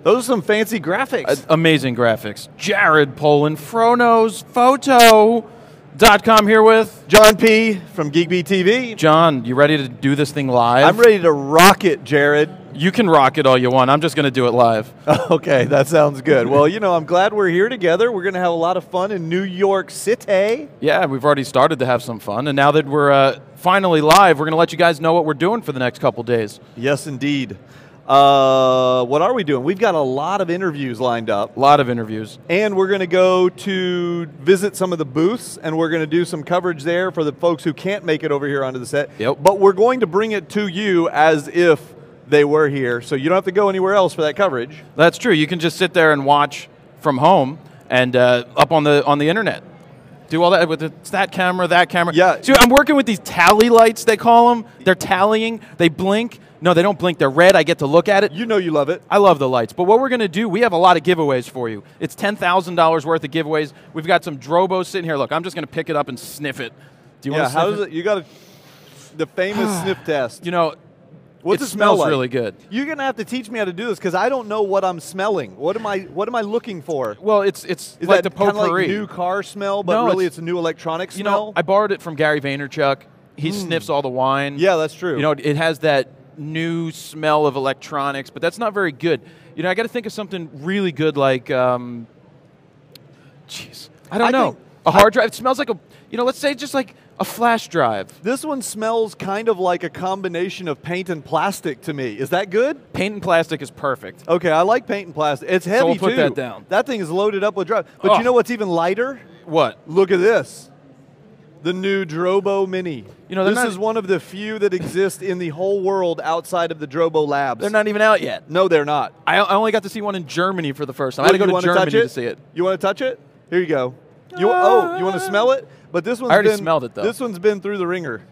Those are some fancy graphics. Amazing graphics. Jared Polin, FroKnowsPhoto.com here with John P. from GeekBeat TV. John, you ready to do this thing live? I'm ready to rock it, Jared. You can rock it all you want. I'm just going to do it live. Okay, that sounds good. Well, you know, I'm glad we're here together. We're going to have a lot of fun in New York City. Yeah, we've already started to have some fun. And now that we're finally live, we're going to let you guys know what we're doing for the next couple days. Yes, indeed. What are we doing? We've got a lot of interviews lined up. A lot of interviews. And we're going to go to visit some of the booths, and we're going to do some coverage there for the folks who can't make it over here onto the set. Yep. But we're going to bring it to you as if they were here, so you don't have to go anywhere else for that coverage. That's true. You can just sit there and watch from home and up on the internet. Do all that with that camera, that camera. Yeah. See, I'm working with these tally lights, they call them. They're tallying. They blink. No, they don't blink. They're red. I get to look at it. You know you love it. I love the lights. But what we're going to do, we have a lot of giveaways for you. It's $10,000 worth of giveaways. We've got some Drobos sitting here. Look, I'm just going to pick it up and sniff it. Do you want to sniff how does it? You got the famous sniff test. You know, what's it it smell smells like? really good. You're going to have to teach me how to do this because I don't know what I'm smelling. What am I looking for? Well, it's Is like that the kind of potpourri. like new car smell, but No, really it's a new electronic smell? You know, I borrowed it from Gary Vaynerchuk. He sniffs all the wine. Yeah, that's true. You know, it has that new smell of electronics, but that's not very good. You know, I got to think of something really good like, jeez, I don't know. A hard drive. It smells like let's say just like a flash drive. This one smells kind of like a combination of paint and plastic to me. Is that good? Paint and plastic is perfect. Okay, I like paint and plastic. It's heavy, we'll put too. that down. That thing is loaded up with drive. But you know what's even lighter? What? Look at this. The new Drobo Mini. You know, this is one of the few that exist in the whole world outside of the Drobo labs. They're not even out yet. No, they're not. I only got to see one in Germany for the first time. I had to go to Germany to see it. You want to touch it? Here you go. You want to smell it? But this one's I already smelled it, though. This one's been through the ringer.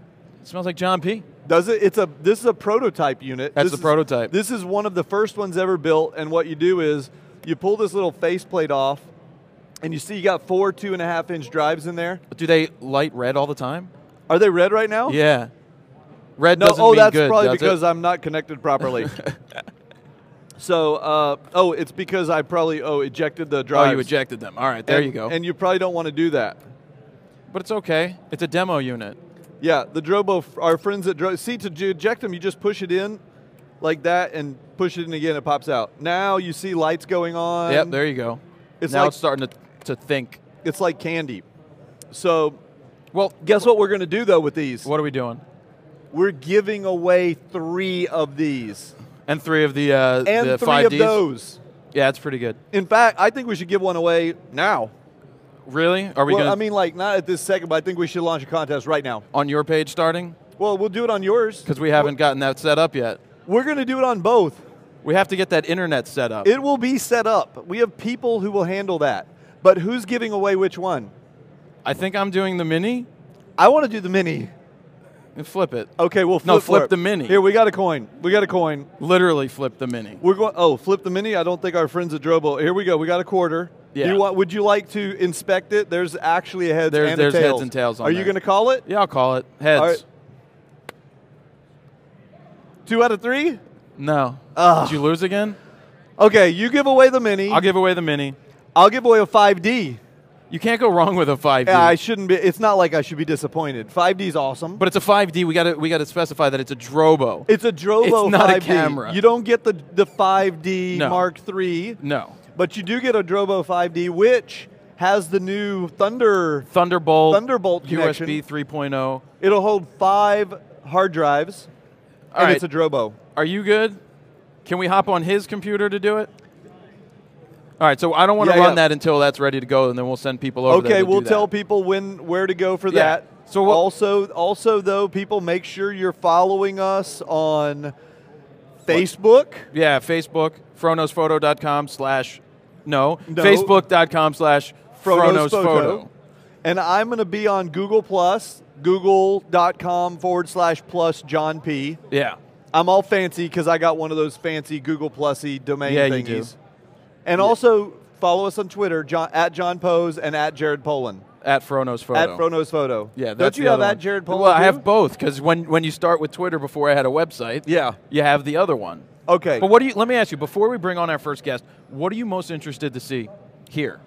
It smells like John P. Does it? This is a prototype unit. That's the prototype. This is one of the first ones ever built, and what you do is you pull this little faceplate off, and you see you got 4 2.5-inch drives in there. Do they light red all the time? Are they red right now? Yeah. Red No, doesn't mean that's good, probably does because it? I'm not connected properly. So, it's because I probably ejected the drives. Oh, you ejected them. All right, there you go. And you probably don't want to do that. But it's okay. It's a demo unit. Yeah, the Drobo, our friends at Drobo, see, to eject them, you just push it in like that and push it in again, it pops out. Now you see lights going on. Yep, there you go. Now it's starting to think. It's like candy. So, well, guess what we're going to do, though, with these? What are we doing? We're giving away 3 of these. And 3 of the and the 3 5Ds? of those. Yeah, it's pretty good. In fact, I think we should give one away now. Really? Are we Well, gonna, I mean, like, not at this second, but I think we should launch a contest right now. on your page starting? Well, we'll do it on yours. Because we haven't gotten that set up yet. We're going to do it on both. We have to get that internet set up. It will be set up. We have people who will handle that. But who's giving away which one? I think I'm doing the mini. I want to do the mini. And flip it. Okay, we'll flip the mini. Here, we got a coin. We got a coin. Literally flip the mini. We're going. Oh, flip the mini. I don't think our friends at Drobo. Here we go. We got a quarter. Yeah. Would you like to inspect it? There's actually a heads and a there's tails. heads and tails on Are there. you going to call it? Yeah, I'll call it. Heads. All right. 2 out of 3? No. Ugh. Did you lose again? Okay, you give away the mini. I'll give away the mini. I'll give away a 5D. You can't go wrong with a 5D. Yeah, I shouldn't be. It's not like I should be disappointed. 5D's awesome. But it's a 5D. We got to specify that it's a Drobo. It's a Drobo It's not 5D. a camera. You don't get the 5D No. Mark III. No. But you do get a Drobo 5D, which has the new Thunderbolt connection. USB 3.0. It'll hold 5 hard drives, All and right. it's a Drobo. Are you good? Can we hop on his computer to do it? All right, so I don't want to run that until that's ready to go, and then we'll send people over there Okay, to we'll do tell that. people where to go for Yeah. that. So what- also though, people, make sure you're following us on Facebook. Yeah, Facebook, FroKnowsPhoto.com/ Facebook.com/FroKnowsPhoto. And I'm going to be on Google+, google.com/plus John P. Yeah. I'm all fancy because I got one of those fancy Google Plus-y domain thingies. You do. And also follow us on Twitter, at John Pose and at Jared Polin. At FroKnowsPhoto. At FroKnowsPhoto. Yeah, Don't that's you the have other at one. Jared Polin? Well, I too? have both because when you start with Twitter before I had a website, Yeah. you have the other one. Okay. But what do you? Let me ask you before we bring on our first guest. What are you most interested to see here?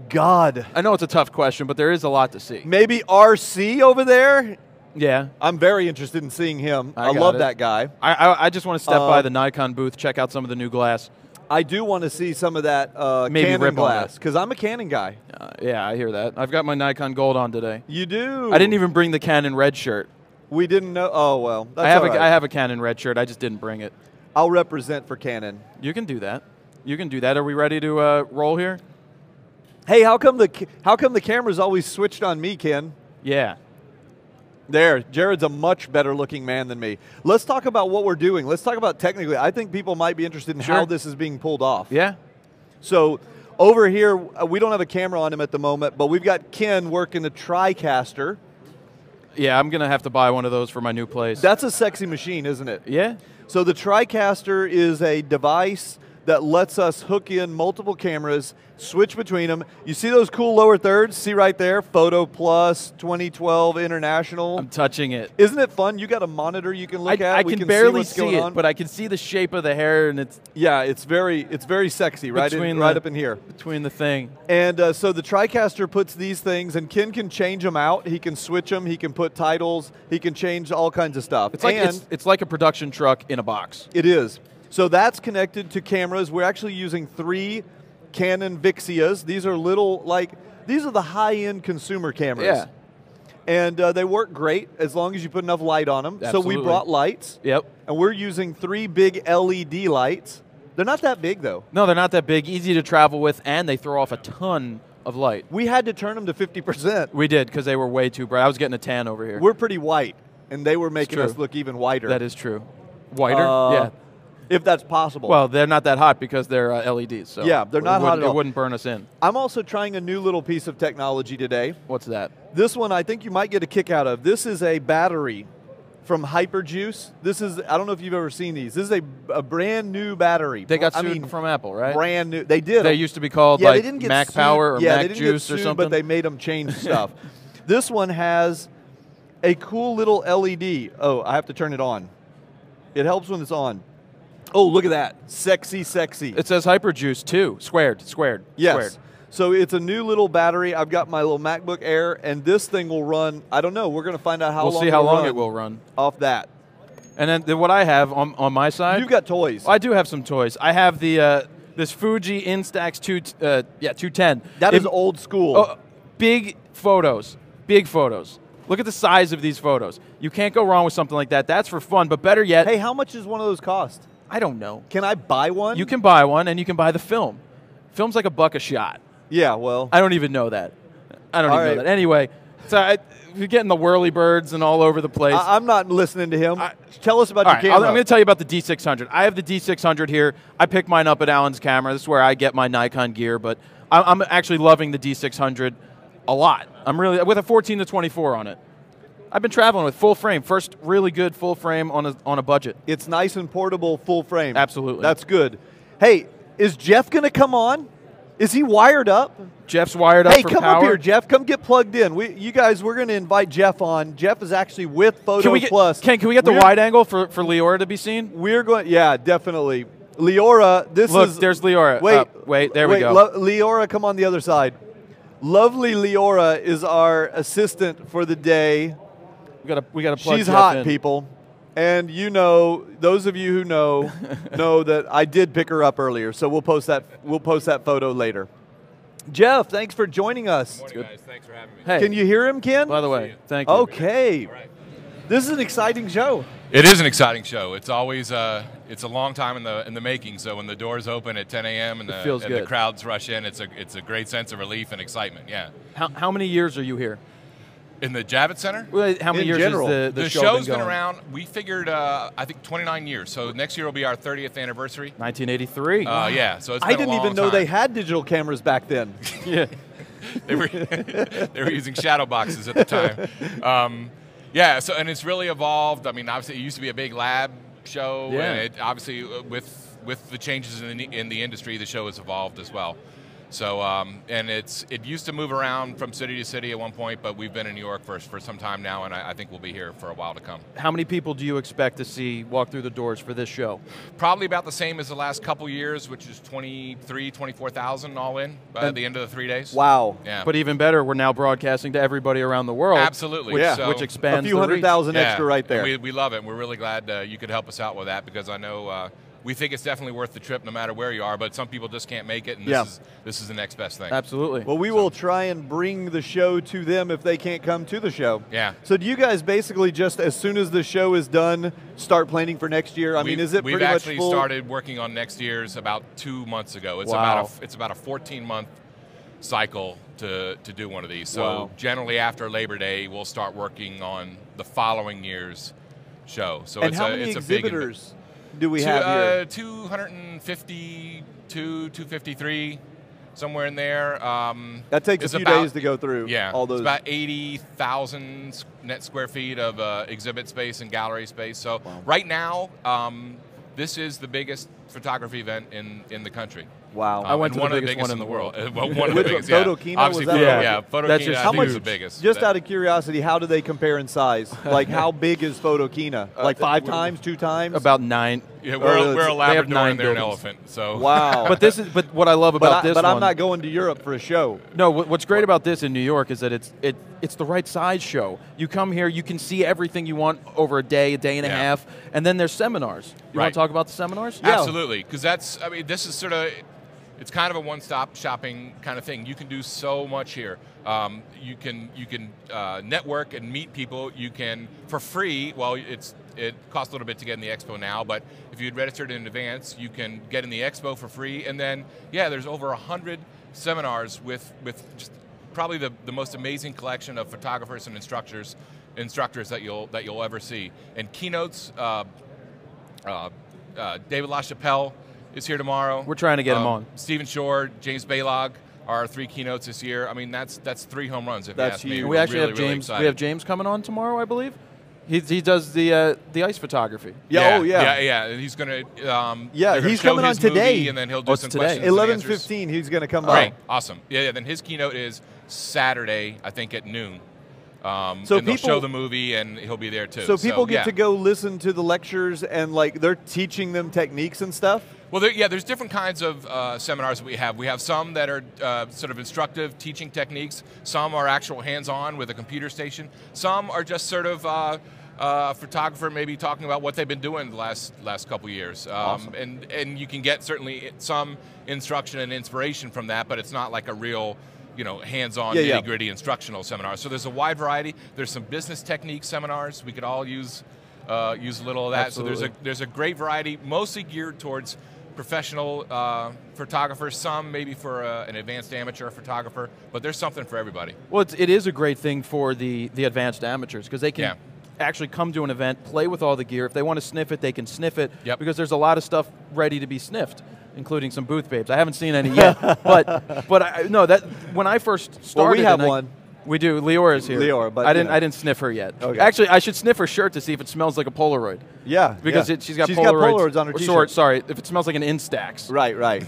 God. I know it's a tough question, but there is a lot to see. Maybe RC over there? Yeah. I'm very interested in seeing him. I got love it. that guy. I just want to step by the Nikon booth, check out some of the new glass. I do want to see some of that Maybe Canon rip on glass, it. because I'm a Canon guy. Yeah, I hear that. I've got my Nikon Gold on today. You do? I didn't even bring the Canon red shirt. We didn't know. Oh, well. That's I have all right. I have a Canon red shirt. I just didn't bring it. I'll represent for Canon. You can do that. You can do that. Are we ready to roll here? Hey, how come the camera's always switched on me, Ken? Yeah. There, Jared's a much better looking man than me. Let's talk about what we're doing. Let's talk about technically. I think people might be interested in how this is being pulled off. Yeah. So over here, we don't have a camera on him at the moment, but we've got Ken working a TriCaster. Yeah, I'm going to have to buy one of those for my new place. That's a sexy machine, isn't it? Yeah. So the TriCaster is a device that lets us hook in multiple cameras, switch between them. You see those cool lower thirds? See right there? Photo Plus, 2012 International. I'm touching it. Isn't it fun? You got a monitor you can look at. I We can barely see what's going on. but I can see the shape of the hair, and it's yeah, it's very sexy, right up in here. Between the thing. And so the TriCaster puts these things, and Ken can change them out. He can switch them. He can put titles. He can change all kinds of stuff. It's like it's like a production truck in a box. It is. So that's connected to cameras. We're actually using 3 Canon Vixias. These are these are the high-end consumer cameras. Yeah. And they work great as long as you put enough light on them. Absolutely. So we brought lights. Yep. And we're using 3 big LED lights. They're not that big, though. No, they're not that big, easy to travel with, and they throw off a ton of light. We had to turn them to 50%. We did, because they were way too bright. I was getting a tan over here. We're pretty white, and they were making us look even whiter. That is true. Whiter? Yeah. If that's possible. Well, they're not that hot because they're LEDs. So yeah, they're not hot at all. It wouldn't burn us in. I'm also trying a new little piece of technology today. What's that? This one I think you might get a kick out of. This is a battery from Hyperjuice. This is, I don't know if you've ever seen these. This is a brand new battery. They got sued from Apple, right? Brand new. They did. They used to be called they like didn't get Mac sued. Power or Mac they didn't Juice get sued, or something. but they made them change stuff. This one has a cool little LED. Oh, I have to turn it on. It helps when it's on. Oh, look at that. Sexy, sexy. It says Hyperjuice too. Squared. Yes. Squared. So it's a new little battery. I've got my little MacBook Air, and this thing will run, I don't know. We're going to find out how long We'll see how long it will run. Off that. And then what I have on my side. You've got toys. I do have some toys. I have the this Fuji Instax 210. That is old school. Big photos. Big photos. Look at the size of these photos. You can't go wrong with something like that. That's for fun, but better yet. Hey, how much does one of those cost? I don't know. Can I buy one? You can buy one, and you can buy the film. Film's like $1 a shot. Yeah, well. I don't even know that. Know that. Anyway, so you're getting the whirly birds and all over the place. I'm not listening to him. Tell us about your camera. I'm going to tell you about the D600. I have the D600 here. I picked mine up at Alan's Camera. This is where I get my Nikon gear, but I'm actually loving the D600 a lot. I'm really with a 14 to 24 on it. I've been traveling with full frame. First really good full frame on a budget. It's nice and portable, full frame. Absolutely. That's good. Hey, is Jeff going to come on? Is he wired up? Jeff's wired up for power. Hey, come up here, Jeff. Come get plugged in. We're going to invite Jeff on. Jeff is actually with Photo Plus. Can we get the wide angle for Leora to be seen? We're going. Yeah, definitely. Leora, Look, there's Leora. Wait, there we go. Leora, come on the other side. Lovely Leora is our assistant for the day. We got to plug She's Jeff hot, in. people. And you know, those of you who know that I did pick her up earlier. So we'll post that photo later. Jeff, thanks for joining us. Good morning, guys. Thanks for having me. Hey, can you hear him, Ken? By the way, thank you. Okay. All right. This is an exciting show. It is an exciting show. It's always it's a long time in the making. So when the doors open at 10 a.m. and the crowds rush in, it's a great sense of relief and excitement. Yeah. How many years are you here? In the Javits Center? Well, how many years general. has The show show's been been around, we figured, I think 29 years. So next year will be our 30th anniversary. 1983. Yeah, so it's been I didn't a long even know time. they had digital cameras back then. Yeah. they were using shadow boxes at the time. Yeah, so and it's really evolved. I mean, obviously it used to be a big lab show, and it obviously with the changes in the industry, the show has evolved as well. So, and it used to move around from city to city at one point, but we've been in New York for some time now, and I think we'll be here for a while to come. How many people do you expect to see walk through the doors for this show? Probably about the same as the last couple years, which is 24,000 all in by the end of the 3 days. Wow. Yeah. But even better, we're now broadcasting to everybody around the world. Absolutely. Which expands a few 100,000 extra right there. We love it, and we're really glad you could help us out with that, because I know we think it's definitely worth the trip no matter where you are, but some people just can't make it, and this is the next best thing. Absolutely. Well, we will try and bring the show to them if they can't come to the show. Yeah. So do you guys basically just, as soon as the show is done, start planning for next year? I mean, is it pretty much full? We've actually started working on next year's about 2 months ago. It's about a 14-month cycle to do one of these. So generally after Labor Day, we'll start working on the following year's show. So and how many exhibitors do we have here? 252, 253, somewhere in there. That takes a few days to go through. Yeah, all those. It's about 80,000 net square feet of exhibit space and gallery space. So right now, this is the biggest photography event in the country. Wow. I went to one the of the biggest biggest one in the world. One of Which the biggest, FroKnowsPhoto? Obviously, was that? yeah, FroKnowsPhoto how much is the biggest. Just out of curiosity, how do they compare in size? Like, how big is FroKnowsPhoto? Like 5 times, 2 times? About 9. Yeah, we're a Labrador 9 and they're an buildings. elephant. So Wow. But what I love about this but one, I'm not going to Europe for a show. No, what's great about this in New York is that it's the right size show. You come here, you can see everything you want over a day and a half, and then there's seminars. You want to talk about the seminars? Yeah. Absolutely, because this is sort of, it's kind of a one-stop shopping kind of thing. You can do so much here. You can network and meet people. You can, for free, well, it costs a little bit to get in the expo now, but if you'd registered in advance, you can get in the expo for free. And then, there's over 100 seminars with just probably the most amazing collection of photographers and instructors that you'll ever see. And keynotes, David LaChapelle is here tomorrow. We're trying to get him on. Stephen Shore, James Baylog are our 3 keynotes this year. I mean, that's 3 home runs. If you ask me. We actually really, have James. Really we have James coming on tomorrow, I believe. He does the ice photography. Yeah. He's gonna. He's coming on today, and then he'll do some questions. 11:15. He's going to come by. by. Awesome. Yeah. Then his keynote is Saturday, I think, at noon. So and they'll show the movie, and he'll be there too. So people get to go listen to the lectures, and like they're teaching them techniques and stuff. Well, there's different kinds of seminars that we have. We have some that are sort of instructive teaching techniques. Some are actual hands-on with a computer station. Some are just sort of a photographer maybe talking about what they've been doing the last couple years. Awesome. And you can get certainly some instruction and inspiration from that, but it's not like a real hands-on, nitty-gritty instructional seminar. So there's a wide variety. There's some business technique seminars. We could all use a little of that. Absolutely. So there's a great variety, mostly geared towards professional photographers, some maybe for an advanced amateur photographer, but there's something for everybody. Well, it is a great thing for the advanced amateurs, because they can actually come to an event, play with all the gear. If they want to sniff it, they can sniff it, because there's a lot of stuff ready to be sniffed, including some booth babes. I haven't seen any yet, but when I first started, we have one. We do. Leora is here. Leora, but I didn't sniff her yet. Okay. Actually, I should sniff her shirt to see if it smells like a Polaroid. Yeah, because she's got Polaroids on her t-shirt. Sorry, if it smells like an Instax. Right.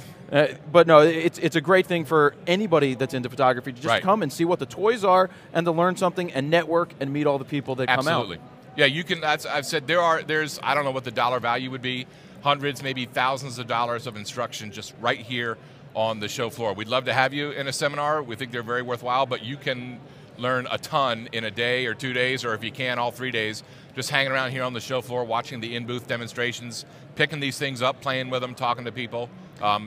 But no, it's a great thing for anybody that's into photography to just come and see what the toys are and to learn something and network and meet all the people that come out. Absolutely. Yeah, you can. I've said there's I don't know what the dollar value would be, hundreds, maybe thousands of dollars of instruction just right here on the show floor. We'd love to have you in a seminar. We think they're very worthwhile, but you can learn a ton in a day or 2 days, or if you can, all 3 days, just hanging around here on the show floor, watching the in-booth demonstrations, picking these things up, playing with them, talking to people.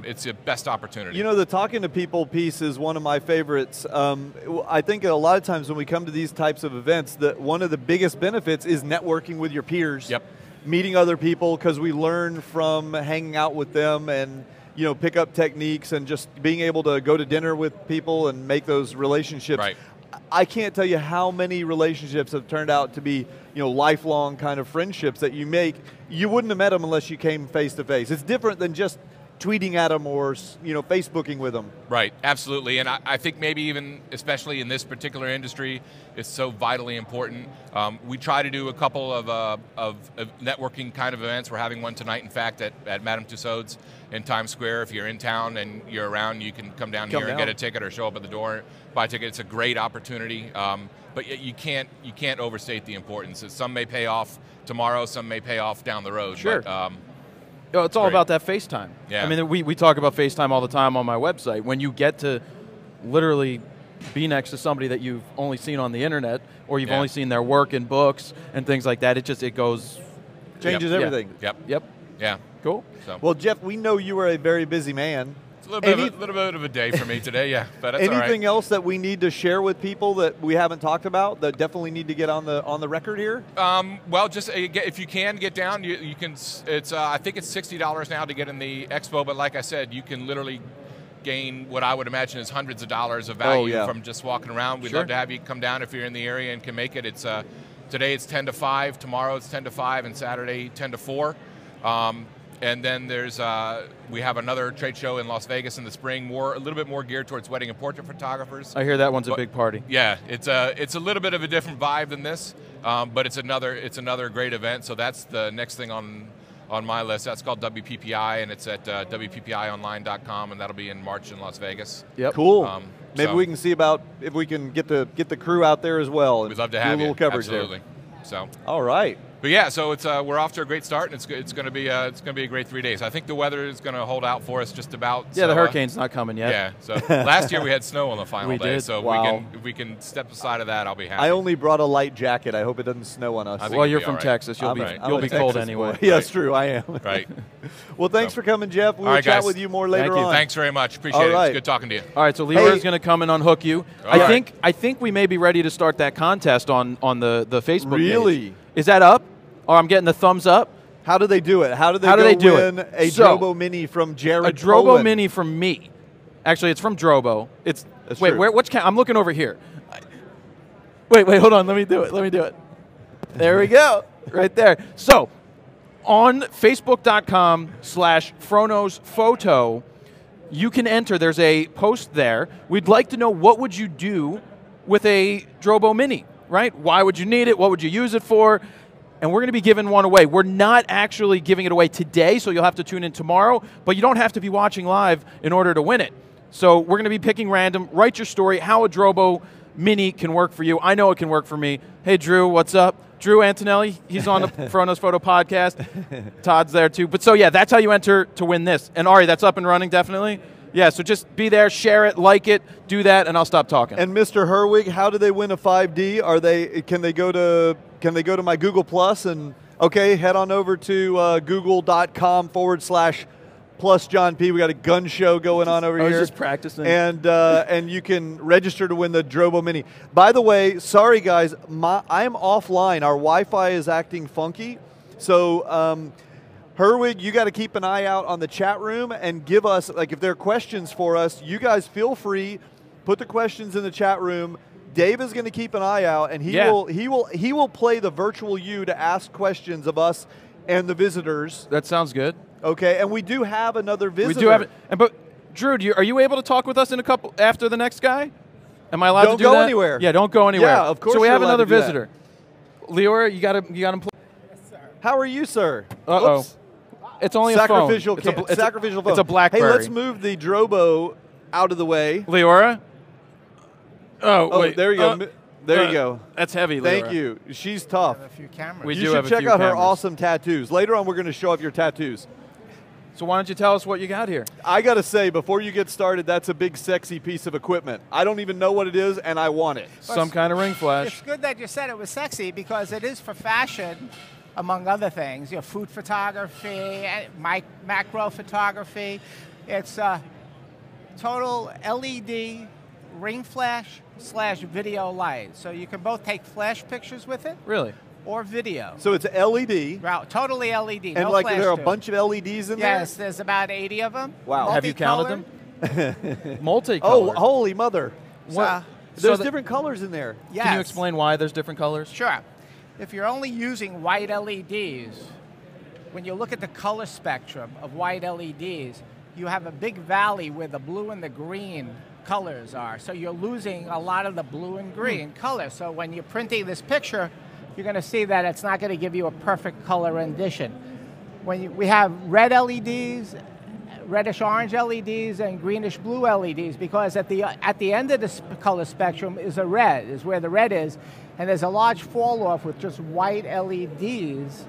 It's the best opportunity. The talking to people piece is one of my favorites. I think a lot of times when we come to these types of events, that one of the biggest benefits is networking with your peers. Yep. Meeting other people, because we learn from hanging out with them and pick up techniques, and just being able to go to dinner with people and make those relationships. Right. I can't tell you how many relationships have turned out to be, lifelong kind of friendships that you make. You wouldn't have met them unless you came face to face. It's different than just tweeting at them or Facebooking with them. Right, absolutely, and I think maybe even, especially in this particular industry, it's so vitally important. We try to do a couple of networking kind of events. We're having one tonight, in fact, at Madame Tussauds in Times Square. If you're in town and you're around, you can come down here and get a ticket or show up at the door, buy a ticket. It's a great opportunity, but you can't overstate the importance. Some may pay off tomorrow, some may pay off down the road. Sure. But, it's all about that FaceTime. Yeah. I mean, we talk about FaceTime all the time on my website. When you get to literally be next to somebody that you've only seen on the internet, or you've only seen their work in books and things like that, it goes... Changes everything. Yep. Yeah. Cool. So. Well, Jeff, we know you are a very busy man. It's a little bit of a day for me today, yeah, but that's all right. Anything else that we need to share with people that we haven't talked about that definitely need to get on the record here? Well, just if you can get down, you can. It's I think it's $60 now to get in the expo, but like I said, you can literally gain what I would imagine is hundreds of dollars of value from just walking around. We'd love to have you come down if you're in the area and can make it. It's today it's 10 to 5, tomorrow it's 10 to 5, and Saturday 10 to 4. And then there's we have another trade show in Las Vegas in the spring, a little bit more geared towards wedding and portrait photographers. I hear that one's a big party. Yeah, it's a little bit of a different vibe than this, but it's another great event. So that's the next thing on my list. That's called WPPI, and it's at WPPIonline.com, and that'll be in March in Las Vegas. Yep. Cool. Maybe we can see about if we can get the crew out there as well. We'd love to have a little coverage absolutely. There. So. All right. But yeah, so it's we're off to a great start, and it's going to be a great 3 days. I think the weather is going to hold out for us just about. Yeah, the hurricane's not coming yet. Yeah. So last year we had snow on the final day, did. so if we can step aside of that, I'll be happy. I only brought a light jacket. I hope it doesn't snow on us. Well, you're from Texas. You'll be cold anyway. Yeah, that's true. I am. Right. Well, thanks for coming, Jeff. We'll chat with you more later on. Thanks very much. Appreciate it. It's good talking to you. All right, so Leroy's going to come and unhook you. I think we may be ready to start that contest on the Facebook page. Really? Is that up? Or I'm getting the thumbs up. How do they do it? How do they win a Drobo Mini from Jared A Drobo Polin? Mini from me. Actually, it's from Drobo. That's true. I'm looking over here. Wait, hold on. Let me do it. There we go. Right there. So, on Facebook.com/FroKnowsPhoto, you can enter. There's a post there. We'd like to know, what would you do with a Drobo Mini, right? Why would you need it? What would you use it for? And we're going to be giving one away. We're not actually giving it away today, so you'll have to tune in tomorrow, but you don't have to be watching live in order to win it. So we're going to be picking random. Write your story, how a Drobo Mini can work for you. I know it can work for me. Hey, Drew, what's up? Drew Antonelli, he's on the FroKnowsPhoto podcast. Todd's there too. But so, yeah, that's how you enter to win this. And Ari, that's up and running, definitely? Yeah, so just be there, share it, like it, do that, and I'll stop talking. And Mr. Herwig, how do they win a 5D? Can they go to my Google Plus and head on over to google.com/plus John P. We got a gun show going on over here. I was just practicing. And you can register to win the Drobo Mini. By the way, sorry guys, I'm offline. Our Wi-Fi is acting funky, so. Herwig, you got to keep an eye out on the chat room and give us, if there are questions for us, you guys feel free, put the questions in the chat room. Dave is going to keep an eye out, and he will play the virtual you to ask questions of us and the visitors. That sounds good. Okay, and we do have another visitor. We do have it. But Drew, are you able to talk with us in a couple after the next guy? Am I allowed to do that? Don't go anywhere. Yeah, don't go anywhere. Yeah, of course. So we have another to do visitor. Leora, you got him. Yes, sir. How are you, sir? Uh-oh. Oops. It's only sacrificial a phone. Sacrificial phone. It's a BlackBerry. Hey, let's move the Drobo out of the way. Leora? Oh, wait. There you go. There you go. That's heavy, Leora. Thank you. She's tough. We have a few cameras. We you do should have a check few out her cameras. awesome tattoos. Later on, we're going to show off your tattoos. So why don't you tell us what you got here? I got to say, before you get started, that's a big, sexy piece of equipment. I don't even know what it is, and I want it. Some kind of ring flash. It's good that you said it was sexy because it is for fashion, among other things. Food photography, macro photography. It's total LED ring flash / video light. So you can both take flash pictures with it. Really? Or video. So it's LED. Right, totally LED. And no flash there are a to it. bunch of LEDs in there? Yes, there's about 80 of them. Wow. Have you counted them? Multicolored. Oh, holy mother. So, There's different colors in there. yes. Can you explain why there's different colors? Sure. If you're only using white LEDs, when you look at the color spectrum of white LEDs, you have a big valley where the blue and the green colors are. So you're losing a lot of the blue and green color. So when you're printing this picture, you're going to see that it's not going to give you a perfect color rendition. We have red LEDs, reddish orange LEDs, and greenish blue LEDs, because at the end of the color spectrum is where the red is, and there's a large fall off with just white LEDs,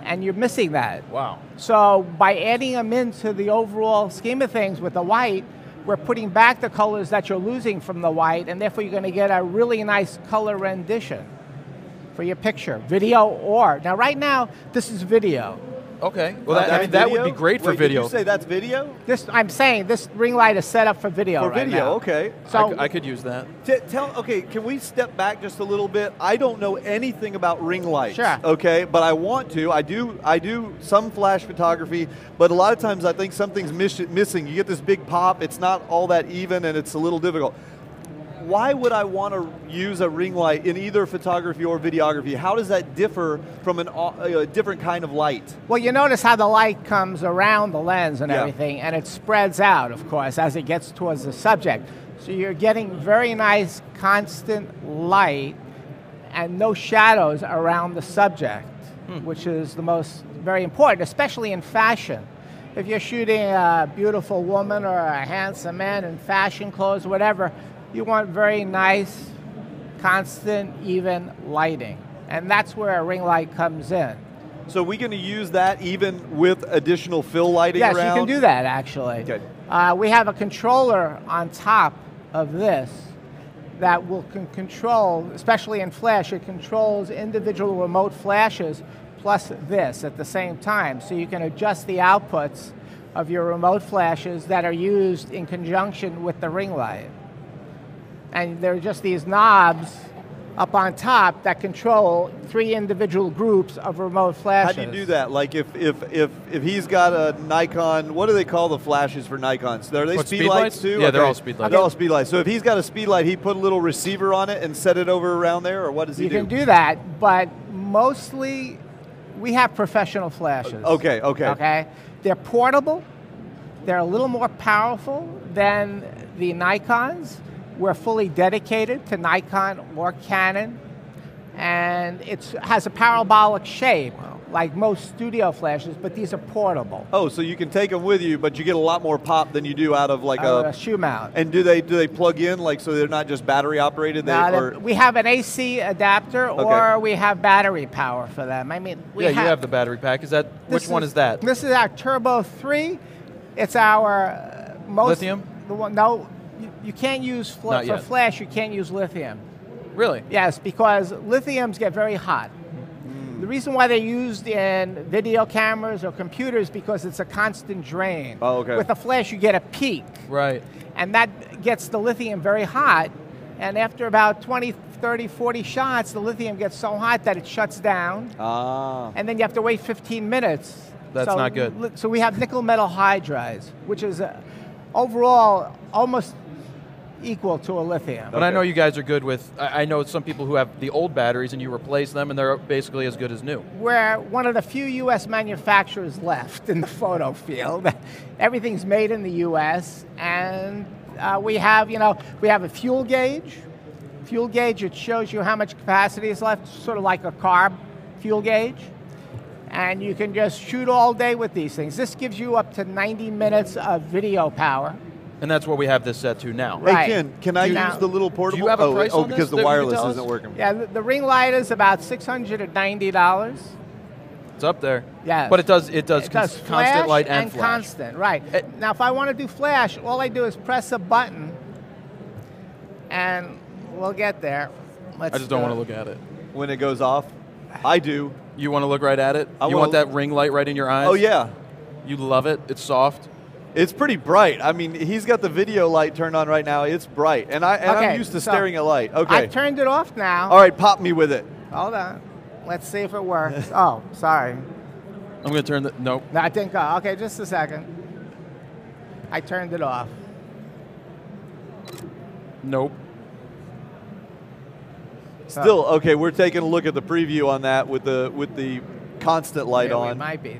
and you're missing that. Wow. So by adding them into the overall scheme of things with the white, we're putting back the colors that you're losing from the white, and therefore you're going to get a really nice color rendition for your picture, video or. Now right now, this is video. Okay. Well, that would be great for video. Did you say that's video? I'm saying this ring light is set up for video For video, now. okay. So I could use that. Okay, can we step back just a little bit? I don't know anything about ring lights. Sure. Okay, but I want to. I do some flash photography, but a lot of times I think something's missing. You get this big pop, it's not all that even, and it's a little difficult. Why would I want to use a ring light in either photography or videography? How does that differ from a different kind of light? Well, you notice how the light comes around the lens and Yeah. everything, and it spreads out, of course, as it gets towards the subject. So you're getting very nice, constant light and no shadows around the subject, which is very important, especially in fashion. If you're shooting a beautiful woman or a handsome man in fashion clothes, whatever, you want very nice, constant, even lighting. And that's where a ring light comes in. So we're going to use that even with additional fill lighting around? Yes, you can do that, actually. Okay. We have a controller on top of this that can control, especially in flash, it controls individual remote flashes plus this at the same time. So you can adjust the outputs of your remote flashes that are used in conjunction with the ring light. And there are just these knobs up on top that control 3 individual groups of remote flashes. How do you do that? Like if he's got a Nikon, what do they call the flashes for Nikons? Are they speed lights too? Yeah, they're all speed lights. They're all speed lights. So if he's got a speed light, he put a little receiver on it and set it over around there, or what does he do? You can do that, but mostly we have professional flashes. Okay. They're portable. They're a little more powerful than the Nikons. We're fully dedicated to Nikon or Canon, and it has a parabolic shape, like most studio flashes, but these are portable. Oh, so you can take them with you, but you get a lot more pop than you do out of like a shoe mount. And do they plug in, like, so they're not just battery operated? We have an AC adapter, or we have battery power for them. I mean, you have the battery pack. Which one is that? This is our Turbo 3. It's our most lithium. No. You can't use for flash. You can't use lithium. Really? Yes, because lithiums get very hot. The reason why they're used in video cameras or computers is because it's a constant drain. Oh, okay. With a flash, you get a peak. Right. And that gets the lithium very hot. And after about 20, 30, 40 shots, the lithium gets so hot that it shuts down. And then you have to wait 15 minutes. That's not good. So we have nickel metal hydrides, which is overall almost equal to a lithium. But I know you guys are good with, I know some people who have the old batteries and you replace them and they're basically as good as new. We're one of the few U.S. manufacturers left in the photo field. Everything's made in the U.S. and we have a fuel gauge. Fuel gauge, it shows you how much capacity is left, sort of like a carb fuel gauge. And you can just shoot all day with these things. This gives you up to 90 minutes of video power. And that's what we have this set to now. Right. Hey, can I use the little portable? Do you have a price on because this the wireless isn't working. Yeah, the ring light is about $690. It's up there. Yeah. But it does constant light and flash. Constant, right. Now, if I want to do flash, all I do is press a button, and we'll get there. I just don't want to look at it. When it goes off? I do. You want to look right at it? You want that ring light right in your eyes? Oh, yeah. You love it? It's soft? It's pretty bright. I mean, he's got the video light turned on right now. It's bright. And I'm used to staring at light. Okay. I've turned it off now. All right, pop me with it. Hold on. Let's see if it works. Oh, sorry. I'm going to turn the, nope. No, I didn't go. Okay, just a second. I turned it off. Nope. Still, okay, we're taking a look at the preview on that with the constant light on. It might be.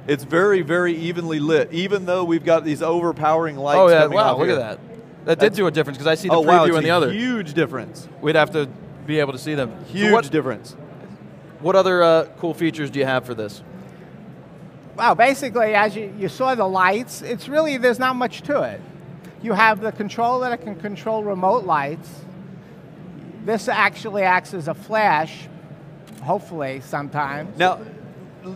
It's very, very evenly lit, even though we've got these overpowering lights. Oh yeah! coming Wow, off look here. at that. That did do a difference because I see the Oh preview wow, it's and the a other. huge difference. We'd have to be able to see them. Huge difference. What other cool features do you have for this? Well, basically, as you saw the lights, it's really, there's not much to it. You have the controller that can control remote lights. This actually acts as a flash, hopefully sometimes. Now,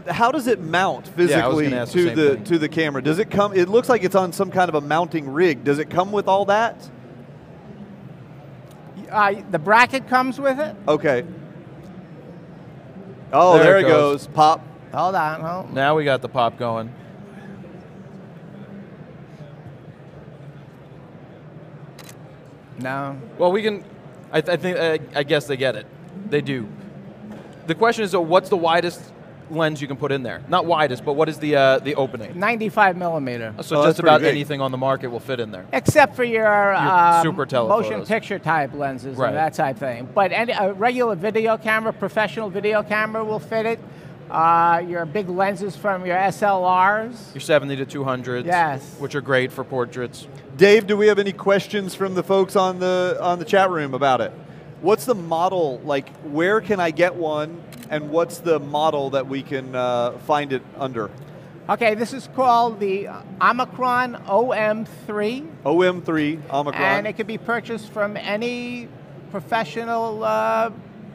how does it mount physically ask the same thing. to the camera? Does it come? It looks like it's on some kind of a mounting rig. Does it come with all that? The bracket comes with it. Okay. Oh, there it goes. Pop. Hold on. Hold on. Now we got the pop going. No. Well, we can. I guess they get it. They do. The question is, what's the widest lens you can put in there? Not widest, but what is the opening? 95 millimeter. So that's just about pretty big. anything on the market will fit in there. Except for your super telephotos. motion picture type lenses Right. and that type thing. But a regular video camera, professional video camera will fit it. Your big lenses from your SLRs. Your 70 to 200s, Yes. which are great for portraits. Dave, do we have any questions from the folks on the chat room about it? What's the model, like where can I get one, and what's the model that we can find it under? Okay, this is called the Omicron OM3. OM3, Omicron. And it can be purchased from any professional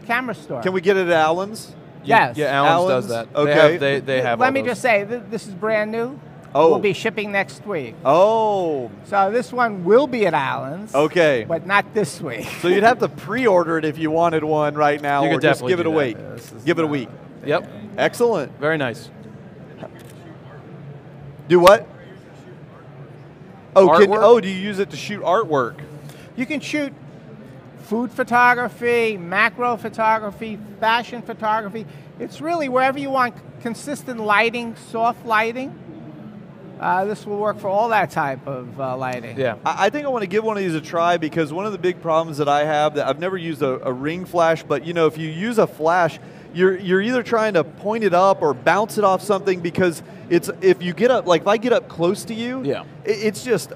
camera store. Can we get it at Allen's? Yes. Yeah, Allen's does that. Okay. They have Let all me those. just say, this is brand new. Oh. We'll be shipping next week. Oh, So this one will be at Allen's. okay. But not this week. So you'd have to pre-order it if you wanted one right now, You or could just definitely give it do a that. week. Give it a week. Yep, Excellent. very nice. Do what? Artwork? Do you use it to shoot artwork? You can shoot food photography, macro photography, fashion photography. It's really wherever you want consistent lighting, soft lighting. This will work for all that type of lighting. Yeah. I think I want to give one of these a try, because one of the big problems that I have, that I've never used a ring flash, but you know, if you use a flash, you're either trying to point it up or bounce it off something, because if you get up, like if I get up close to you, Yeah. it's just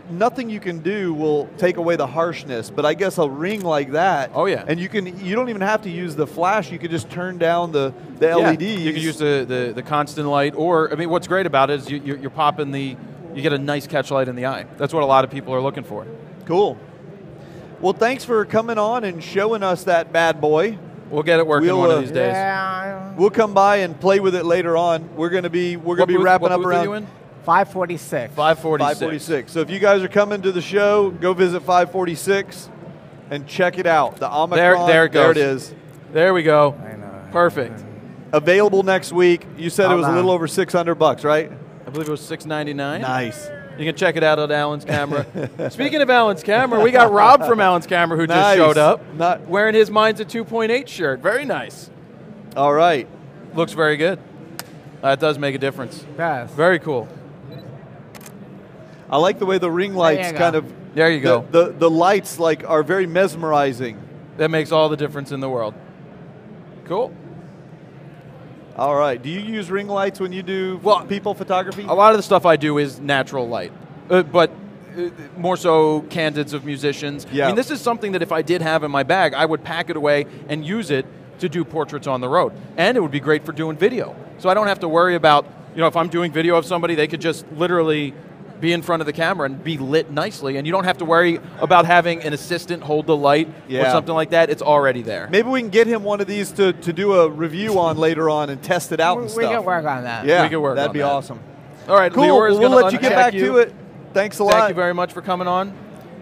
nothing you can do will take away the harshness. But I guess a ring like that, Oh, yeah. and you don't even have to use the flash. You could just turn down the Yeah, LEDs. you can use the constant light, or I mean, what's great about it is you're popping you get a nice catch light in the eye. That's what a lot of people are looking for. Cool. Well, thanks for coming on and showing us that bad boy. We'll get it working We'll, one of these days. Yeah. We'll come by and play with it later on. We're going to be What wrapping booth up are you around in? 546. 546. 546. So if you guys are coming to the show, go visit 546 and check it out. The Omicron. There it goes. There it is. There we go. I know. Perfect. Available next week. You said it was a Hold little on. over $600, right? I believe it was $699. Nice. You can check it out at Allen's Camera. Speaking of Allen's Camera, we got Rob from Allen's Camera who just Nice. showed up, Not- wearing his Mine's a 2.8 shirt. Very nice. All right. Looks very good. It does make a difference. Yes. Very cool. I like the way the ring lights you go. kind of. There you go. The lights like are very mesmerizing. That makes all the difference in the world. Cool. All right. Do you use ring lights when you do people photography? A lot of the stuff I do is natural light, but more so candids of musicians. Yeah. I mean, this is something that if I did have in my bag, I would pack it away and use it to do portraits on the road. And it would be great for doing video. So I don't have to worry about, if I'm doing video of somebody, they could just literally be in front of the camera and be lit nicely, and you don't have to worry about having an assistant hold the light or something like that. It's already there. Maybe we can get him one of these to do a review on later on and test it out and We stuff. can work on that. Yeah, We can work that'd on be that. awesome. All right, Cool. Lior is We'll gonna let you get uncheck back you. to it. Thanks a lot. Thank you very much for coming on.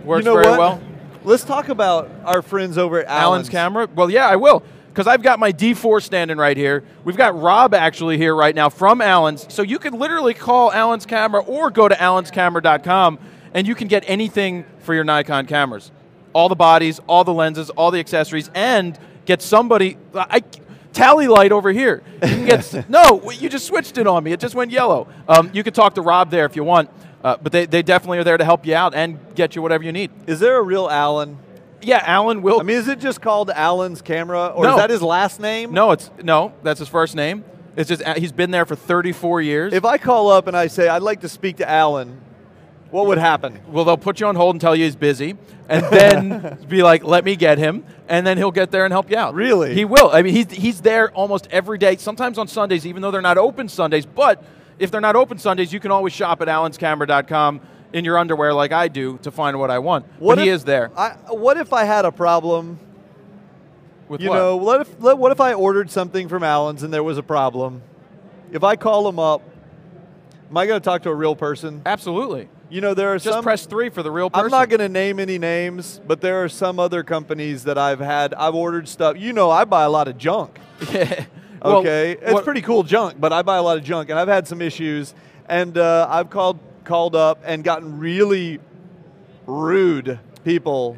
Works You know very what? well. Let's talk about our friends over at Allen's Camera? Well, yeah, I will, because I've got my D4 standing right here. We've got Rob actually here right now from Allen's, so you can literally call Allen's Camera or go to allenscamera.com, and you can get anything for your Nikon cameras. All the bodies, all the lenses, all the accessories, and get somebody... Tally light over here. You can get... No, you just switched it on me. It just went yellow. You can talk to Rob there if you want, but they definitely are there to help you out and get you whatever you need. Is there a real Allen? Yeah, Allen will... I mean, is it just called Allen's Camera, or No. is that his last name? No, that's his first name. It's just he's been there for 34 years. If I call up and I say, I'd like to speak to Alan, what would happen? Well, they'll put you on hold and tell you he's busy, and then be like, let me get him, and then he'll get there and help you out. Really? He will. I mean, he's there almost every day, sometimes on Sundays, even though they're not open Sundays. But if they're not open Sundays, you can always shop at allanscamera.com in your underwear like I do to find what I want. But he is there. What if I had a problem? With You what? know, what if I ordered something from Alan's and there was a problem? If I call him up, am I going to talk to a real person? Absolutely. You know, there are Just some. press 3 for the real person. I'm not going to name any names, but there are some other companies that I've ordered stuff. You know, I buy a lot of junk. Yeah. Well, Okay, it's pretty cool junk, but I buy a lot of junk, and I've had some issues, and I've called up and gotten really rude people.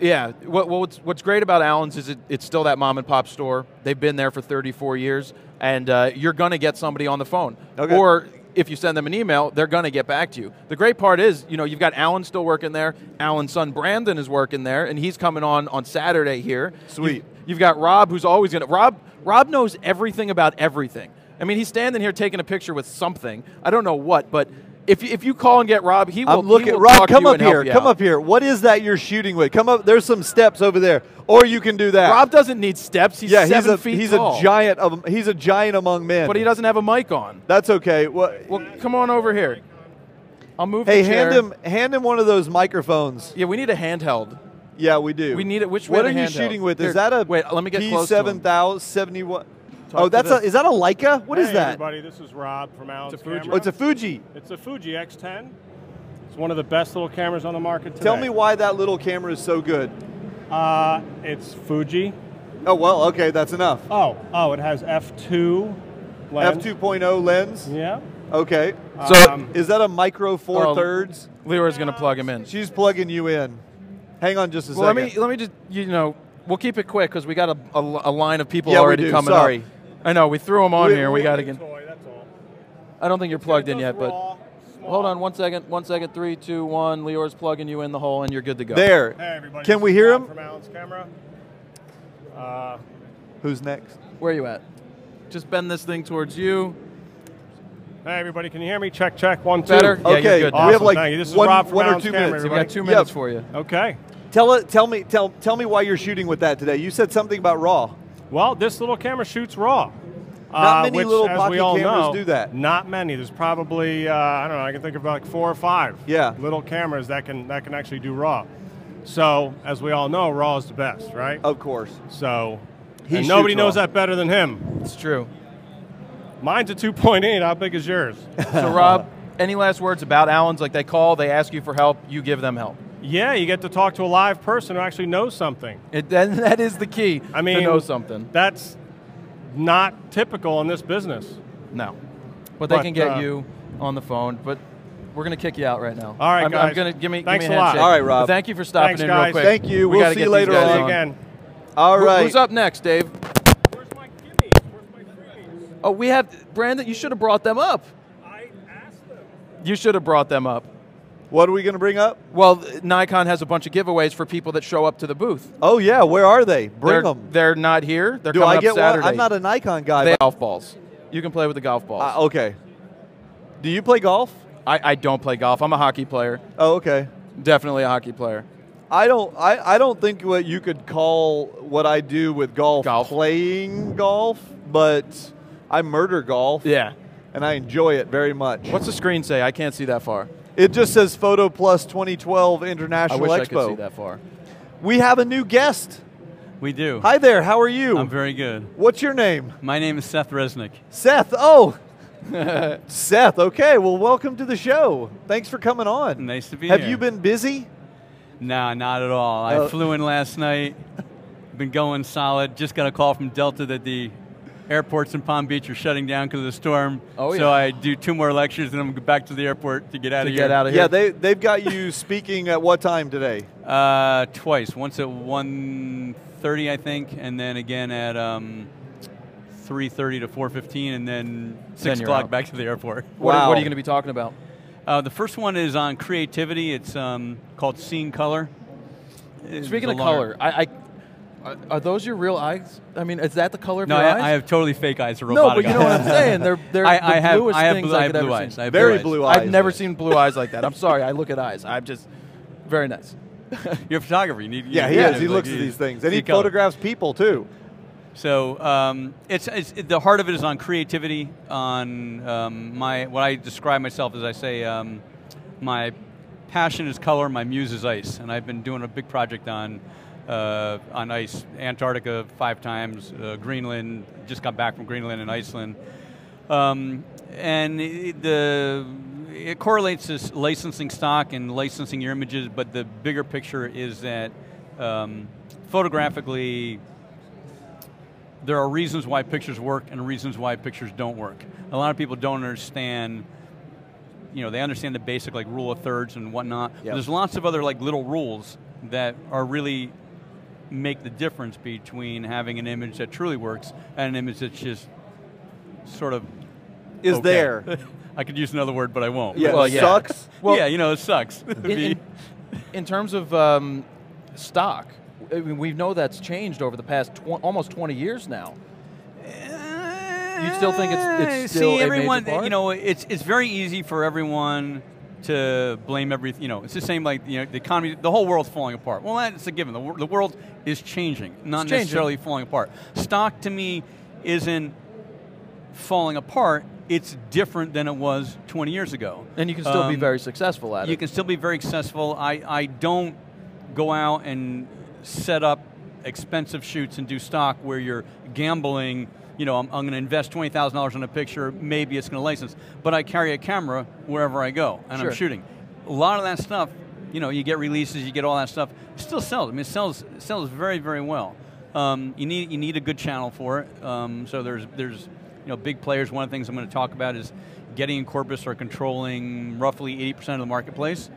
Yeah. What's great about Allen's is it's still that mom and pop store. They've been there for 34 years, and you're going to get somebody on the phone. Okay. Or if you send them an email, they're going to get back to you. The great part is, you know, you've got Alan still working there. Alan's son Brandon is working there, and he's coming on Saturday here. Sweet. You've got Rob, who's always going to. Rob knows everything about everything. I mean, he's standing here taking a picture with something. I don't know what, but if you call and get Rob, he will. Rob, come up here. Come up here. What is that you're shooting with? Come up. There's some steps over there, or you can do that. Rob doesn't need steps. He's 7 feet he's tall. a giant. He's a giant among men. But he doesn't have a mic on. That's okay. Well, come on over here. I'll move. Hey, the chair. hand him one of those microphones. Yeah, we need a handheld. Yeah, we do. We need it. Which What way are to you handheld? shooting with? Here, Is that a wait? Let me get close to him. P7071? Talk Oh, to that's this. is that a Leica? What is Hey, that? everybody, this is Rob from Alan's It's a Fuji. Camera. Oh, it's a Fuji. It's a Fuji X10. It's one of the best little cameras on the market today. Tell me why that little camera is so good. It's Fuji. Oh, well, okay, that's enough. Oh, it has f2 lens. F2.0 lens. Yeah. Okay. So Is that a micro four Oh, thirds? Leroy's going to plug him in. She's plugging you in. Hang on just a Well, second. let me just, you know, we'll keep it quick because we got a line of people Yeah, we already do. coming Sorry. up. I know, we threw them on here. We got to get. Toy, that's all. I don't think you're plugged in It yet, goes but raw, small. hold on 1 second. 1 second. 3, 2, 1. Leor's plugging you in the hole, and you're good to go. There. Hey, everybody. Can this we is hear Rob him? From Alan's Camera. Who's next? Where are you at? Just bend this thing towards you. Hey, everybody. Can you hear me? Check, check. 1, 2. Better? Yeah, Okay. you're good now. We have Awesome, like thank you. This is one Rob from or Alan's 2 Camera, minutes. We've got 2 Yep. minutes for you. Okay. Tell me why you're shooting with that today. You said something about RAW. Well, this little camera shoots RAW. Not many which, little as pocket we all cameras know, do that. Not many. There's probably I don't know. I can think of like 4 or 5. Yeah. Little cameras that can actually do RAW. So as we all know, RAW is the best, right? Of course. So He and nobody shoots knows RAW. that better than him. It's true. Mine's a 2.8. How big is yours? So, Rob, any last words about Allen's? Like they call, they ask you for help, you give them help. Yeah, you get to talk to a live person who actually knows something. That is the key. I mean, to know something. That's not typical in this business. No, but they But, can get you on the phone. But we're gonna kick you out right now. All right, I'm guys. gonna give me Thanks a a lot. handshake. All right, Rob. But thank you for stopping Thanks, in guys. real quick. Thank you. We We'll gotta see get you these later guys on. See you again. All right. Who's up next, Dave? Where's my gimmies? Where's my freebies? Oh, we have Brandon. You should have brought them up. I asked them. You should have brought them up. What are we going to bring up? Well, Nikon has a bunch of giveaways for people that show up to the booth. Oh yeah, where are they? Bring them. They're not here. They're Do coming I up get Saturday. one? I'm not a Nikon guy. They but- golf balls. You can play with the golf balls. okay. Do you play golf? I don't play golf. I'm a hockey player. Oh, okay. Definitely a hockey player. I don't think what you could call what I do with golf, Golf. playing golf, but I murder golf. Yeah. And I enjoy it very much. What's the screen say? I can't see that far. It just says Photo Plus 2012 I International wish Expo. I could see that far. We have a new guest. We do. Hi there, how are you? I'm very good. What's your name? My name is Seth Resnick. Seth. Oh. Seth, okay. Well, welcome to the show. Thanks for coming on. Nice to be Have here. you been busy? Nah, not at all. I flew in last night. Been going solid. Just got a call from Delta that the airports in Palm Beach are shutting down because of the storm. Oh, So yeah. I do 2 more lectures and I'm going back to the airport to get out of here. Yeah, they've got you speaking at what time today? Twice. Once at 1:30, I think, and then again at 3:30 to 4:15, and then 6 you're o'clock out. back to the airport. What Wow. are you going to be talking about? The first one is on creativity. It's called Seeing Color. It's Speaking a of longer- color, I Are those your real eyes? I mean, is that the color of No, your eyes? I have totally fake eyes. No, Robotic but you know what I'm saying. They're I the have bluest things blue, I could ever eyes. see. I have Very blue blue eyes. I've never seen blue eyes like that. I'm sorry. I look at eyes. I'm just very nice. You're a photographer. You need. Yeah, he is. He looks at these things, and he photographs people too. So it's the heart of it is on creativity, on what I describe myself as I say, my passion is color, my muse is ice, and I've been doing a big project on ice, Antarctica 5 times, Greenland, just got back from Greenland and Iceland, and it correlates to licensing stock and licensing your images, but the bigger picture is that photographically, there are reasons why pictures work and reasons why pictures don't work. A lot of people don't understand, they understand the basic like rule of thirds and whatnot. Yep. But there's lots of other like little rules that are really make the difference between having an image that truly works and an image that's just sort of Is okay. there. I could use another word, but I won't. Yeah, Well, yeah. sucks. Well, yeah, it sucks. In terms of stock, I mean, we know that's changed over the past almost 20 years now. You still think it's still a everyone, major part? it's very easy for everyone to blame everything. It's the same like the economy, the whole world's falling apart. Well, that's a given. The world is changing, not necessarily falling apart. Stock to me isn't falling apart. It's different than it was 20 years ago. And you can still be very successful at it. You can still be very successful. I don't go out and set up expensive shoots and do stock where you're gambling. I'm going to invest $20,000 on a picture, maybe it's going to license. But I carry a camera wherever I go, and I'm shooting. A lot of that stuff, you get releases, you get all that stuff, it still sells. I mean, it sells very, very well. You need a good channel for it. So there's big players. One of the things I'm going to talk about is Getty and Corpus are controlling roughly 80% of the marketplace.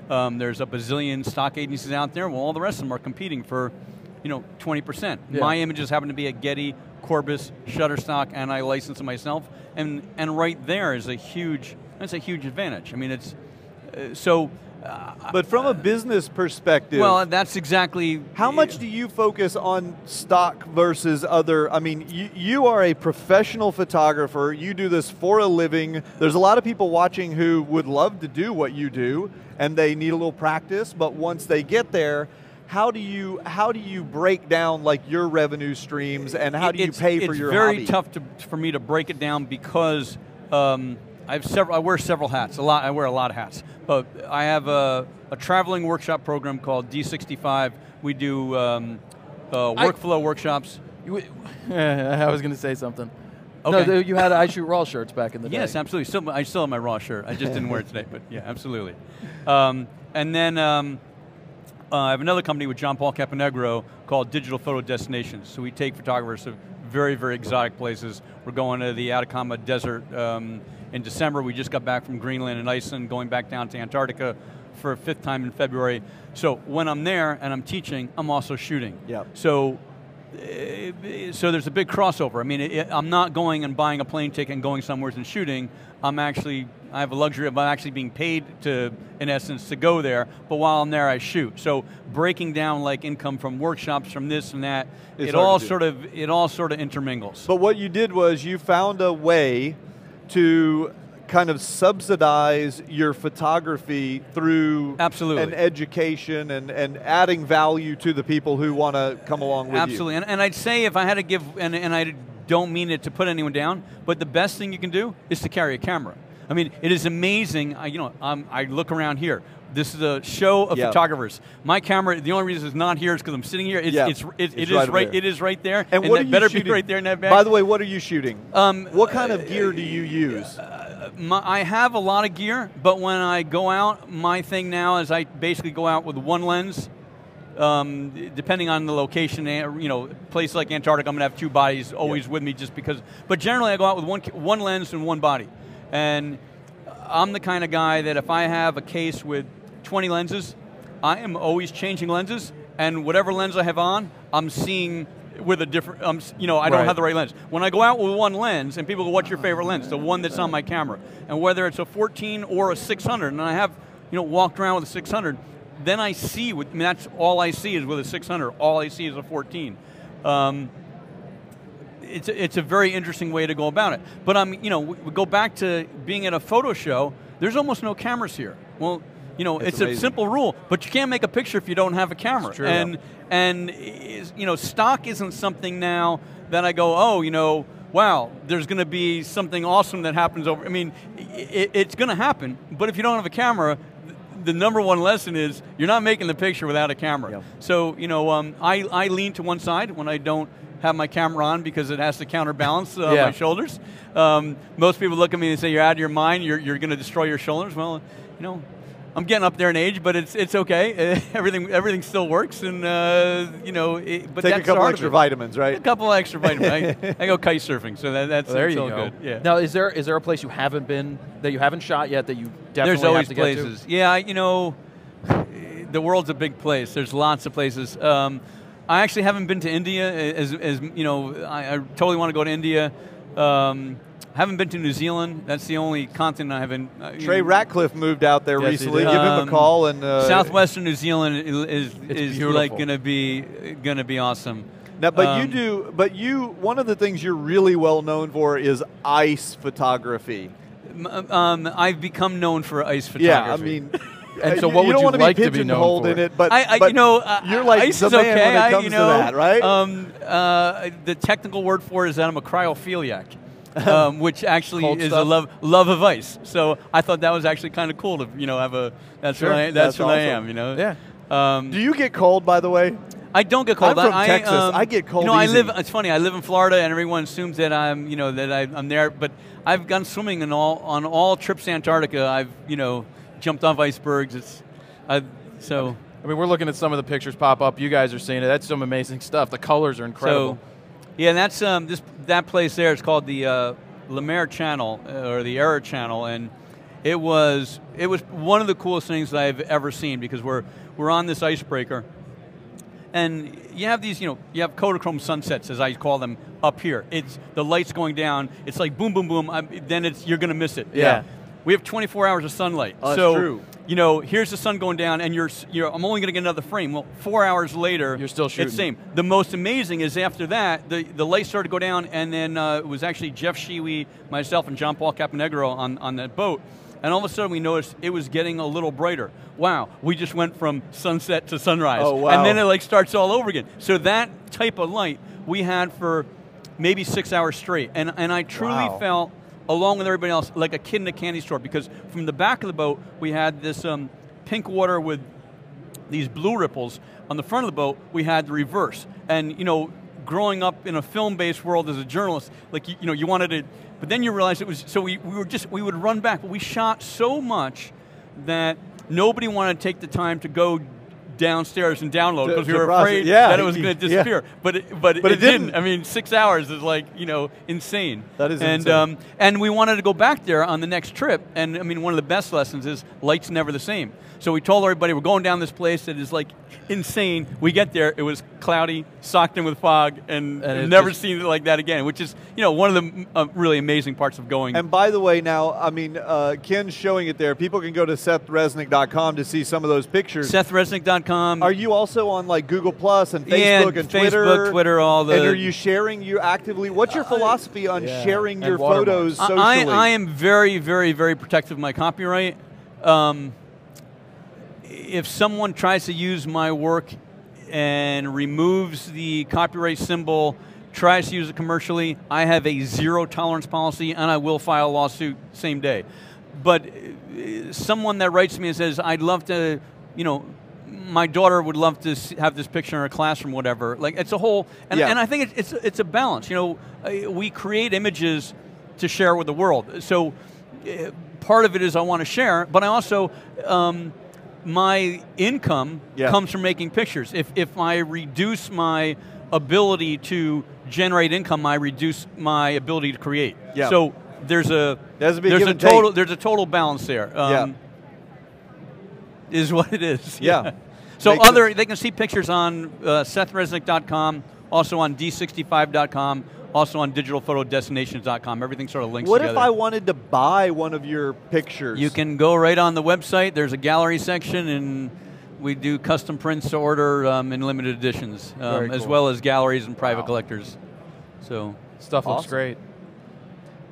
There's a bazillion stock agencies out there. Well, all the rest of them are competing for, 20%. Yeah. My images happen to be at Getty, Corpus, Shutterstock, and I license them myself. And right there is a huge advantage. I mean, it's so. But from a business perspective, well, that's exactly. How much do you focus on stock versus other? I mean, you are a professional photographer. You do this for a living. There's a lot of people watching who would love to do what you do, and they need a little practice. But once they get there, how do you break down like your revenue streams, and how do you pay for your hobby? It's very tough for me to break it down because I wear several hats. I wear a lot of hats. But I have a traveling workshop program called D65. We do workflow workshops. I was going to say something. Okay. No, you had I Shoot Raw shirts back in the day. Yes, absolutely. I still have my Raw shirt. I just didn't wear it today, but yeah, absolutely. And then I have another company with John Paul Caponegro called Digital Photo Destinations. So we take photographers to very, very exotic places. We're going to the Atacama Desert in December. We just got back from Greenland and Iceland, going back down to Antarctica for a 5th time in February. So when I'm there and I'm teaching, I'm also shooting. Yep. So there's a big crossover. I mean, I'm not going and buying a plane ticket and going somewhere and shooting. I have a luxury of actually being paid to, in essence, to go there, but while I'm there, I shoot. So breaking down like income from workshops, from this and that, it all sort of intermingles. But what you did was you found a way to kind of subsidize your photography through an education and adding value to the people who want to come along with you. Absolutely, and I'd say if I had to give, and I don't mean it to put anyone down, but the best thing you can do is to carry a camera. I mean, it is amazing. I look around here. This is a show of photographers. My camera, the only reason it's not here is because I'm sitting here. It is right there. And what it better be right there in that bag. By the way, what are you shooting? What kind of gear do you use? I have a lot of gear, but when I go out, my thing now is I basically go out with one lens. Depending on the location, place like Antarctica, I'm going to have 2 bodies always with me just because. But generally, I go out with one lens and one body. And I'm the kind of guy that if I have a case with 20 lenses, I am always changing lenses, and whatever lens I have on, I'm seeing with a different, I don't have the right lens. When I go out with one lens, and people go, what's your favorite lens? The one that's on my camera. And whether it's a 14 or a 600, and I have, walked around with a 600, then I see, that's all I see is with a 600. All I see is a 14. It's a very interesting way to go about it. But we go back to being at a photo show. There's almost no cameras here. Well, it's a simple rule, but you can't make a picture if you don't have a camera. It's true, and stock isn't something now that I go, oh, wow, there's going to be something awesome that happens over. I mean, it's going to happen, but if you don't have a camera, the number one lesson is you're not making the picture without a camera. Yep. So, I lean to one side when I don't have my camera on because it has to counterbalance my shoulders. Most people look at me and say, you're out of your mind, you're going to destroy your shoulders. Well, I'm getting up there in age, but it's okay. Everything still works, and but take a couple extra vitamins, right? A couple extra vitamins. I go kite surfing, so that's there you all go. Good. Yeah. Now, is there a place you haven't been that you haven't shot yet that you definitely There's always have to places. get to? Yeah, the world's a big place. There's lots of places. I actually haven't been to India. As I totally want to go to India. Haven't been to New Zealand. That's the only continent I haven't. Trey Ratcliffe moved out there recently. Give him a call. And Southwestern New Zealand is like going to be awesome. Now, but one of the things you're really well known for is ice photography. I've become known for ice photography. Yeah, I mean. And so, what would you like to be known for? In it, but you're like ice the is man okay. when it comes to that, right? The technical word for it is that I'm a cryophiliac. Which actually Cold is stuff? a love of ice. So I thought that was actually kind of cool to have a. That's sure. what I awesome. am. Yeah. Do you get cold, by the way? I don't get cold. I'm from Texas. I get cold. Easy. It's funny. I live in Florida, and everyone assumes that I'm there. But I've gone swimming on all trips to Antarctica. I've jumped off icebergs. I mean, we're looking at some of the pictures pop up. You guys are seeing it. That's some amazing stuff. The colors are incredible. So, yeah, and that's that place there. It's called the Lemaire Channel or the Error Channel, and it was one of the coolest things that I've ever seen because we're on this icebreaker, and you have these you have Kodachrome sunsets as I call them up here. It's the lights going down. It's like boom, boom, boom. Then you're going to miss it. Yeah. We have 24 hours of sunlight. Oh, so, that's true. Here's the sun going down, and I'm only going to get another frame. Well, 4 hours later, you're still shooting. It's the same. The most amazing is after that, the lights started to go down, and then it was actually Jeff Shiwi, myself, and John Paul Caponegro on that boat. And all of a sudden, we noticed it was getting a little brighter. Wow, we just went from sunset to sunrise. Oh, wow. And then it starts all over again. So that type of light we had for maybe 6 hours straight. And I truly felt, along with everybody else, like a kid in a candy store, because from the back of the boat, we had this pink water with these blue ripples. On the front of the boat, we had the reverse. And, growing up in a film-based world as a journalist, you wanted to, but then you realized it was, so we would run back, but we shot so much that nobody wanted to take the time to go downstairs and download because we were afraid that it was going to disappear. Yeah. But it didn't. I mean, 6 hours is insane. That is insane. And we wanted to go back there on the next trip. And I mean, one of the best lessons is light's never the same. So we told everybody we're going down this place that is insane. We get there, it was cloudy, socked in with fog, and never seen it like that again, which is one of the really amazing parts of going. And by the way, now, I mean, Ken's showing it there. People can go to SethResnick.com to see some of those pictures. SethResnick.com. Are you also on Google Plus and Facebook and Twitter? Facebook, Twitter, all the. And are you sharing actively? What's your philosophy on sharing your photos socially? I am very, very, very protective of my copyright. If someone tries to use my work and removes the copyright symbol, tries to use it commercially, I have a zero tolerance policy, and I will file a lawsuit same day. But someone that writes to me and says, I'd love to, my daughter would love to have this picture in her classroom, whatever. It's a whole, and I think it's a balance. We create images to share with the world. So part of it is I want to share, but I also, my income comes from making pictures. If I reduce my ability to generate income, I reduce my ability to create. Yeah. So there's a total balance there. Is what it is. Yeah. So they can see pictures on SethResnick.com, also on D65.com, also on digitalphotodestinations.com. Everything sort of links together. What if I wanted to buy one of your pictures? You can go right on the website. There's a gallery section, and We do custom prints to order in limited editions, Very as cool. well as galleries and private collectors. So Stuff looks Awesome. great.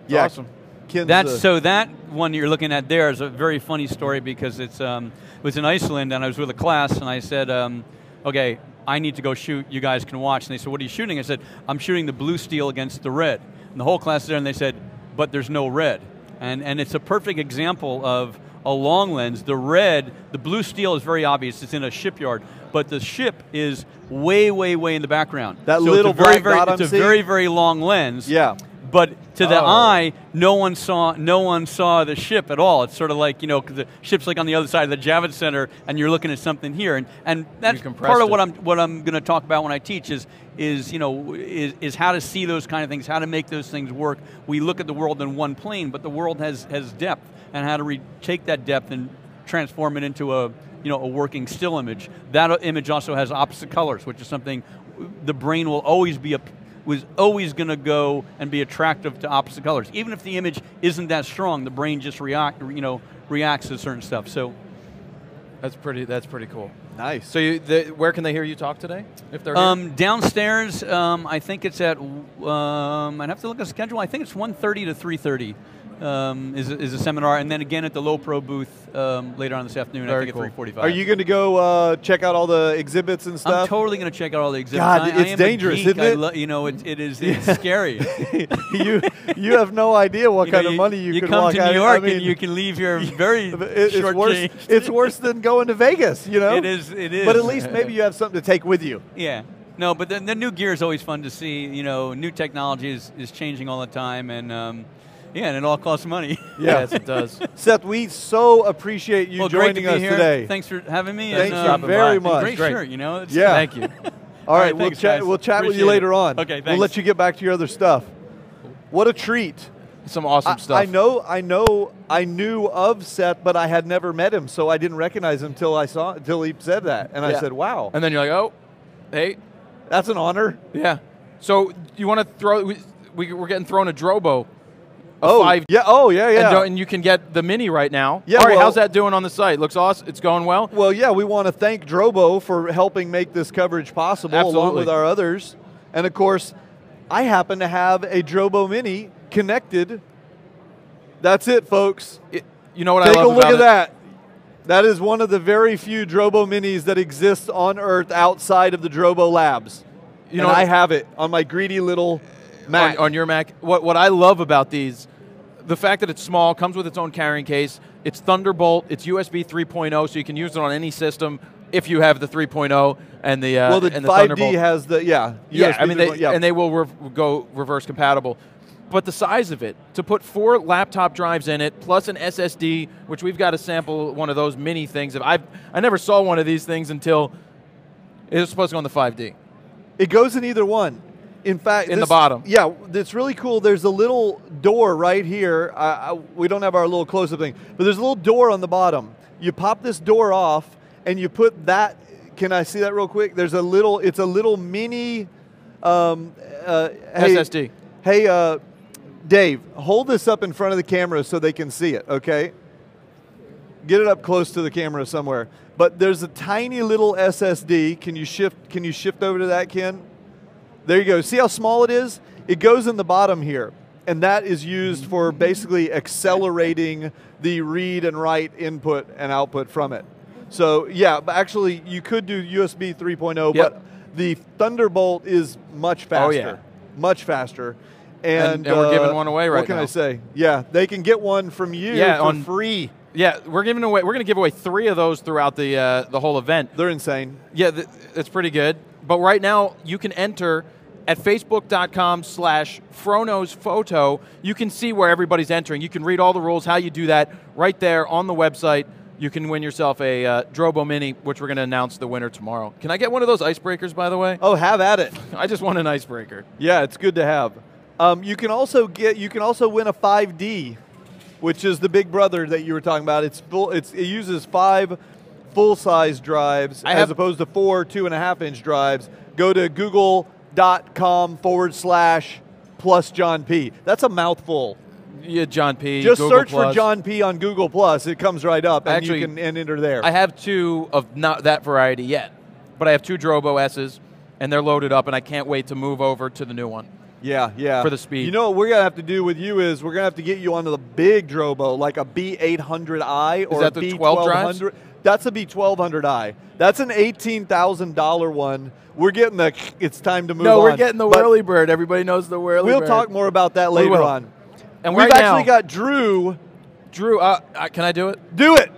It's Yeah. awesome. Ken's, so that one you're looking at there is a very funny story because it was in Iceland and I was with a class and I said, okay, I need to go shoot, you guys can watch. And they said, what are you shooting? I said, I'm shooting the blue steel against the red. And the whole class is there and they said, but there's no red. And it's a perfect example of a long lens. The red, the blue steel is very obvious, it's in a shipyard, but the ship is way, way, way in the background. That so little it's a very, black very, dot it's I'm a seeing? very, very long lens. Yeah. But to the Oh. eye, no one saw the ship at all. It's sort of like, 'cause the ship's like on the other side of the Javits Center, and you're looking at something here, and that's compressed part of it. what I'm going to talk about when I teach is how to see those kind of things, how to make those things work. We look at the world in one plane, but the world has depth, and how to take that depth and transform it into a working still image. That image also has opposite colors, which is something the brain will always be was always going to go and be attractive to opposite colors. Even if the image isn't that strong, the brain just reacts to certain stuff. So That's pretty cool. Nice. So where can they hear you talk today? If they're here? downstairs, I think it's at, I'd have to look at the schedule, I think it's 1:30 to 3:30 is a seminar, and then again at the Low Pro booth later on this afternoon, Very I think cool. at 3:45. Are you going to go check out all the exhibits and stuff? I'm totally going to check out all the exhibits. God, I it's am dangerous, a geek. isn't it? It's scary. you have no idea what kind of money you could come walk to out. New York I mean, and you can leave here very it's short worse. changed. It's worse than going to Vegas. It is. But at least maybe you have something to take with you. Yeah. No, but the new gear is always fun to see. New technology is changing all the time, and and it all costs money. Yeah. Yes, it does. Seth, we so appreciate you Well, great to joining be us here. today. Thanks for having me. Thank and, you very and much. Great Great. shirt, It's, Yeah. Thank you. All right, thanks, we'll guys. chat with you Appreciate later it. on. Okay, We'll thanks. let you get back to your other stuff. What a treat. Some awesome stuff. I knew of Seth, but I had never met him, so I didn't recognize him until he said that, and I Yeah. said, "Wow, And then you're like, oh, hey, that's an honor." yeah. So you want to throw? We're getting thrown a Drobo. A Oh, 5D. yeah. Oh, yeah, yeah. And you can get the Mini right now. Yeah, All right, well- how's that doing on the site? Looks awesome. It's going well. Well, yeah, we want to thank Drobo for helping make this coverage possible, along Absolutely. with our others. And of course, I happen to have a Drobo Mini connected. That's it, folks. You know what Take I a love look about at it? that. That is one of the very few Drobo Minis that exists on Earth outside of the Drobo Labs. You And know, I have it on my greedy little Mac. on your Mac. What I love about these, the fact that it's small, comes with its own carrying case. It's Thunderbolt. It's USB 3.0, so you can use it on any system if you have the 3.0 and the well, the and the 5D Thunderbolt. has the Yeah, USB I mean, 3.0, and they will go reverse compatible. But the size of it, to put 4 laptop drives in it, plus an SSD, which we've got to sample one of those mini things. I never saw one of these things until it was supposed to go on the 5D. It goes in either one. In fact, In the bottom. Yeah, it's really cool. There's a little door right here. We don't have our little close-up thing, but there's a little door on the bottom. You pop this door off, and you put that. Can I see that real quick? It's a little mini SSD. Hey, Dave, hold this up in front of the camera so they can see it, okay? Get it up close to the camera somewhere. But there's a tiny little SSD. Can you shift over to that, Ken? There you go. See how small it is? It goes in the bottom here. And that is used for basically accelerating the read and write input and output from it. So yeah, but actually you could do USB 3.0, Yep. but the Thunderbolt is much faster. Oh, yeah. Much faster. And we're giving one away right What can now. I say? Yeah, they can get one from you for free. Yeah, we're going to give away 3 of those throughout the whole event. They're insane. Yeah, it's pretty good. But right now, you can enter at facebook.com/FroKnowsPhoto. You can see where everybody's entering. You can read all the rules, how you do that, right there on the website. You can win yourself a Drobo Mini, which we're going to announce the winner tomorrow. Can I get one of those icebreakers, by the way? Oh, have at it. I just want an icebreaker. Yeah, it's good to have. You can also win a 5D, which is the big brother that you were talking about. It uses 5 full-size drives as opposed to 4 2.5-inch drives. Go to google.com/+John P. That's a mouthful. Yeah, John P. Just Google search Plus. for John P on Google Plus. It comes right up, and Actually, you can enter there. I have 2 of not that variety yet, but I have 2 Drobo S's, and they're loaded up, and I can't wait to move over to the new one. Yeah. For the speed. You know what we're going to have to do with you is we're going to have to get you onto the big Drobo, like a B800i or Is that a the 12 drives? B1200. That's a B1200i. That's an $18,000 one. We're getting the, it's time to move on. No, we're getting the But whirly bird. Everybody knows the whirly bird. we'll talk more about that later will. on. And We've right actually now, got Drew. Drew, can I do it? Do it.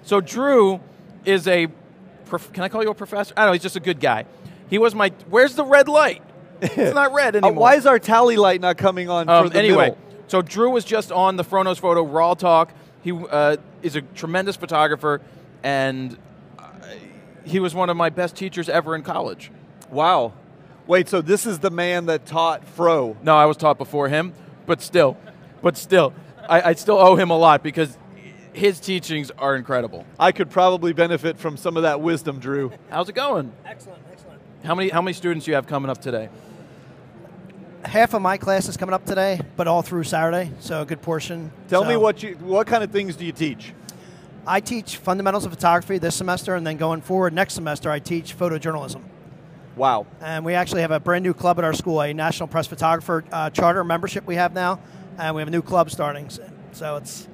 So Drew is a, can I call you a professor? I don't know, he's just a good guy. He was my, where's the red light? It's not red anymore. Why is our tally light not coming on for the anyway, middle? so Drew was just on the FroKnowsPhoto Raw Talk. He is a tremendous photographer, and he was one of my best teachers ever in college. Wow. Wait, so this is the man that taught Fro. No, I was taught before him, but still, I still owe him a lot because his teachings are incredible. I could probably benefit from some of that wisdom, Drew. How's it going? Excellent, excellent. How many students do you have coming up today? Half of my class is coming up today, but all through Saturday, so a good portion. Tell me what kind of things do you teach? I teach fundamentals of photography this semester, and then going forward next semester, I teach photojournalism. Wow. And we actually have a brand new club at our school, a National Press Photographer charter membership we have now, and we have a new club starting. So it's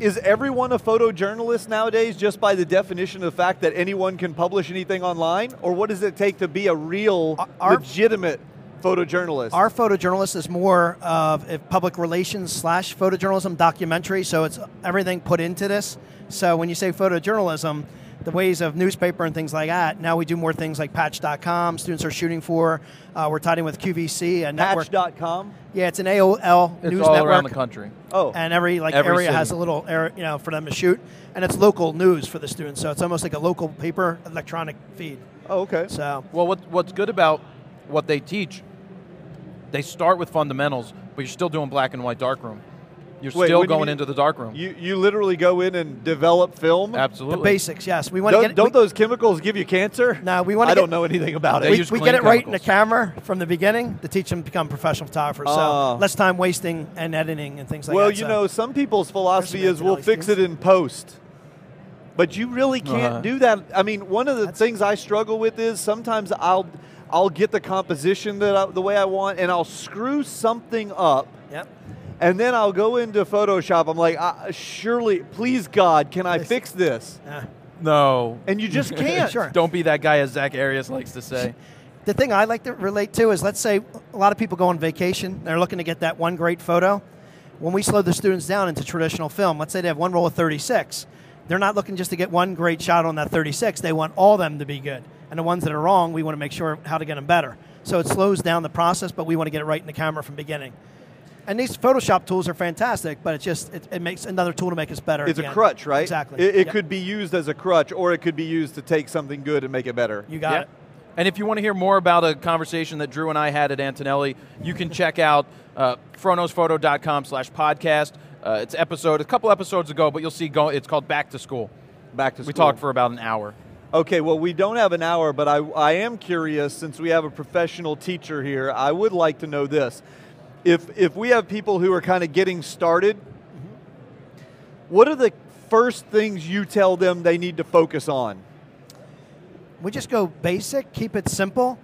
is everyone a photojournalist nowadays just by the definition of the fact that anyone can publish anything online? Or what does it take to be a real, legitimate photojournalist? Our photojournalist is more of a public relations / photojournalism documentary, so it's everything put into this. So when you say photojournalism, the ways of newspaper and things like that, now we do more things like patch.com, students are shooting for. We're tied in with QVC, a network. Patch.com? Yeah, it's an AOL It's news all network. around the country. Oh. And every area city. has a little area, for them to shoot. And it's local news for the students, so it's almost like a local paper electronic feed. Oh, okay. So Well, what's good about what they teach, they start with fundamentals, but you're still doing black and white darkroom. You're Wait, still what do you going mean? into the darkroom. You literally go in and develop film? Absolutely. the basics, yes. We want to Don't those chemicals give you cancer? No, we want to I don't know anything about They it. use we clean get it right in the chemicals. camera from the beginning to teach them to become professional photographers. So less time wasting and editing and things like Well, that. you know, some people's philosophy There's is some we'll anti-aliasing. fix it in post. But you really can't do that. I mean, one of the things I struggle with is sometimes I'll get the composition the way I want, and I'll screw something up. Yep. And then I'll go into Photoshop. I'm like, surely, please God, can I fix this? No. And you just can't. Sure. Don't be that guy, as Zach Arias likes to say. The thing I like to relate to is, let's say a lot of people go on vacation. They're looking to get that one great photo. When we slow the students down into traditional film, let's say they have one roll of 36. They're not looking just to get one great shot on that 36. They want all of them to be good. And the ones that are wrong, we want to make sure how to get them better. So it slows down the process, but we want to get it right in the camera from the beginning. And these Photoshop tools are fantastic, but it makes another tool to make us better. It's again. a crutch, right? Exactly. It Yep. could be used as a crutch, or it could be used to take something good and make it better. You got it. And if you want to hear more about a conversation that Drew and I had at Antonelli, you can check out FroKnowsPhoto.com/podcast. It's a couple episodes ago, but you'll see it's called Back to School. Back to school. We talked for about an hour. Okay, well, we don't have an hour, but I am curious, since we have a professional teacher here, I would like to know this. If we have people who are kind of getting started, what are the first things you tell them they need to focus on? We just go basic, keep it simple.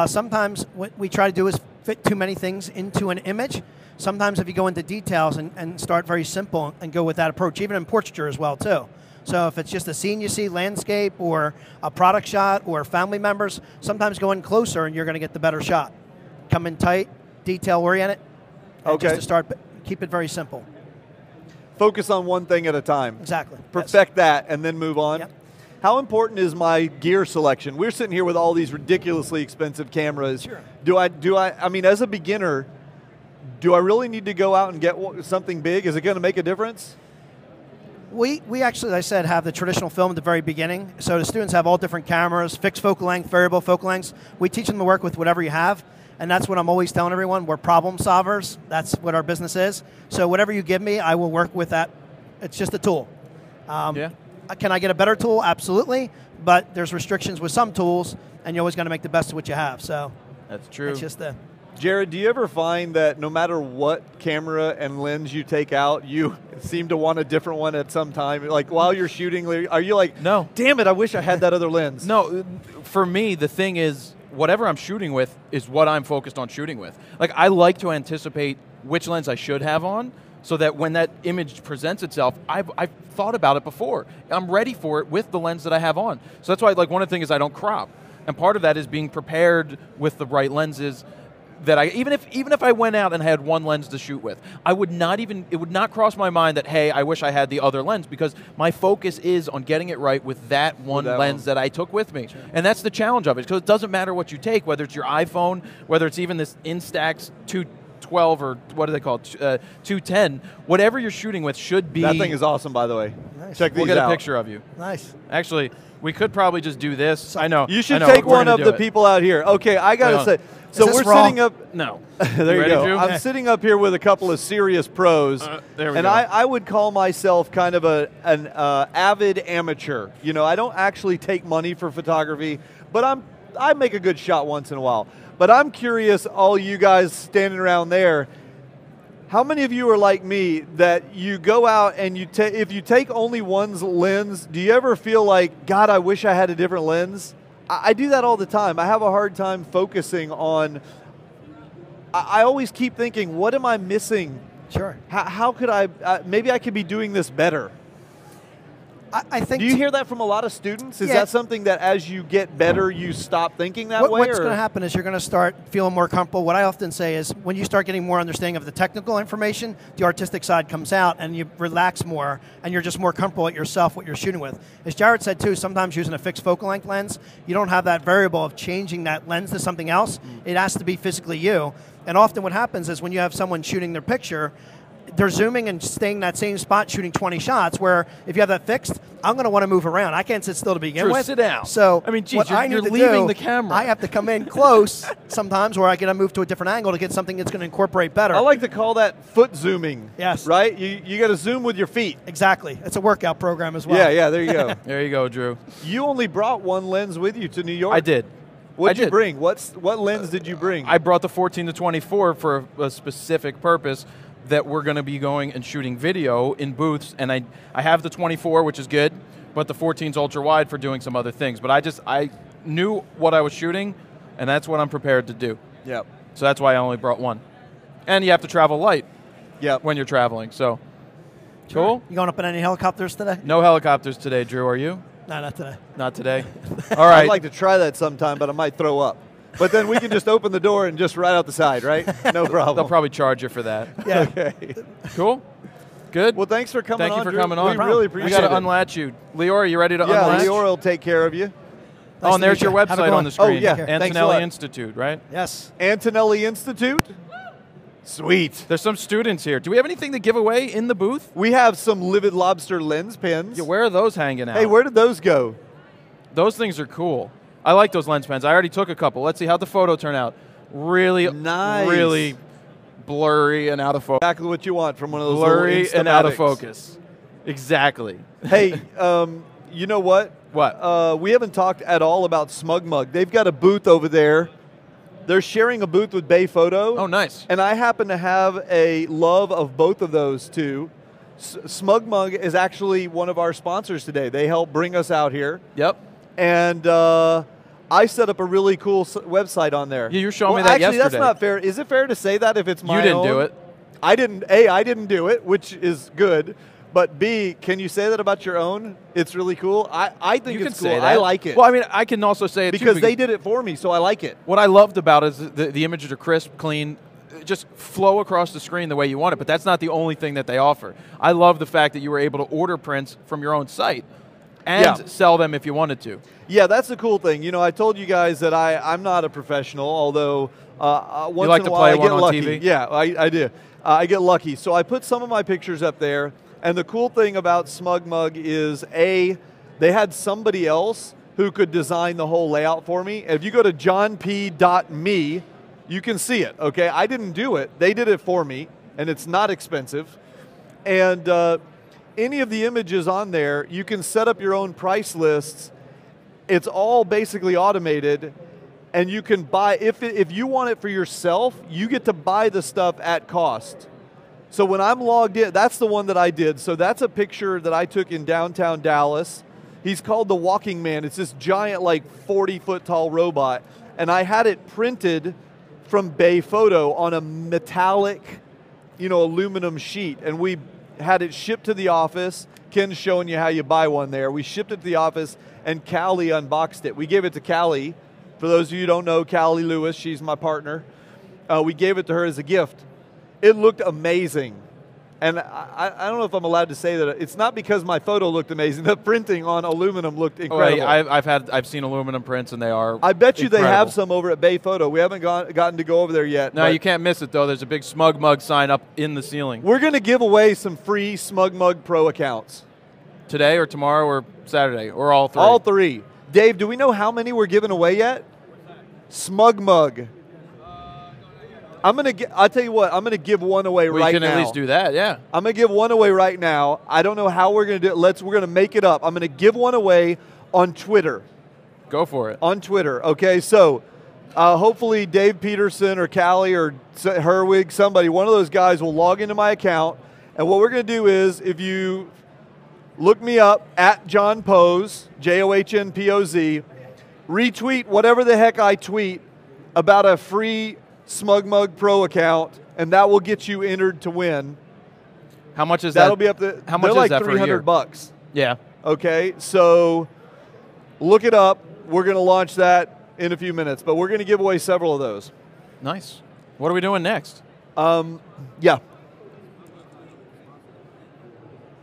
Sometimes what we try to do is fit too many things into an image. Sometimes if you go into details and start very simple and go with that approach, even in portraiture as well too. So if it's just a scene you see, landscape, or a product shot, or family members, sometimes go in closer and you're going to get the better shot. Come in tight, detail-oriented, and Okay. just to start, keep it very simple. Focus on one thing at a time. Exactly. Perfect that and then move on. Yep. How important is my gear selection? We're sitting here with all these ridiculously expensive cameras. Sure. I mean, as a beginner, do I really need to go out and get something big? Is it going to make a difference? We actually, as I said, have the traditional film at the very beginning. So the students have all different cameras, fixed focal length, variable focal lengths. We teach them to work with whatever you have. And that's what I'm always telling everyone. We're problem solvers. That's what our business is. So whatever you give me, I will work with that. It's just a tool. Yeah. Can I get a better tool? Absolutely. But there's restrictions with some tools, and you're always going to make the best of what you have. So That's true. it's just Jared, do you ever find that no matter what camera and lens you take out, you seem to want a different one at some time? Like while you're shooting, are you like, no, damn it, I wish I had that other lens? No, for me, the thing is, whatever I'm shooting with is what I'm focused on shooting with. Like, I like to anticipate which lens I should have on, so that when that image presents itself, I've thought about it before. I'm ready for it with the lens that I have on. So that's why, like, one of the things is I don't crop. And part of that is being prepared with the right lenses that even if I went out and had one lens to shoot with, it would not cross my mind that, hey, I wish I had the other lens, because my focus is on getting it right with that one lens that I took with me. Sure. And that's the challenge of it, because it doesn't matter what you take, whether it's your iPhone, whether it's even this Instax 212 or what do they call it, 210, whatever you're shooting with should be... That thing is awesome, by the way. Nice. Check these out. We'll get a picture of you. Nice. Actually, we could probably just do this. I know. You should take one of the people out here. Okay, I got to say... So we're sitting up... No. There you go. Drew? I'm sitting up here with a couple of serious pros. There we and go. I would call myself kind of an avid amateur. You know, I don't actually take money for photography, but I make a good shot once in a while. But I'm curious, all you guys standing around there, how many of you are like me that you go out and if you take only one's lens, do you ever feel like, God, I wish I had a different lens? I do that all the time. I have a hard time focusing on, I always keep thinking, what am I missing? Sure. How could I, maybe I could be doing this better. I think. Do you hear that from a lot of students? Is that something that as you get better, you stop thinking that way? What's going to happen is you're going to start feeling more comfortable. What I often say is when you start getting more understanding of the technical information, the artistic side comes out and you relax more and you're just more comfortable at yourself, what you're shooting with. As Jared said too, sometimes using a fixed focal length lens, you don't have that variable of changing that lens to something else. It has to be physically you. And often what happens is when you have someone shooting their picture, they're zooming and staying in that same spot shooting 20 shots, where if you have that fixed, I'm going to want to move around. I can't sit still to begin with. Sit down. So I mean, geez, what I need you're to leaving do, the camera. I have to come in close sometimes, where I got to move to a different angle to get something that's going to incorporate better. I like to call that foot zooming. Yes. Right? You got to zoom with your feet. Exactly. It's a workout program as well. Yeah, there you go. There you go, Drew. You only brought one lens with you to New York? I did. What did you bring? What lens did you bring? I brought the 14-24 for a specific purpose, that we're going to be going and shooting video in booths, and I have the 24, which is good, but the 14's ultra wide for doing some other things. But I knew what I was shooting, and that's what I'm prepared to do. Yep. So that's why I only brought one. And you have to travel light. Yep. When you're traveling. So Sure. cool. You going up in any helicopters today? No helicopters today, Drew. Are you? No, not today. Not today. All right. I'd like to try that sometime, but I might throw up. But then we can just open the door and just right out the side, right? No problem. They'll probably charge you for that. Yeah. Okay. Cool. Good. Well, thanks for coming on. Thank you for Drew. coming on. We really appreciate We got it. to unlatch you. Leor, are you ready to Yeah, unlatch? Leor will take care of you. Oh, and there's your Have a good website on one. the screen. Oh, yeah. Thanks a lot. Antonelli Institute, right? Yes. Antonelli Institute. Sweet. There's some students here. Do we have anything to give away in the booth? We have some Livid Lobster lens pens. Yeah, where are those hanging out? Hey, where did those go? Those things are cool. I like those lens pens. I already took a couple. Let's see how the photo turned out. Really, Nice. really blurry and out of focus. Exactly what you want from one of those Blurry little and out of Instamatics. focus. Exactly. Hey, you know what? What? We haven't talked at all about Smug Mug. They've got a booth over there. They're sharing a booth with Bay Photo. Oh, nice. And I happen to have a love of both of those two. Smug Mug is actually one of our sponsors today. They help bring us out here. Yep. And I set up a really cool website on there. Yeah, you were showing me Well, that actually, yesterday. that's not fair. Is it fair to say that if it's my You didn't own? do it. I didn't do it, which is good. But B, can you say that about your own? It's really cool. I think You it's can cool. say that. I like it. Well, I mean, I can also say it because too, they did it for me, so I like it. What I loved about it is the images are crisp, clean, just flow across the screen the way you want it, but that's not the only thing that they offer. I love the fact that you were able to order prints from your own site and sell them if you wanted to. Yeah, that's the cool thing. You know, I told you guys that I'm not a professional, although once like in to a while play I one get on lucky. TV? Yeah, I do. I get lucky. So I put some of my pictures up there, and the cool thing about Smug Mug is, they had somebody else who could design the whole layout for me. If you go to johnp.me, you can see it, okay? I didn't do it. They did it for me, and it's not expensive. And any of the images on there, you can set up your own price lists. It's all basically automated, and you can buy, if you want it for yourself, you get to buy the stuff at cost. So when I'm logged in, that's the one that I did. So that's a picture that I took in downtown Dallas. He's called the Walking Man. It's this giant, like 40-foot tall robot. And I had it printed from Bay Photo on a metallic, aluminum sheet. And we had it shipped to the office. Ken's showing you how you buy one there. We shipped it to the office, and Callie unboxed it. We gave it to Callie. For those of you who don't know, Callie Lewis, she's my partner. We gave it to her as a gift. It looked amazing. And I don't know if I'm allowed to say that. It's not because my photo looked amazing. The printing on aluminum looked incredible. I've seen aluminum prints, and they are I bet you incredible. They have some over at Bay Photo. We haven't gotten to go over there yet. No, you can't miss it, though. There's a big Smug Mug sign up in the ceiling. We're going to give away some free Smug Mug Pro accounts. Today or tomorrow or Saturday, or all three? All three. Dave, do we know how many we're giving away yet? Smug Mug. I'll tell you what, I'm going to give one away right now. We can at least do that, yeah. I'm going to give one away right now. I don't know how we're going to do it. We're going to make it up. I'm going to give one away on Twitter. Go for it. On Twitter, okay? So hopefully Dave Peterson or Callie or Herwig, somebody, one of those guys will log into my account. And what we're going to do is, if you look me up at John Pose, JOHNPOZ, retweet whatever the heck I tweet about a free Smug Mug Pro account, and that will get you entered to win. How much is That'll that? be up to how much is like that for a year? $300. Yeah. Okay, so look it up. We're going to launch that in a few minutes, but we're going to give away several of those. Nice. What are we doing next? Yeah.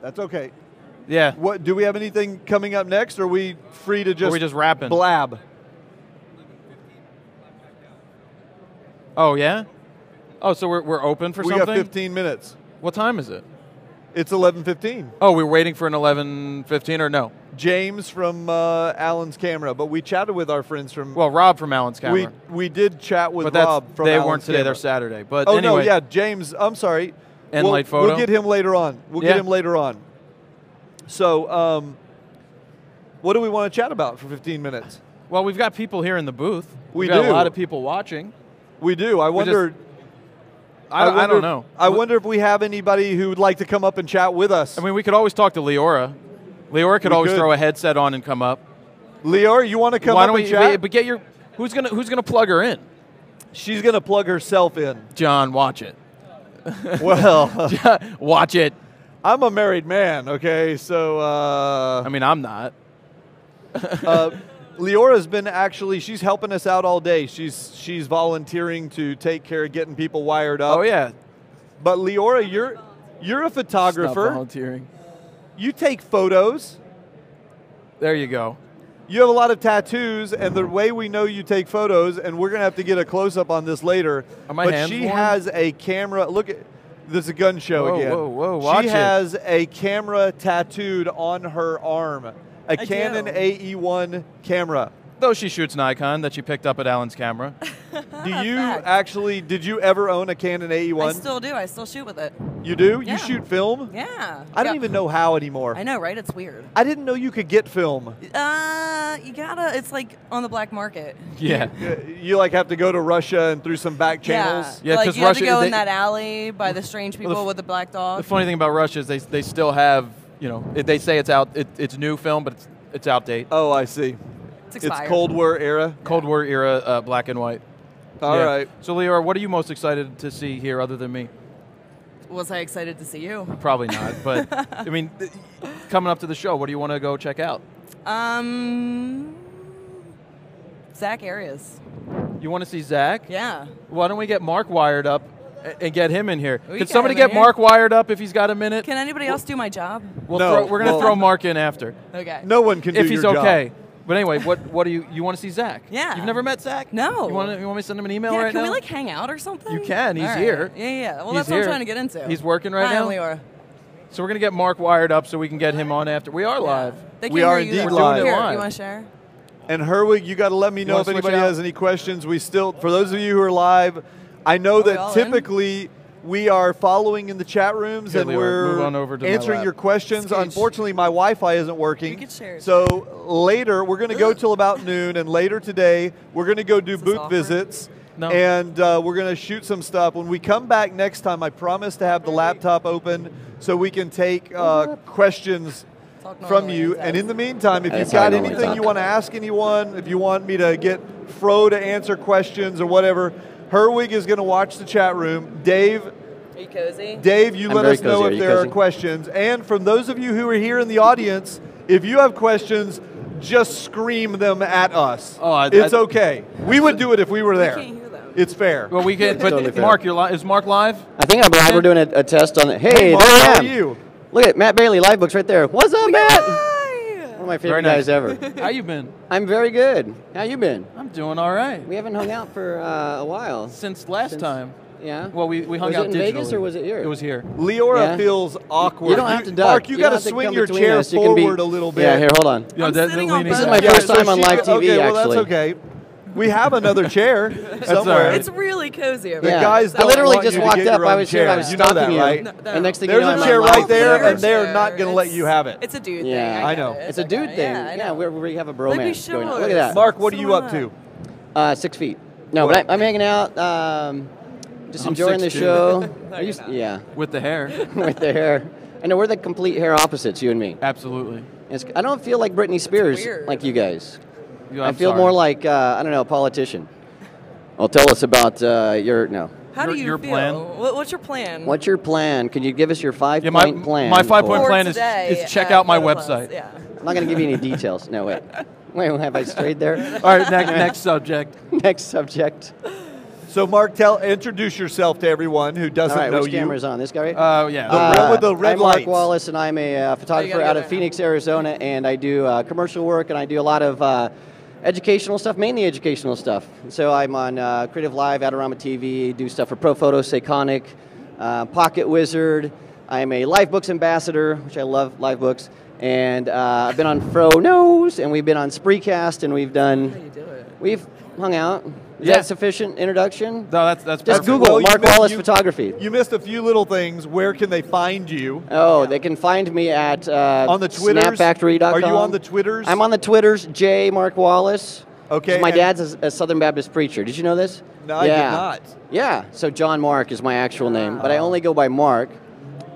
That's okay. Yeah. What do we have anything coming up next, or are we free to just, we just rapping? Blab? Oh, yeah? Oh, so we're open for something? We got 15 minutes. What time is it? It's 11:15. Oh, we're waiting for an 11:15 or no? James from Alan's Camera, but we chatted with our friends from... Well, Rob from Alan's Camera. We did chat with but Rob from they Alan's weren't today, Camera. they're Saturday. But oh, anyway. no, yeah, James, I'm sorry. Light Photo? We'll get him later on. We'll get him later on. So, what do we want to chat about for 15 minutes? Well, we've got people here in the booth. We've got a lot of people watching. We do. I wonder... I don't know. I wonder if we have anybody who would like to come up and chat with us. I mean, we could always talk to Leora. Leora could always throw a headset on and come up. Leora, you want to come up and chat? But get your... Who's gonna plug her in? She's going to plug herself in. John, watch it. Well... watch it. I'm a married man, okay? So... I mean, I'm not. Leora's been she's helping us out all day. She's volunteering to take care of getting people wired up. Oh, yeah. But Leora, you're a photographer. Stop volunteering. You take photos. There you go. You have a lot of tattoos, and the way we know you take photos, and we're going to have to get a close-up on this later, Are my hands she warm? has a camera. Look at this is a gun show again. Whoa, watch she it. has a camera tattooed on her arm. A Canon AE1 camera. Though she shoots Nikon that she picked up at Alan's Camera. Did you ever own a Canon AE1? I still do. I still shoot with it. You do? Yeah. You shoot film? Yeah. I don't even know how anymore. I know, right? It's weird. I didn't know you could get film. You gotta, it's like on the black market. Yeah. You like have to go to Russia and through some back channels? Yeah, like because you have Russia... to go in that alley by the strange people with the black dog. The funny thing about Russia is they still have, they say it's out, it's new film, but it's outdated. Oh, I see. It's expired. It's Cold War era? Cold War era, black and white. All right. So, Leora, what are you most excited to see here other than me? Was I excited to see you? Probably not, but, I mean, coming up to the show, what do you want to go check out? Zach Arias. You want to see Zach? Yeah. Why don't we get Mark wired up and get him in here? We Can get somebody him in get here. Mark wired up if he's got a minute? Can anybody else do my job? We're going to throw Mark in after. Okay. No one can do if he's your okay. job. But anyway, what do you want to see Zach? Yeah. You've never met Zach? No. You want me to send him an email Yeah, right now? can we like hang out or something? You can. He's All right. here. Yeah. Well, He's that's what here. I'm trying to get into. He's working right Hi, now. I'm Leora. So we're going to get Mark wired up so we can get him on after. We are live. They We can't are hear you, indeed though. live. Here, Live. you want to share? And Herwig, you got to let me know wanna if switch anybody out? has any questions. We still, for those of you who are live, I know we that all typically We are following in the chat rooms, Here, and Leo, we're move on over to my answering lap. your questions. Scooch. Unfortunately, my Wi-Fi isn't working. We could share it. So later, we're going to go till about noon, and later today, we're going to go do this booth awkward? visits, No. and we're going to shoot some stuff. When we come back next time, I promise to have the laptop open so we can take questions Talk from normally, you. it And says. in the meantime, if That's you've how I got normally anything talk. you want to ask anyone, if you want me to get Fro to answer questions or whatever, Herwig is going to watch the chat room. Dave, Are you cozy? Dave, you I'm let very us know cozy. Are if you there are cozy? questions. And from those of you who are here in the audience, if you have questions, just scream them at us. Oh, it's okay. We would do it if we were there. can't hear them. It's fair. Well, we can. But Totally fair. Mark, is Mark live? I think I'm live. We're doing a test on it. Hey, Hey, Mark, there I how am. are you? Look at Matt Bailey, live books right there. What's up, Matt? Hi! One of my Very favorite nice. guys ever. How you been? I'm very good. How you been? I'm doing all right. We haven't hung out for a while. Since last time. Yeah. Well, we hung Was out it in digitally. Vegas or was it here? It was here. Leora Yeah. feels awkward. You don't have to duck. Mark, you You got don't to have to swing come your between chair us. You can be- forward a little bit. Yeah, here, hold on. Yeah, I'm they're sitting on leaning both. This is my back. first time on live TV, Okay, well, actually. that's okay. We have another chair somewhere. all right. It's really cozy over The here. guys I don't literally want just you to walked get up. your I own was here. I chair. was You know that, stalking you. right? No, And next thing There's you know, a I'm chair on right live there, forever. and they're not going to let you have it. It's a dude Yeah. thing. I get know. it. It's a dude okay. thing. Yeah, I Yeah, know. we have a Look at bromance going on. yours. Look at that. Mark, what are What's you up going to? 6 feet. No, but I'm hanging out, just I'm enjoying the 6'2". show. No, Are you, you're not. yeah, With the hair. with the hair. I know we're the complete hair opposites, you and me. Absolutely. I don't feel like Britney Spears weird. like you guys. You- I I'm feel sorry. more like, I don't know, a politician. Well, tell us about your, no. How do Your- you your feel? plan? What's your plan? What's your plan? Can you give us your Yeah, five-point plan? my 5-point For plan is today check at out my Photo Plus, website. Yeah. I'm not going to give you any details. No, wait. Wait, have I strayed there? All right, next subject. Next subject. So, Mark, introduce yourself to everyone who All doesn't right, know which you. camera is on? This guy right? Yeah. The red with the red I'm Mark lights. Wallace, and I'm a photographer gotta go out of there. Phoenix, Arizona, and I do commercial work, and I do a lot of educational stuff, mainly educational stuff. So I'm on Creative Live, Adorama TV, do stuff for ProPhoto, Seikonic, Pocket Wizard. I'm a Live Books ambassador, which I love Live Books, and I've been on FroKnows, and we've been on Spreecast, and we've done. How do you do it? We've hung out. Is Yeah. that sufficient introduction? No, that's Just perfect. Google Well, you Mark missed- Wallace you- Photography. You missed a few little things. Where can they find you? Oh, they can find me at On the Twitters? snapfactory.com. Are you on the Twitters? I'm on the Twitters, J. Mark Wallace. Okay, 'Cause my and- dad's a Southern Baptist preacher. Did you know this? No, I did yeah. not. Yeah, so John Mark is my actual name, but I only go by Mark.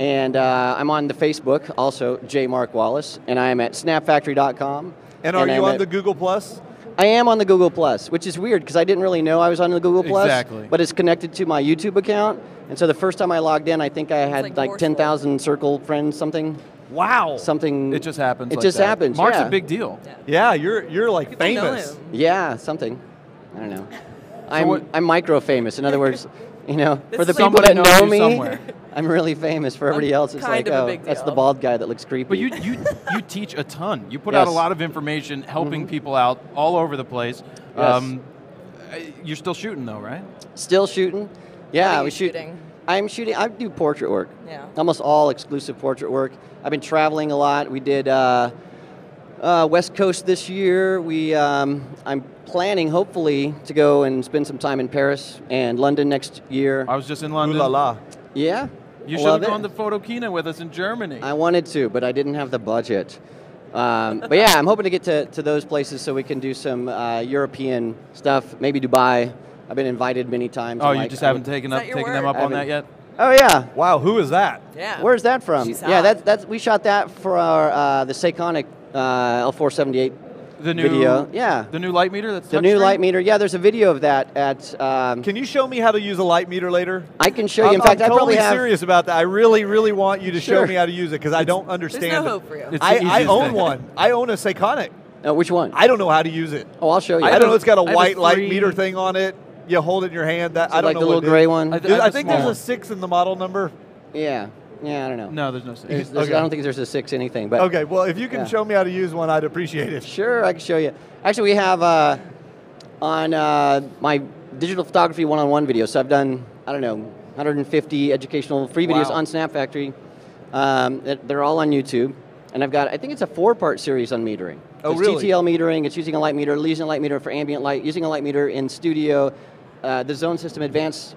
And I'm on the Facebook, also J. Mark Wallace, and I am at snapfactory.com. And are you I'm on at- the Google Plus? I am on the Google Plus, which is weird because I didn't really know I was on the Google Plus. Exactly. But it's connected to my YouTube account, and so the first time I logged in, I think I had like like forceful. 10,000 circle friends, something. Wow. Something. It just happens. It like just that. happens. Mark's yeah. a big deal. Yeah, you're like People know famous. him. Yeah, something. I don't know. what- I'm micro famous. In other words, for the is people Somebody that knows know you me, somewhere. I'm really famous. For everybody else, it's kind like, of a oh, big that's the deal. bald guy that looks creepy. But you teach a ton. You put out a Yes. lot of information, helping people out all over the place. Yes. You're still shooting though, right? Still shooting. Yeah, What are we you shoot. shooting? I'm shooting. I do portrait work. Yeah. Almost all exclusive portrait work. I've been traveling a lot. We did West Coast this year. I'm planning, hopefully, to go and spend some time in Paris and London next year. I was just in Ooh London. la la. Yeah. You should love have it. gone to Photokina with us in Germany. I wanted to, but I didn't have the budget. But yeah, I'm hoping to get to those places so we can do some European stuff. Maybe Dubai. I've been invited many times. oh, I'm you like, just I haven't would- taken that your them word? up on that yet? Oh yeah. Wow, who is that? Yeah. Where's that from? She's Yeah, hot. that's we shot that for our the Seikonic L478 The new video. Yeah. The new light meter. That's The new touchscreen? light meter. Yeah, there's a video of that at. Can you show me how to use a light meter later? I can show you. In I'm fact, I totally probably have. serious about that. I really, really want you to show Sure. me how to use it because I don't There's understand no it. hope for you. It's the I easiest own thing. one. I own a Seikonic. Which one? I don't know how to use it. Oh, I'll show you. I don't know. It's got a I have a white light 3 meter thing on it. You hold it in your hand. That Is it I don't like know the what little it gray is. one. I I have think the there's small a 6 in the model number. Yeah. Yeah, I don't know. No, there's no. There's- Okay. I don't think there's a 6 anything, but Okay, well, if you can Yeah. show me how to use one, I'd appreciate it. sure, I can show you. Actually, we have on my digital photography one-on-one video. So I've done 150 educational free videos Wow. on Snap Factory. They're all on YouTube, and I think it's a 4-part series on metering. Oh, it's really? TTL metering. It's using a light meter, using a light meter for ambient light, using a light meter in studio, the zone system advanced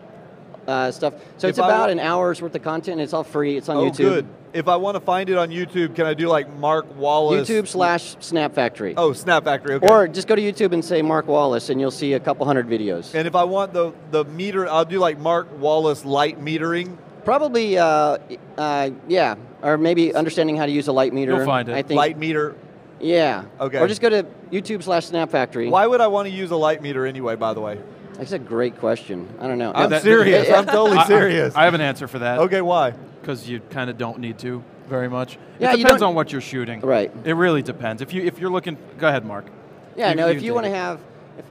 stuff. So it's about an hour's worth of content, and it's all free. It's on YouTube. Good. If I want to find it on YouTube, can I do like Mark Wallace? YouTube/Snap Factory. Oh, Snap Factory, okay. Or just go to YouTube and say Mark Wallace, and you'll see a couple hundred videos. And if I want the meter, I'll do like Mark Wallace light metering. Probably, yeah. Or maybe understanding how to use a light meter. You'll find it. I think. Light meter. Yeah. Okay. Or just go to YouTube/Snap Factory. Why would I want to use a light meter anyway, by the way? That's a great question. I don't know. I'm serious. I'm totally serious. I have an answer for that. Okay, why? Because you kind of don't need to very much. Yeah, it depends on what you're shooting. Right. It really depends. If you're looking, go ahead, Mark. Yeah, no. If you want to have,